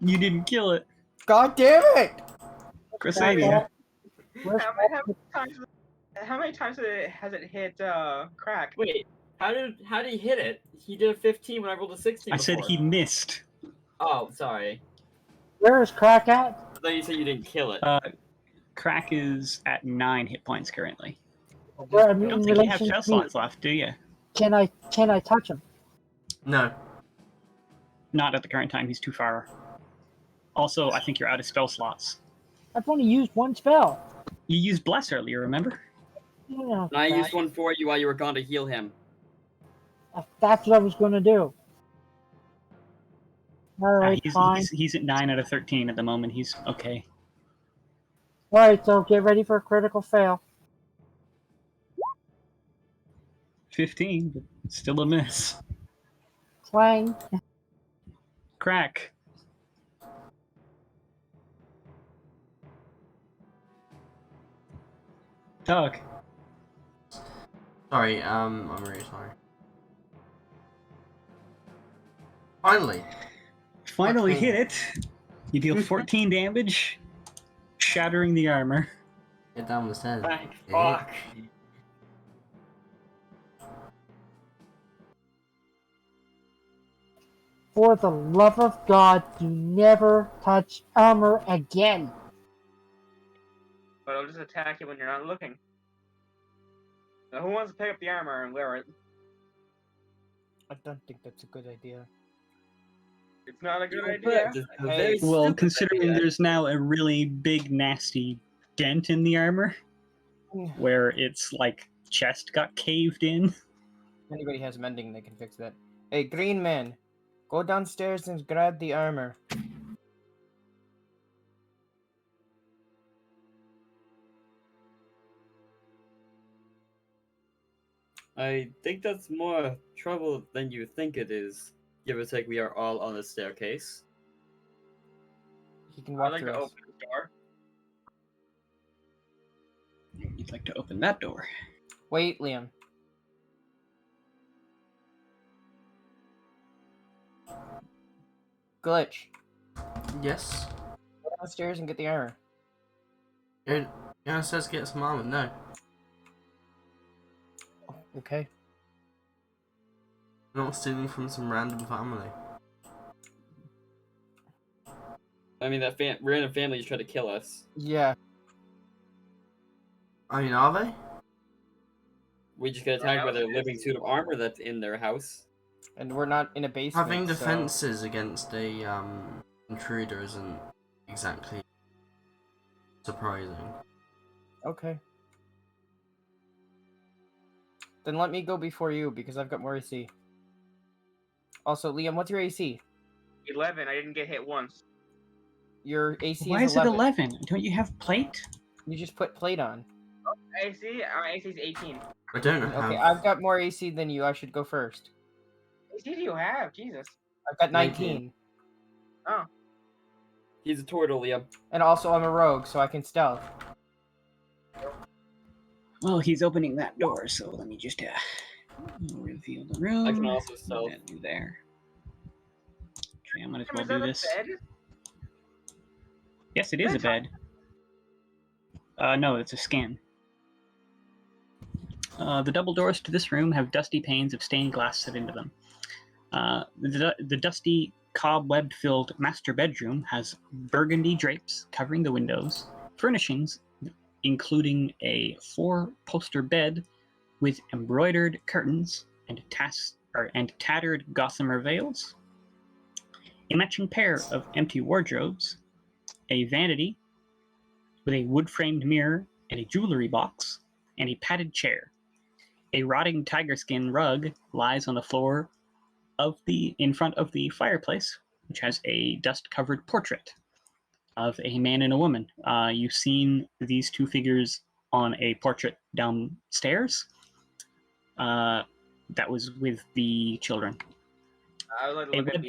You didn't kill it. God damn it! Chrysania. Where's How many times has it hit crack? Wait, how did he hit it? He did a 15 when I rolled a 16 I said before. he missed. Oh, sorry. Where is Crack at? I thought you said you didn't kill it. Crack is at 9 hit points currently. Where I I mean, don't in think you have relation spell to me. slots left, do you? Can I touch him? No. Not at the current time. He's too far. Also, I think you're out of spell slots. I've only used 1 spell. You used Bless earlier, remember? Yeah, And I used one for you while you were gone to heal him. That's what I was going to do. Alright, fine. He's at 9 out of 13 at the moment. He's okay. Alright, so get ready for a critical fail. 15, but still a miss. Clang. Crack. Dog. Sorry, I'm really sorry. Finally! Finally Okay. hit it. You deal 14 damage, shattering the armor. Get down the stairs. Thank Yeah. fuck. For the love of God, do never touch armor again. But I'll just attack you when you're not looking. Now, who wants to pick up the armor and wear it? I don't think that's a good idea. It's not a good You idea. put this- a Hey, very Well, stupid considering idea. there's now a really big, nasty dent in the armor, where its, like, chest got caved in. If anybody has mending, they can fix that. Hey, green man, go downstairs and grab the armor. I think that's more trouble than you think it is. Give or take, we are all on the staircase. He can I'd walk like through to us. open the door. You'd like to open that door. Wait, Liam. Glitch. Yes. Go downstairs and get the armor. Go downstairs to get some armor. No. Okay. I'm not stealing from some random family. I mean, that random family just tried to kill us. Yeah. I mean, are they? We just get attacked by their living suit of armor that's in their house. And we're not in a basement. Having so- defenses against a intruder isn't exactly surprising. Okay. Then let me go before you because I've got more AC. Also, Liam, what's your AC? 11. I didn't get hit once. Your AC Why is is it 11? Don't you have plate? You just put plate on. AC? AC is 18. I don't Okay, have. I've got more AC than you. I should go first. AC do you have? Jesus. I've got 19. 19. Oh. He's a turtle, Liam. And also, I'm a rogue, so I can stealth. Well, he's opening that door, so let me just reveal the room. I can also stealth. Do there. Okay, I'm gonna as Is well that do a this. bed? Yes, it is a bed. No, it's a skin. The double doors to this room have dusty panes of stained glass set into them. The dusty, cobweb-filled master bedroom has burgundy drapes covering the windows, furnishings including a 4-poster bed with embroidered curtains and tattered gossamer veils, a matching pair of empty wardrobes, a vanity with a wood-framed mirror and a jewelry box, and a padded chair. A rotting tiger skin rug lies on the floor in front of the fireplace, which has a dust-covered portrait of a man and a woman. You've seen these two figures on a portrait downstairs. That was with the children. I would like to A look at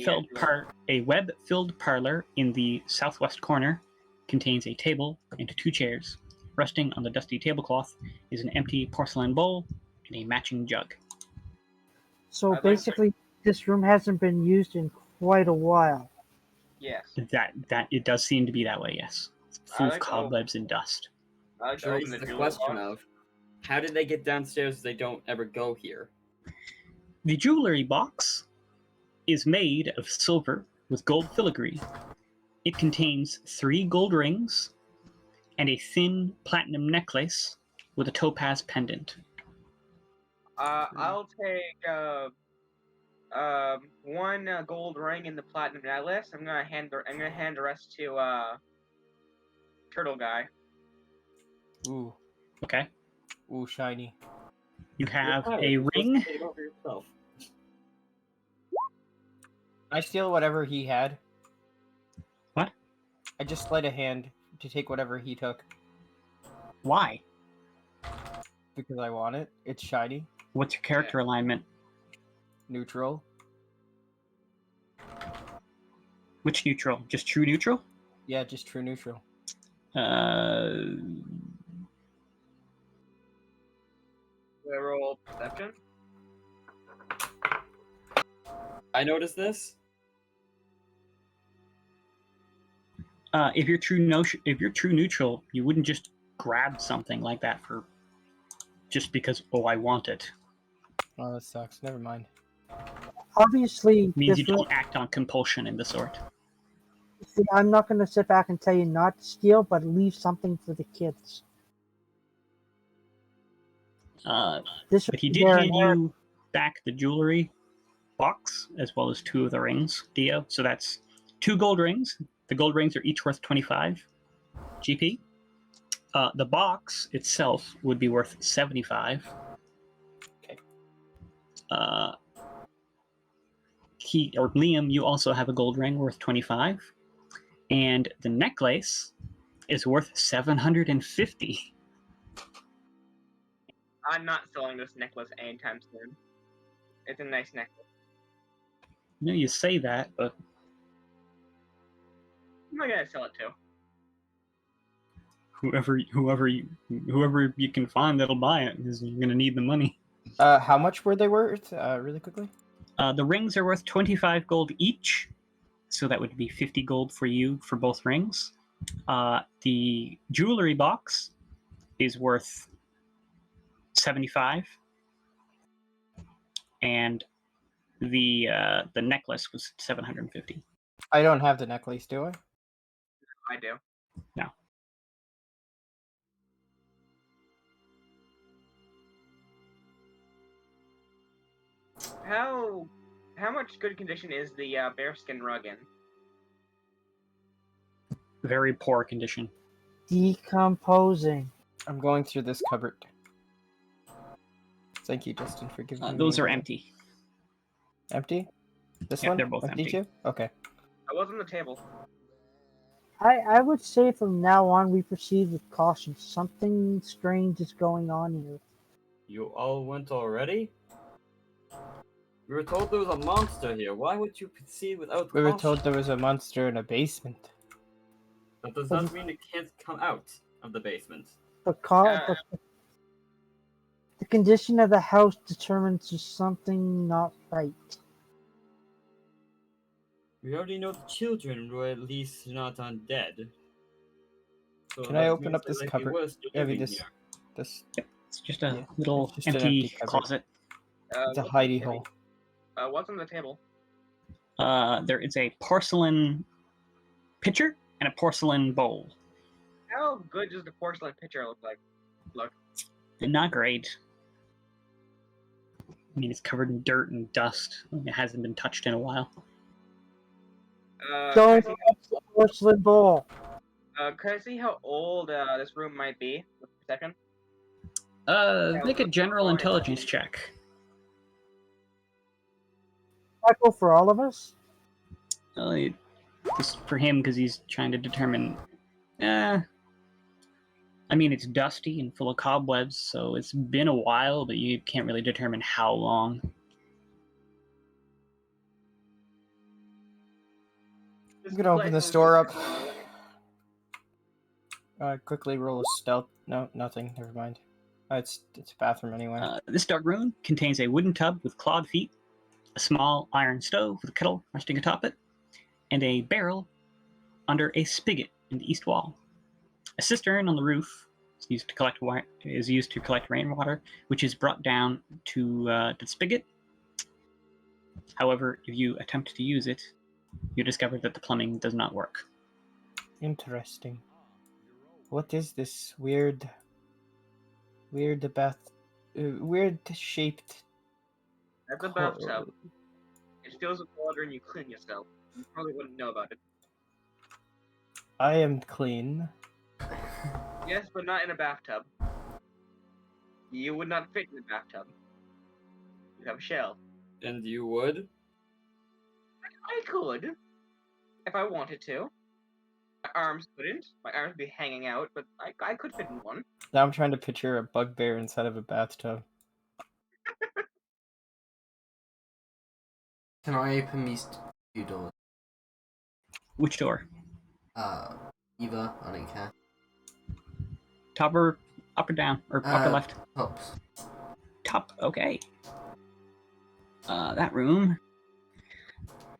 the web-filled parlor in the southwest corner contains a table and 2 chairs. Resting on the dusty tablecloth is an empty porcelain bowl and a matching jug. So I'd like to- basically, this room hasn't been used in quite a while. Yes. That it does seem to be that way, yes. Full of like to cobwebs and dust. I like to That open raises the the jewelry question box. of, how did they get downstairs if they don't ever go here? The jewelry box is made of silver with gold filigree. It contains 3 gold rings and a thin platinum necklace with a topaz pendant. I'll take 1 gold ring in the platinum necklace. I'm gonna hand the rest to Turtle Guy. Ooh. Okay. Ooh, shiny. You have You're a you're supposed ring. to take it over yourself. I steal whatever he had. What? I just sleight a hand to take whatever he took Why? because I want it. It's shiny, What's your character alignment? neutral. Which neutral? Just true neutral? Yeah, just true neutral. Do I roll perception? I noticed this. If you're true neutral, you wouldn't just grab something like that for just because I want it. Oh, that sucks. Never mind. Obviously, It means you this room, don't act on compulsion in the sort. see, I'm not going to sit back and tell you not to steal, but leave something for the kids. This But he would did be their hand you back the jewelry box as well as 2 of the rings, Dio. So that's 2 gold rings. The gold rings are each worth 25 GP. The box itself would be worth 75. Okay. Liam, you also have a gold ring worth 25, and the necklace is worth 750. I'm not selling this necklace anytime soon. It's a nice necklace. You know, you say that, but I'm not gonna sell it to. whoever you can find that'll buy it is gonna need the money. How much were they worth? Really quickly. The rings are worth 25 gold each, so that would be 50 gold for you for both rings. The jewelry box is worth 75, and the necklace was 750. I don't have the necklace, do I? I do. No. How much good condition is the bearskin rug in? Very poor condition. Decomposing. I'm going through this cupboard. Thank you, Justin, for giving me. Those are empty. Empty? This Yeah, one? they're both empty. Too? Okay. I was on the table. I would say from now on we proceed with caution. Something strange is going on here. You all went already? We were told there was a monster here. Why would you proceed without We caution? were told there was a monster in a basement. That does not mean it can't come out of the basement. The condition of the house determines there's something not right. We already know the children were at least not undead. So Can I that open means up they this might be cupboard? worse to I mean, living this. here. It's just a Yeah, little it's just an empty, empty cupboard. closet. It's a What's on the hidey table? hole. What's on the table? There is a porcelain pitcher and a porcelain bowl. How good does the porcelain pitcher look like? Not great. I mean, it's covered in dirt and dust. It hasn't been touched in a while. Don't Can touch the porcelain bowl. I see how old this room might be? Just a second. Make a general intelligence check. Echo for all of us? Just for him, because he's trying to determine. I mean, it's dusty and full of cobwebs, so it's been a while, but you can't really determine how long. I'm gonna open this door up. Quickly roll a stealth. No, nothing. Never mind. It's a bathroom anyway. This dark room contains a wooden tub with clawed feet, a small iron stove with a kettle resting atop it, and a barrel under a spigot in the east wall. A cistern on the roof is used to collect rainwater, which is brought down to the spigot. However, if you attempt to use it, you discover that the plumbing does not work. Interesting. What is this weird weird shaped? That's a bathtub. It fills with water and you clean yourself. You probably wouldn't know about it. I am clean. Yes, but not in a bathtub. You would not fit in a bathtub. You have a shell. And you would? I could. If I wanted to. My arms couldn't. My arms would be hanging out, but I could fit in one. Now I'm trying to picture a bugbear inside of a bathtub. Can I open these two doors? Which door? Either. I don't care. Top or up or down? Or up or left? Tops. Top, okay. That room.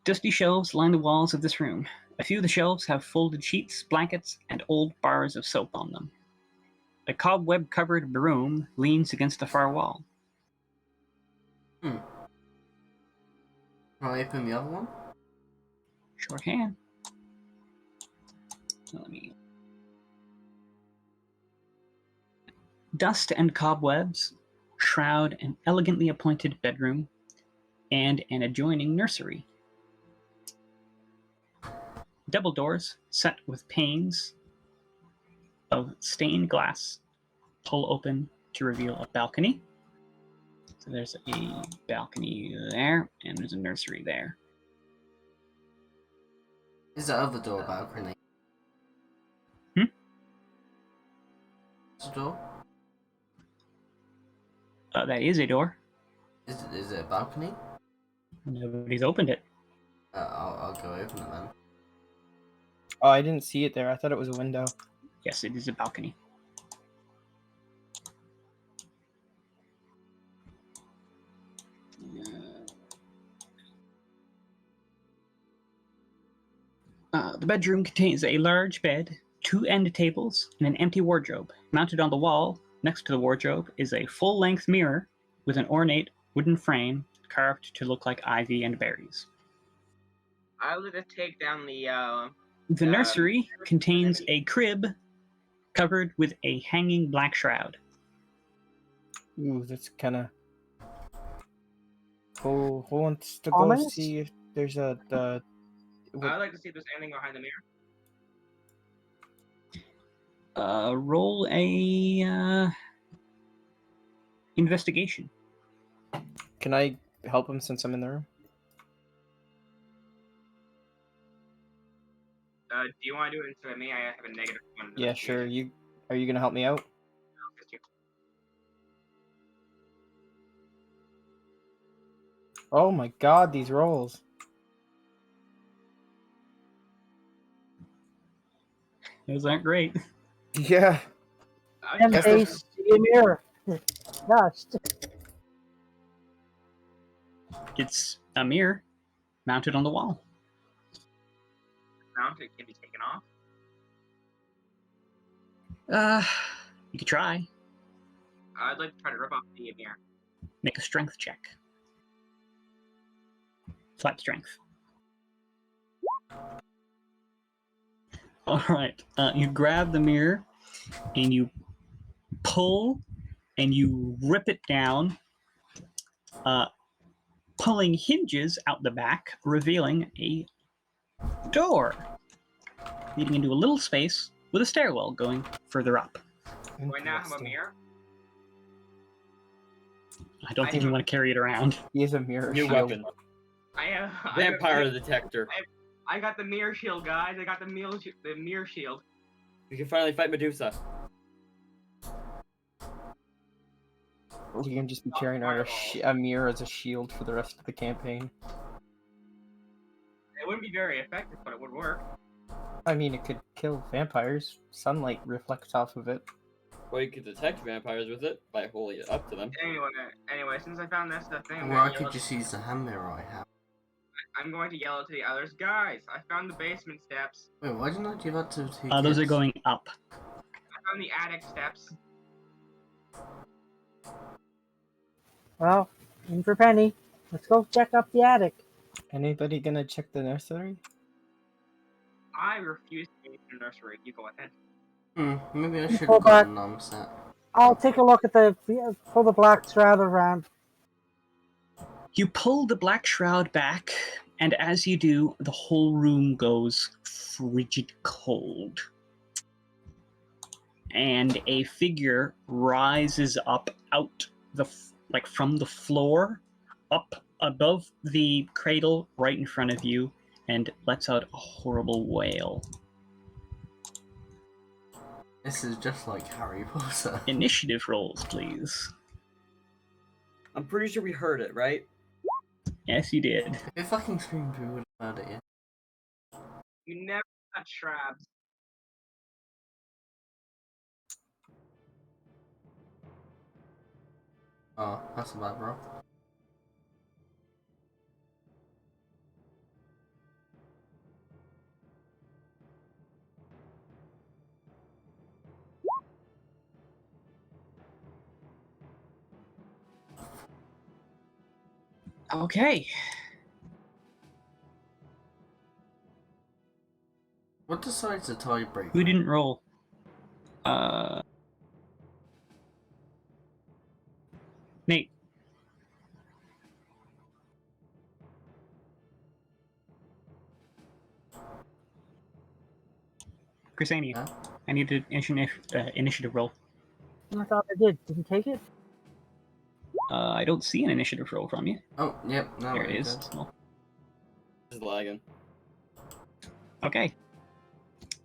Dusty shelves line the walls of this room. A few of the shelves have folded sheets, blankets, and old bars of soap on them. A cobweb-covered broom leans against the far wall. Can I open the other one? Sure can. Let me... Dust and cobwebs shroud an elegantly appointed bedroom and an adjoining nursery. Double doors set with panes of stained glass pull open to reveal a balcony. So there's a balcony there, and there's a nursery there. Is the other door a balcony? Hmm? Is the door? That is a door. Is it a balcony? Nobody's opened it. I'll go open it then. Oh, I didn't see it there. I thought it was a window. Yes, it is a balcony. The bedroom contains a large bed, 2 end tables, and an empty wardrobe. Mounted on the wall, next to the wardrobe, is a full-length mirror with an ornate wooden frame carved to look like ivy and berries. I would just take down the. The nursery contains a crib covered with a hanging black shroud. Ooh, that's kind of. Who wants to go Ominous? see if there's a I'd like to see if there's anything behind the mirror. Roll a investigation. Can I help him since I'm in the room? Do you want to do it instead of me? I have a negative one. Yeah, sure. Are you gonna help me out? Oh my god, these rolls. Those aren't great. Yeah. And Guess they this- see a mirror. Dust. It's a mirror mounted on the wall. Mount, it can be taken off. You could try. I'd like to try to rip off the mirror. Make a strength check. Flat strength. All right. You grab the mirror and you pull and you rip it down, pulling hinges out the back, revealing a door leading into a little space with a stairwell going further up. Do I now have a mirror? I don't think you want to carry it around. He has a mirror New shield. weapon. I have Vampire detector. I got the mirror shield, guys. I got the mirror shield. We can finally fight Medusa. You can just be carrying around a mirror as a shield for the rest of the campaign. It wouldn't be very effective, but it would work. I mean, it could kill vampires. Sunlight reflects off of it. Or you could detect vampires with it by holding it up to them. Anyway, since I found this thing, Or I could just use the hand mirror I have. I'm going to yell to the others, guys. I found the basement steps. Wait, why didn't I give that to two Those are kids? going up. I found the attic steps. Well, in for Penny. Let's go check up the attic. Anybody gonna check the nursery? I refuse to go to the nursery. You go ahead. Maybe I should Pull have gotten back. set. I'll take a look at pull the black shroud around. You pull the black shroud back, and as you do, the whole room goes frigid cold. And a figure rises up out from the floor, up above the cradle right in front of you, and lets out a horrible wail. This is just like Harry Potter. Initiative rolls, please. I'm pretty sure we heard it, right? Yes, you did. If fucking screamed, we would have heard it, yeah. You never touch shrubs. Oh, that's a bad roll. Okay. What decides the tiebreaker? Who didn't roll? Nate. Chrisania. Huh? I need an initiative roll. I thought I did. Didn't take it? I don't see an initiative roll from you. Oh, yep, no, There it we is. did. Well, This is lagging. okay.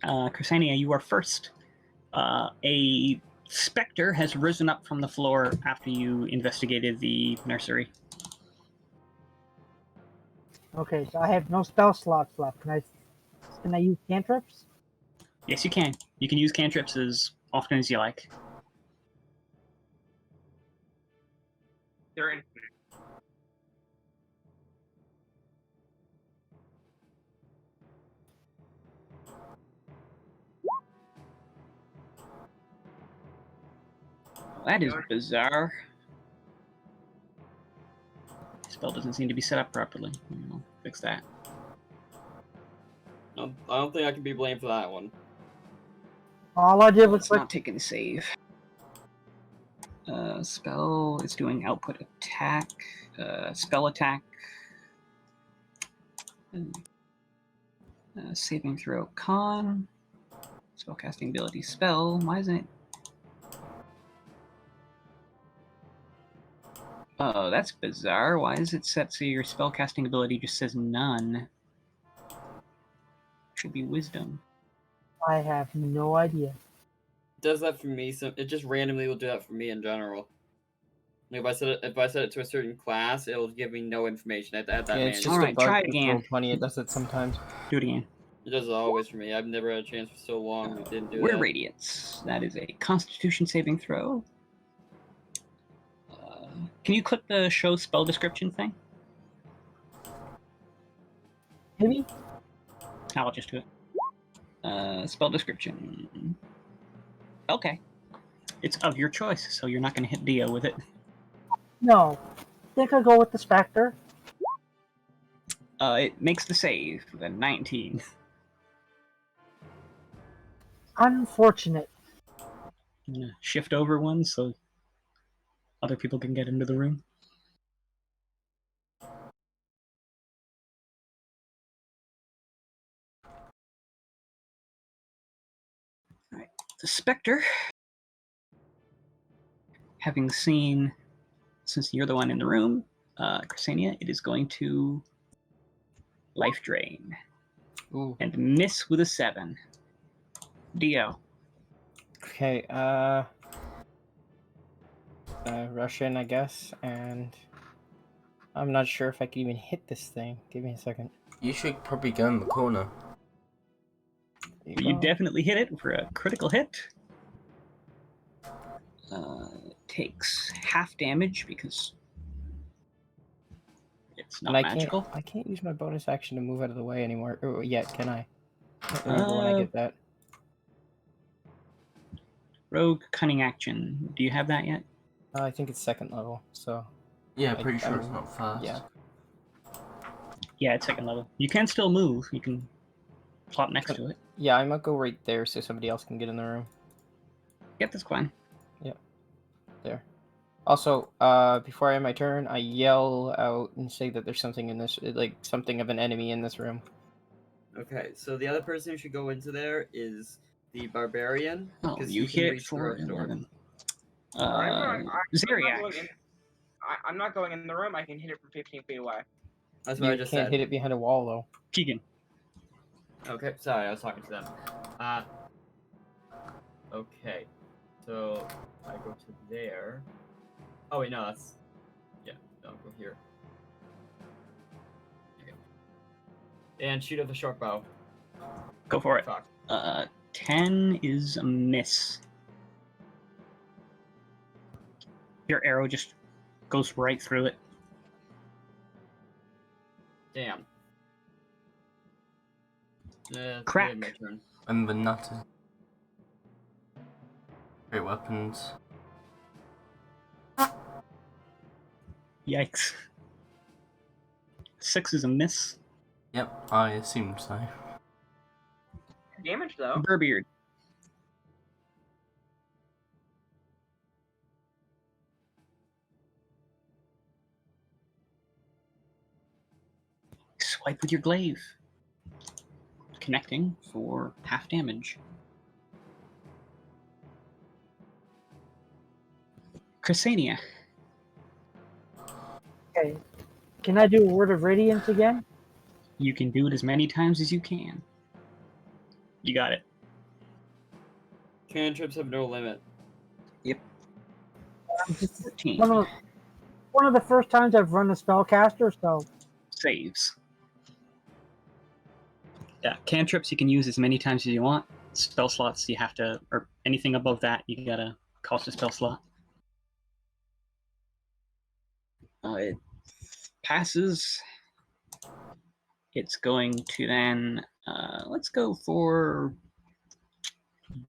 Chrisania, you are first. A specter has risen up from the floor after you investigated the nursery. Okay, so I have no spell slots left. Can I use cantrips? Yes, you can. You can use cantrips as often as you like. They're infinite. That is bizarre. Spell doesn't seem to be set up properly. I'll fix that. No, I don't think I can be blamed for that one. All I did Well, was it's click. not taking the save. Spell is doing output attack. Spell attack. Saving throw con. Spellcasting ability spell. Why isn't it? Oh, that's bizarre. Why is it set so your spellcasting ability just says none? Should be wisdom. I have no idea. It does that for me. So it just randomly will do that for me in general. Like if I set it to a certain class, it'll give me no information. I have to add that Yeah, it's manually. just Alright, a bug try it with again. Roll20. It does it sometimes. Do it again. It does it always for me. I've never had a chance for so long. It didn't do We're that. Radiance. That is a Constitution saving throw. Can you click the show spell description thing? Maybe? I'll just do it. Spell description. Okay. It's of your choice, so you're not going to hit Dio with it. No. Think I'll go with the Spectre. It makes the save with a 19. Unfortunate. I'm gonna shift over one so other people can get into the room. Alright, the Spectre, having seen, since you're the one in the room, Chrysania, it is going to life drain. Ooh. And miss with a 7. Dio. Okay, rush in, I guess, and I'm not sure if I can even hit this thing. Give me a second. You should probably go in the corner. There You go. definitely hit it for a critical hit. Takes half damage because it's not And magical. I can't use my bonus action to move out of the way anymore yet, can I? I can't remember when I get that. Rogue cunning action. Do you have that yet? I think it's 2nd level, so Yeah, pretty sure I'm- it's not first. yeah. Yeah, it's 2nd level. You can still move. You can plop next to it. Yeah, I might go right there so somebody else can get in the room. Yep, that's fine. There. Also, before I end my turn, I yell out and say that there's something in this, like something of an enemy in this room. Okay, so the other person who should go into there is the barbarian. Oh, 'cause you he can hit reach the for rope door. 11. Zeriak. Zeriak. I'm not going in the room. I can hit it from 15 feet away. That's what I You just can't said. hit it behind a wall, though. Keegan. Okay, sorry, I was talking to them. Okay, so I go to there. Oh wait, no, that's yeah. No, go here. Okay. And shoot with a short bow. Go for it. Fuck. 10 is a miss. Your arrow just goes right through it. Damn. Crack. My turn. And the nutters. Great weapons. Yikes. 6 is a miss. Yep, I assumed so. Damage though. Burbeard. Swipe with your glaive. Connecting for half damage. Chrysania. Okay. Can I do a Word of Radiance again? You can do it as many times as you can. You got it. Cantrips have no limit. I'm just 14. one of the first times I've run a spellcaster, so Saves. Yeah, cantrips you can use as many times as you want. Spell slots you have to, or anything above that, you gotta cost a spell slot. It passes. It's going to then, let's go for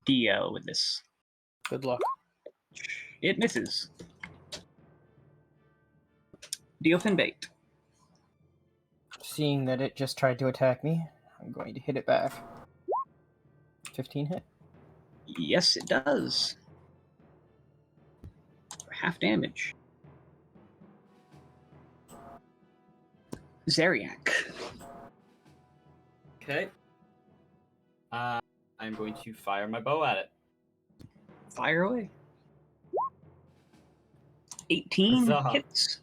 Dio with this. Good luck. It misses. Do you open bait? Seeing that it just tried to attack me, I'm going to hit it back. 15 hit. Yes, it does. For half damage. Zeriak. Okay. I'm going to fire my bow at it. Fire away. 18 Huzzah. hits.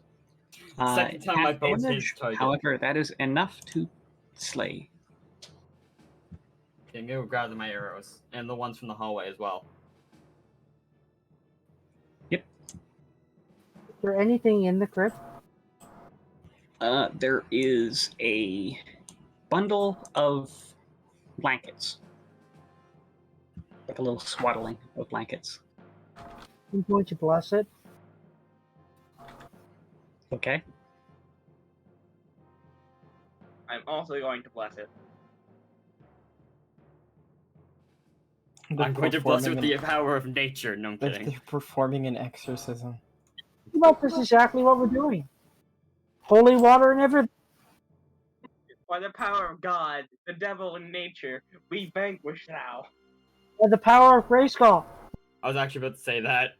Second time my half bow hits damage. target. However, that is enough to slay. Okay, I'm gonna grab my arrows and the ones from the hallway as well. Is there anything in the crypt? There is a bundle of blankets. Like a little swaddling of blankets. I'm going to bless it. Okay. I'm also going to bless it. I'm going to bless it with Performing the power of nature. No, I'm They're kidding. performing an exorcism. Well, this is exactly what we're doing. Holy water and everything. By the power of God, the devil, and nature, we vanquish thou. By the power of Grayskull. I was actually about to say that.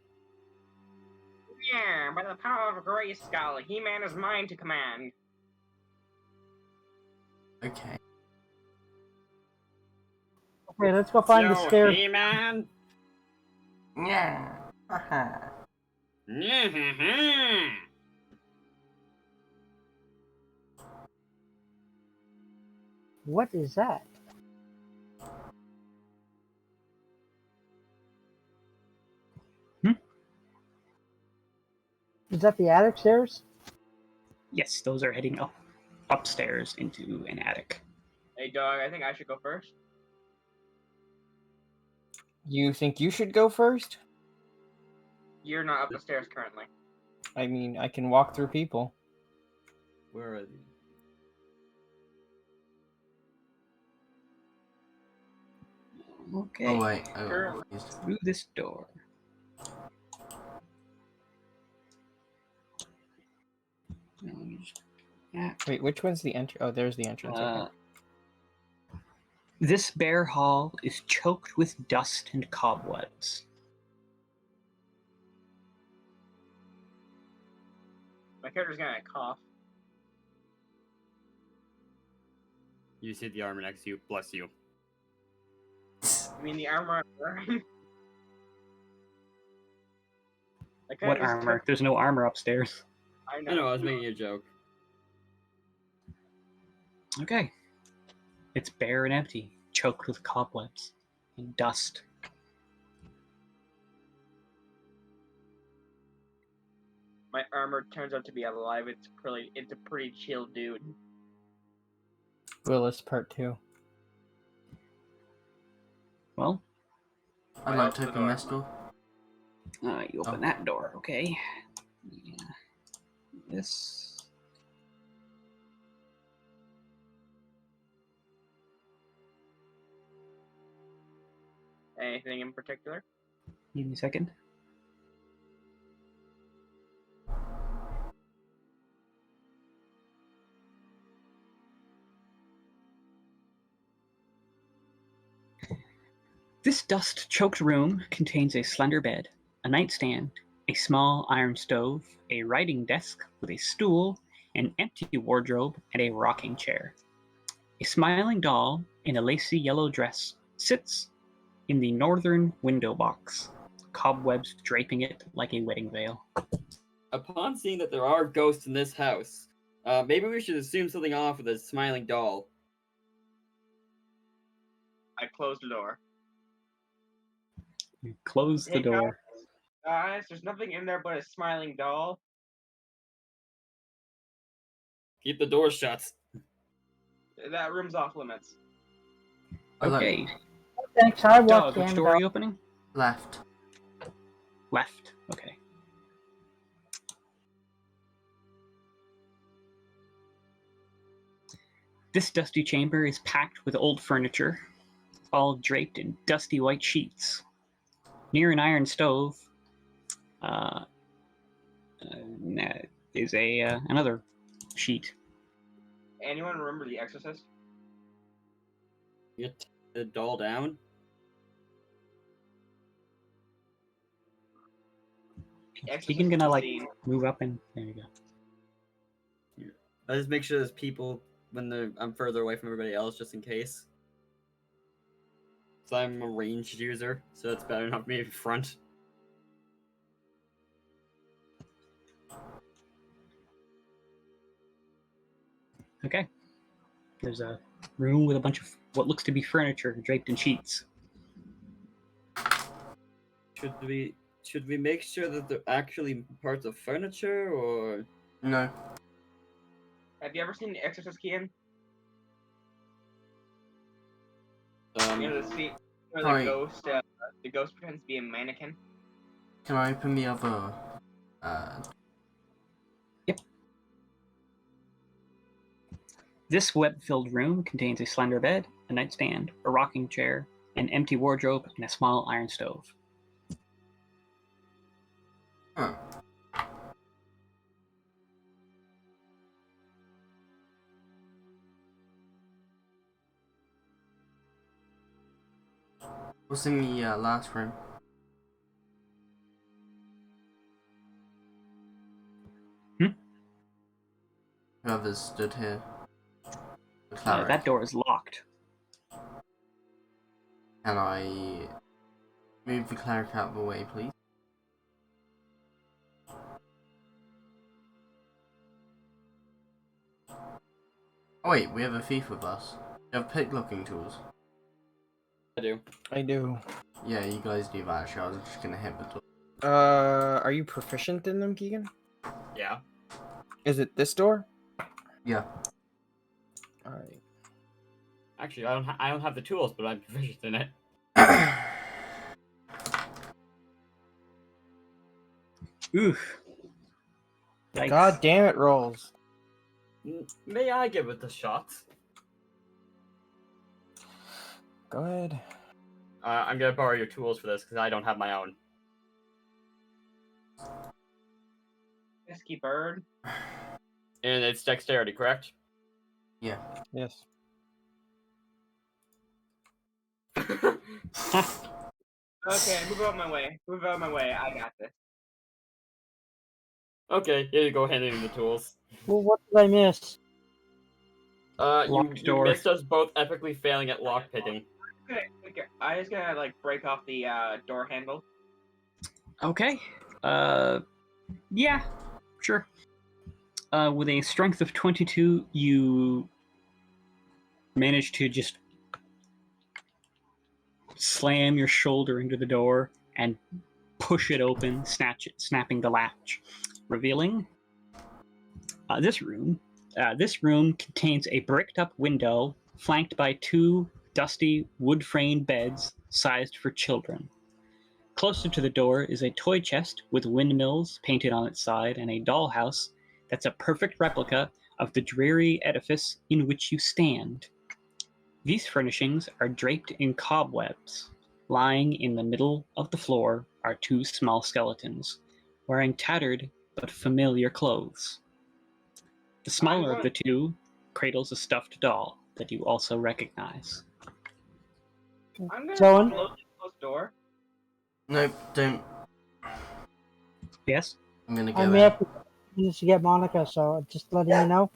Yeah, by the power of Grayskull, He-Man is mine to command. Okay. Okay, let's go find the So, stairs. He-Man. Yeah. Haha. What is that? Is that the attic stairs? Yes, those are heading upstairs into an attic. Hey, dog, I think I should go first. You think you should go first? You're not up the stairs currently. I mean, I can walk through people. Where are they? Okay. Oh wait. Sure. Oh, confused. Through this door. Wait, which one's the entrance? Oh, there's the entrance. Okay. This bare hall is choked with dust and cobwebs. My character's gonna cough. You see the armor next to you. Bless you. I mean, the armor I'm wearing. What armor? There's no armor upstairs. I I know. know, I was making a joke. Okay. It's bare and empty, choked with cobwebs and dust. My armor turns out to be alive. It's a pretty chill dude. Willis Part 2. Well, I'd Right like out to the open door. this door. you open Oh. that door, okay? Yeah. This. Anything in particular? Give me a second. This dust-choked room contains a slender bed, a nightstand, a small iron stove, a writing desk with a stool, an empty wardrobe, and a rocking chair. A smiling doll in a lacy yellow dress sits in the northern window box, cobwebs draping it like a wedding veil. Upon seeing that there are ghosts in this house, maybe we should assume something off with this smiling doll. I close the door. You close the Hey, door. Guys, there's nothing in there but a smiling doll. Keep the door shut. That room's off limits. Oh, look, Okay. Thanks, I walked Dog, which in. door are you opening? left. Left. Okay. This dusty chamber is packed with old furniture, all draped in dusty white sheets. Near an iron stove, is a another sheet. Anyone remember The Exorcist? Get the doll down. The Exorcist Keegan gonna like scene. move up and there you go. I just make sure there's people I'm further away from everybody else, just in case. So I'm a ranged user, so it's better not me in front. Okay. There's a room with a bunch of what looks to be furniture draped in sheets. Should we make sure that they're actually parts of furniture, or No. Have you ever seen The Exorcist, Kian? You know the scene where Sorry. the ghost pretends to be a mannequin. Can I open the other? Yep. This web-filled room contains a slender bed, a nightstand, a rocking chair, an empty wardrobe, and a small iron stove. Huh. What's in the last room? Whoever's stood here. The cleric. That door is locked. Can I move the cleric out of the way, please? Oh wait, we have a thief with us. You have picklocking tools. I do. I do. Yeah, you guys do that. Actually, I was just gonna hit the door. Are you proficient in them, Keegan? Yeah. Is it this door? Yeah. Alright. Actually, I don't have the tools, but I'm proficient in it. Oof. Yikes. God damn it, rolls. May I give it a shot? Go ahead. I'm gonna borrow your tools for this because I don't have my own. Pesky bird. And it's dexterity, correct? Yeah. Yes. Okay, move out of my way. Move out of my way. I got this. Okay, here you go, handing me the tools. Well, what did I miss? Locked You door. missed us both epically failing at lockpicking. Okay, I just gotta like break off the door handle. Okay. Yeah, sure. With a strength of 22, you manage to just slam your shoulder into the door and push it open, snapping the latch, revealing this room. This room contains a bricked-up window flanked by two dusty wood-framed beds sized for children. Closer to the door is a toy chest with windmills painted on its side and a dollhouse that's a perfect replica of the dreary edifice in which you stand. These furnishings are draped in cobwebs. Lying in the middle of the floor are two small skeletons, wearing tattered but familiar clothes. The smaller of the two cradles a stuffed doll that you also recognize. I'm gonna Someone? close the closed door. Nope, don't. Yes? I'm gonna go I in. may have to get Monica, so just letting you know.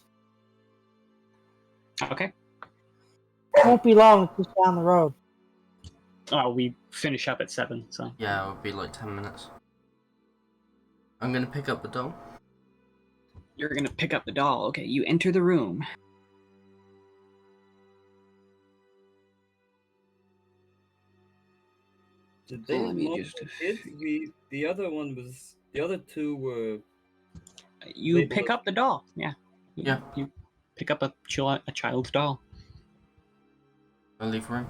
Okay. It won't be long, it's just down the road. Oh, we finish up at 7, so. Yeah, it'll be like 10 minutes. I'm gonna pick up the doll. You're gonna pick up the doll. Okay, you enter the room. Did they Let me not just- kids? The other two were. You Labeled pick as- up the doll. Yeah. Yeah. You pick up a child's doll. I'll leave room.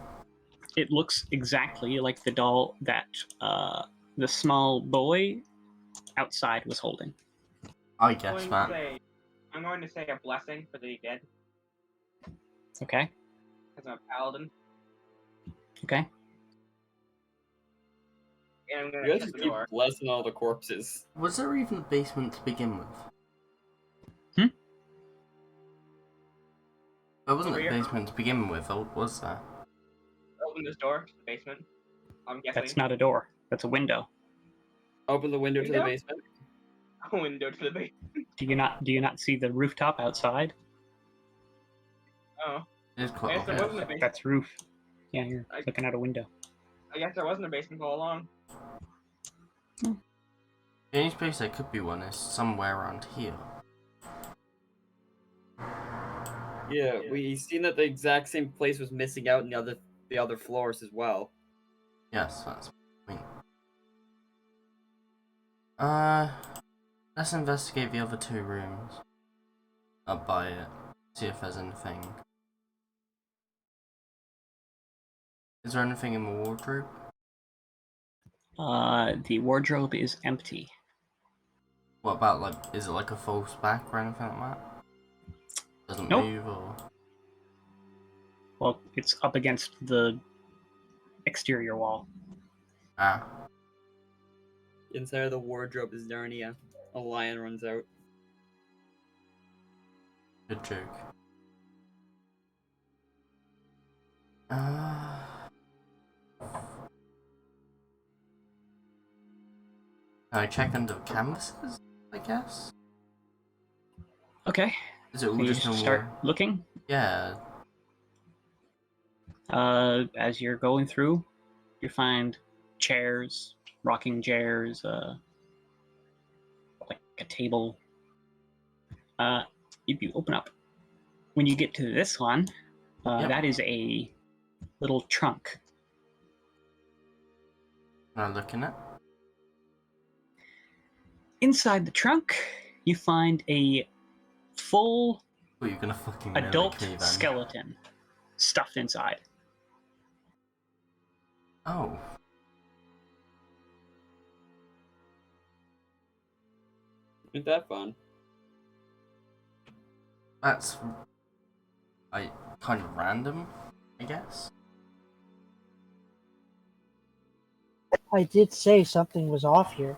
It looks exactly like the doll that the small boy outside was holding. I guess that. I'm going to say a blessing for the dead, Okay. because I'm a paladin. Okay. and I'm gonna You guys shut just the keep door. blessing all the corpses. Was there even a basement to begin with? There wasn't Over a here? basement to begin with, or was there? Open this door to the basement. I'm guessing. That's not a door. That's a window. Open the window to the Window? basement. A window to the basement. Do you not see the rooftop outside? Oh, It is quite I guess there obvious. wasn't a basement. That's roof. Yeah, you're I- looking out a window. I guess there wasn't a basement all along. The only space there could be one is somewhere around here. Yeah, we seen that the exact same place was missing out in the other floors as well. Yes, that's the point. Let's investigate the other 2 rooms. Up by it. See if there's anything. Is there anything in the wardrobe? The wardrobe is empty. What about, like, is it like a false back or anything like that? Doesn't Nope. move or... Well, it's up against the exterior wall. Ah. Inside of the wardrobe is Narnia. A lion runs out. Good joke. Can I check under canvases, I guess? Okay. Is it all So you just normal? start looking. Yeah. As you're going through, you find chairs, rocking chairs, like a table. If you open up, when you get to this one, Yep. that is a little trunk. Can I look in it? Inside the trunk, you find a full Oh, you're gonna fucking adult mimic me then. skeleton stuffed inside. Oh. Ain't that fun? That's... kind of random, I guess? I did say something was off here.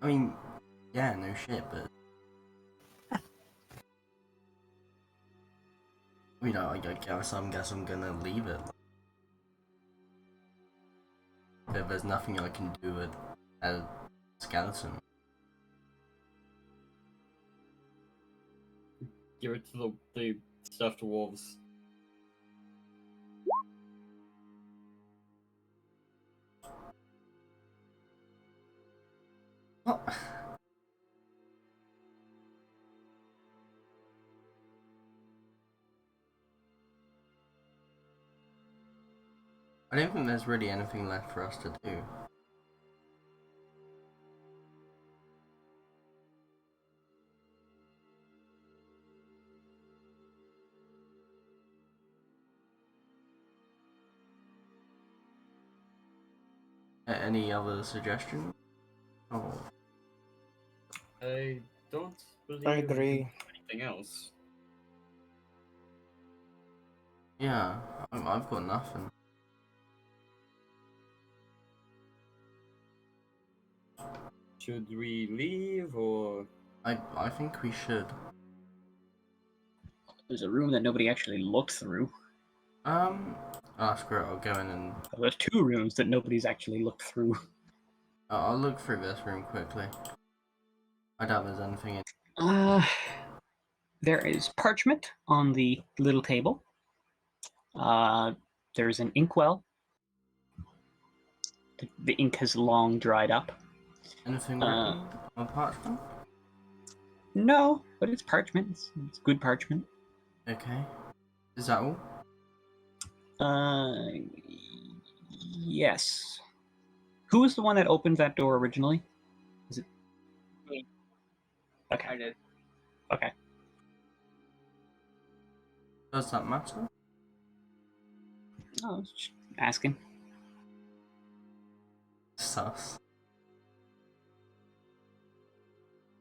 I mean, yeah, no shit, but... You know, I guess I'm gonna leave it. If there's nothing I can do with a skeleton. Give it to the stuffed wolves. What? I don't think there's really anything left for us to do. Any other suggestions? Oh. I don't believe I agree. anything else. Yeah, I've got nothing. Should we leave or? I think we should. There's a room that nobody actually looked through. Screw it, I'll go in and... There's 2 rooms that nobody's actually looked through. I'll look through this room quickly. I doubt there's anything in... There is parchment on the little table. There's an inkwell. The ink has long dried up. Anything written on parchment? No, but it's parchment. It's good parchment. Okay. Is that all? Yes. Who was the one that opened that door originally? Is it Me. Okay. I did. Okay. Does that matter? I was just asking. Sus.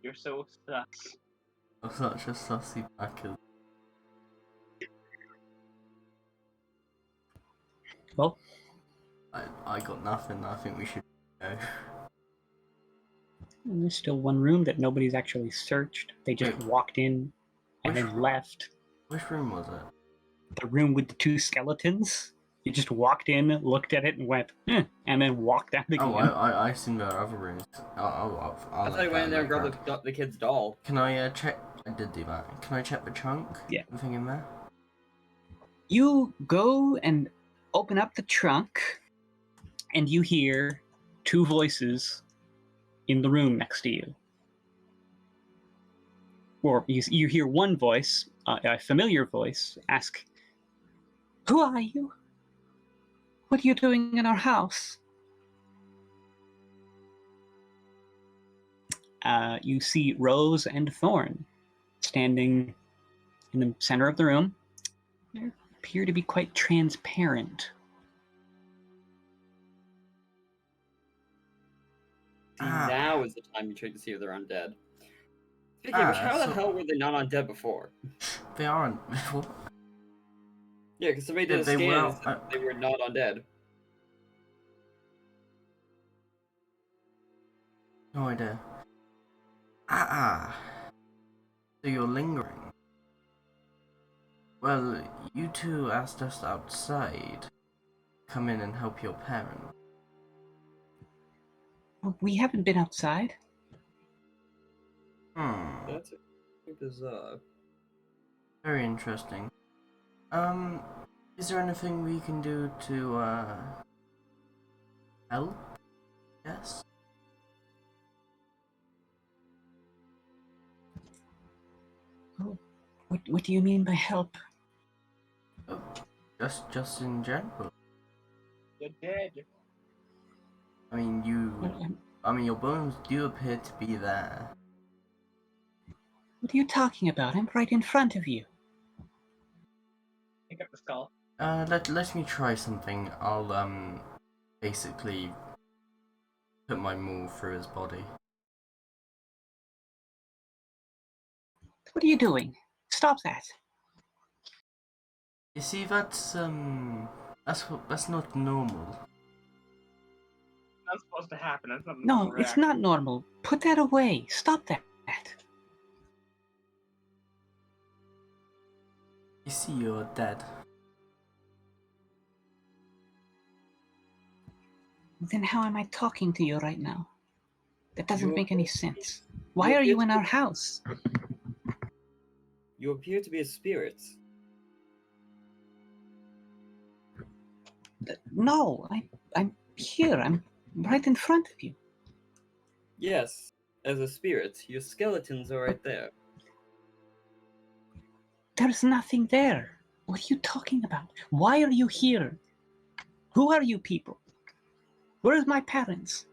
You're so sus. I'm such a sussy bastard. Well, I got nothing. I think we should go. And there's still one room that nobody's actually searched. They just Wait. walked in and Which then room? left. Which room was it? The room with the 2 skeletons. You just walked in, looked at it, and went, and then walked out again. Oh, I assume there are other rooms. I'll I thought you went in there and grabbed the kid's doll. Can I check? I did do that. Can I check the trunk? Yeah. Anything in there? You go and open up the trunk, and you hear 2 voices in the room next to you. Or you hear one voice, a familiar voice, ask, "Who are you? What are you doing in our house?" You see Rose and Thorn standing in the center of the room. They appear to be quite transparent. See, Ah. now is the time you check to see if they're undead. Speaking of which, how the hell were they not undead before? They aren't. Yeah, because somebody did Yeah, a they scan were- and said they were not undead. No idea. So you're lingering. Well, you two asked us outside. Come in and help your parent. Well, we haven't been outside. That's bizarre. Very interesting. Is there anything we can do to, help? Yes? Oh, what do you mean by help? Oh, just in general. You're dead. I mean, your bones do appear to be there. What are you talking about? I'm right in front of you. Pick up the skull. Let me try something. I'll, basically put my maul through his body. What are you doing? Stop that. You see, that's not normal. That's supposed to happen. That's not a No, normal it's reaction. not normal. Put that away. Stop that. You see, you're dead. Then how am I talking to you right now? That doesn't You make any appear- sense. Why are you in our house? You appear to be a spirit. No, I'm here. I'm right in front of you. Yes, as a spirit, your skeletons are right there. There's nothing there. What are you talking about? Why are you here? Who are you people? Where's my parents?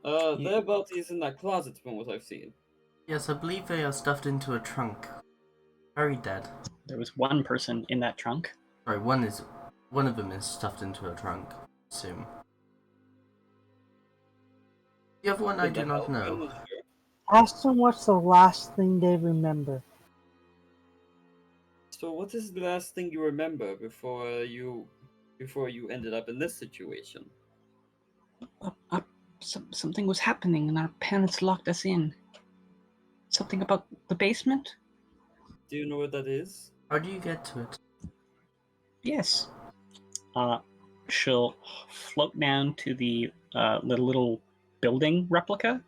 Their bodies in that closet from what I've seen. Yes, I believe they are stuffed into a trunk. Very dead. There was one person in that trunk. Sorry, one of them is stuffed into a trunk. Assume. The other one I Would do that not help? know. I'm not sure. Ask them what's the last thing they remember. So, what is the last thing you remember before you ended up in this situation? Something was happening and our parents locked us in. Something about the basement? Do you know what that is? How do you get to it? Yes. She'll float down to the little building replica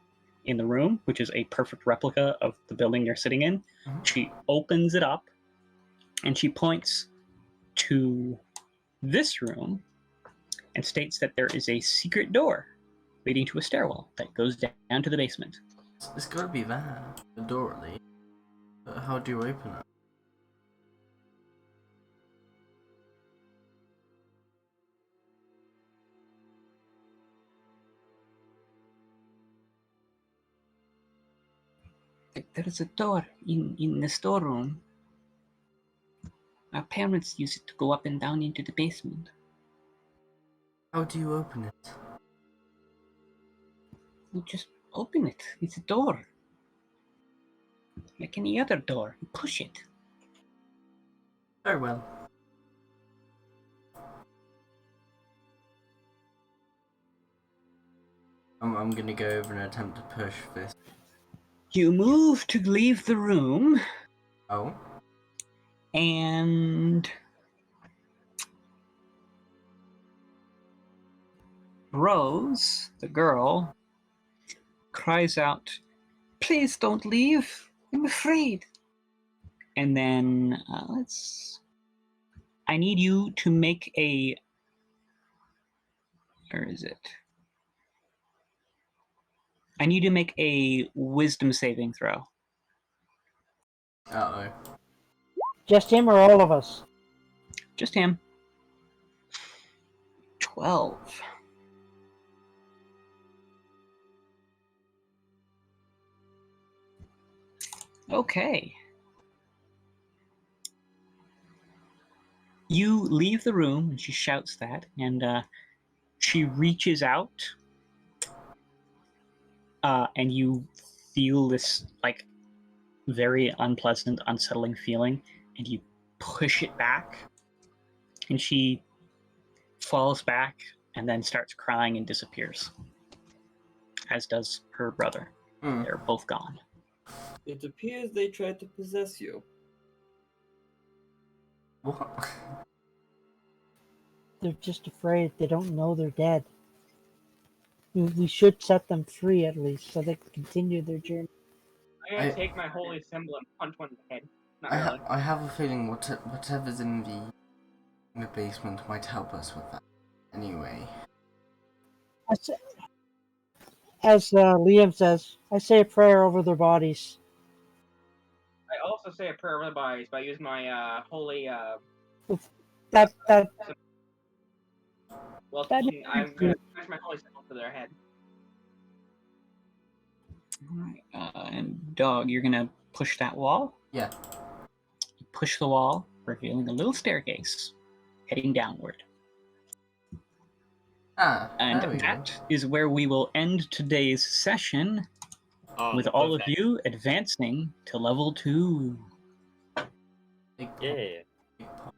in the room, which is a perfect replica of the building you're sitting in. Mhm. She opens it up and she points to this room and states that there is a secret door leading to a stairwell that goes down to the basement. It's gotta be there. The door, at least. But how do you open it? There is a door in the storeroom. Our parents use it to go up and down into the basement. How do you open it? You just open it. It's a door. Like any other door. You push it. Very well. I'm gonna go over and attempt to push this. You move to leave the room, Oh? and Rose, the girl, cries out, "Please don't leave. I'm afraid." And then I need you to make a. Where is it? I need you to make a wisdom saving throw. Uh-oh. Just him or all of us? Just him. 12. Okay. You leave the room, and she shouts that, and she reaches out, and you feel this, like, very unpleasant, unsettling feeling, and you push it back, and she falls back and then starts crying and disappears, as does her brother. They're both gone. It appears they tried to possess you. What? They're just afraid. They don't know they're dead. We should set them free at least, so they can continue their journey. I'm gonna take my holy symbol and punch one in the head. Not I, really. I have a feeling whatever's in the basement might help us with that. Anyway. As Liam says, I say a prayer over their bodies. I also say a prayer over the bodies by using my holy. That Well, That I'm makes gonna sense. smash my holy symbol to their head. Alright, and Dog, you're gonna push that wall. Yeah. You push the wall, revealing a little staircase heading downward. Ah, And there we go. that is where we will end today's session, with all of Perfect. you advancing to level 2. Big pop, Yeah. big pop.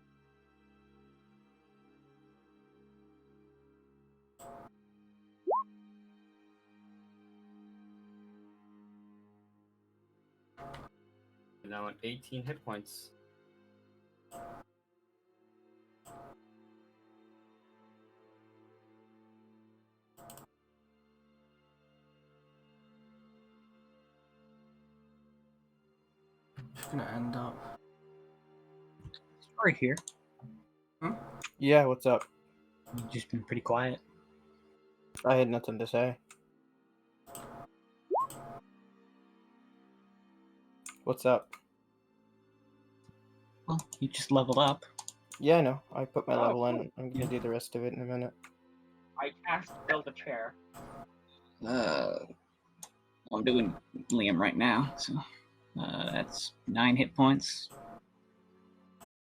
Now at 18 hit points. Just gonna end up. Right here. Yeah, what's up? You've just been pretty quiet. I had nothing to say. What's up? Well, you just leveled up. Yeah, I know. I put my Oh, level cool. in. I'm gonna do the rest of it in a minute. I cast build a chair. I'm doing Liam right now, so that's 9 hit points.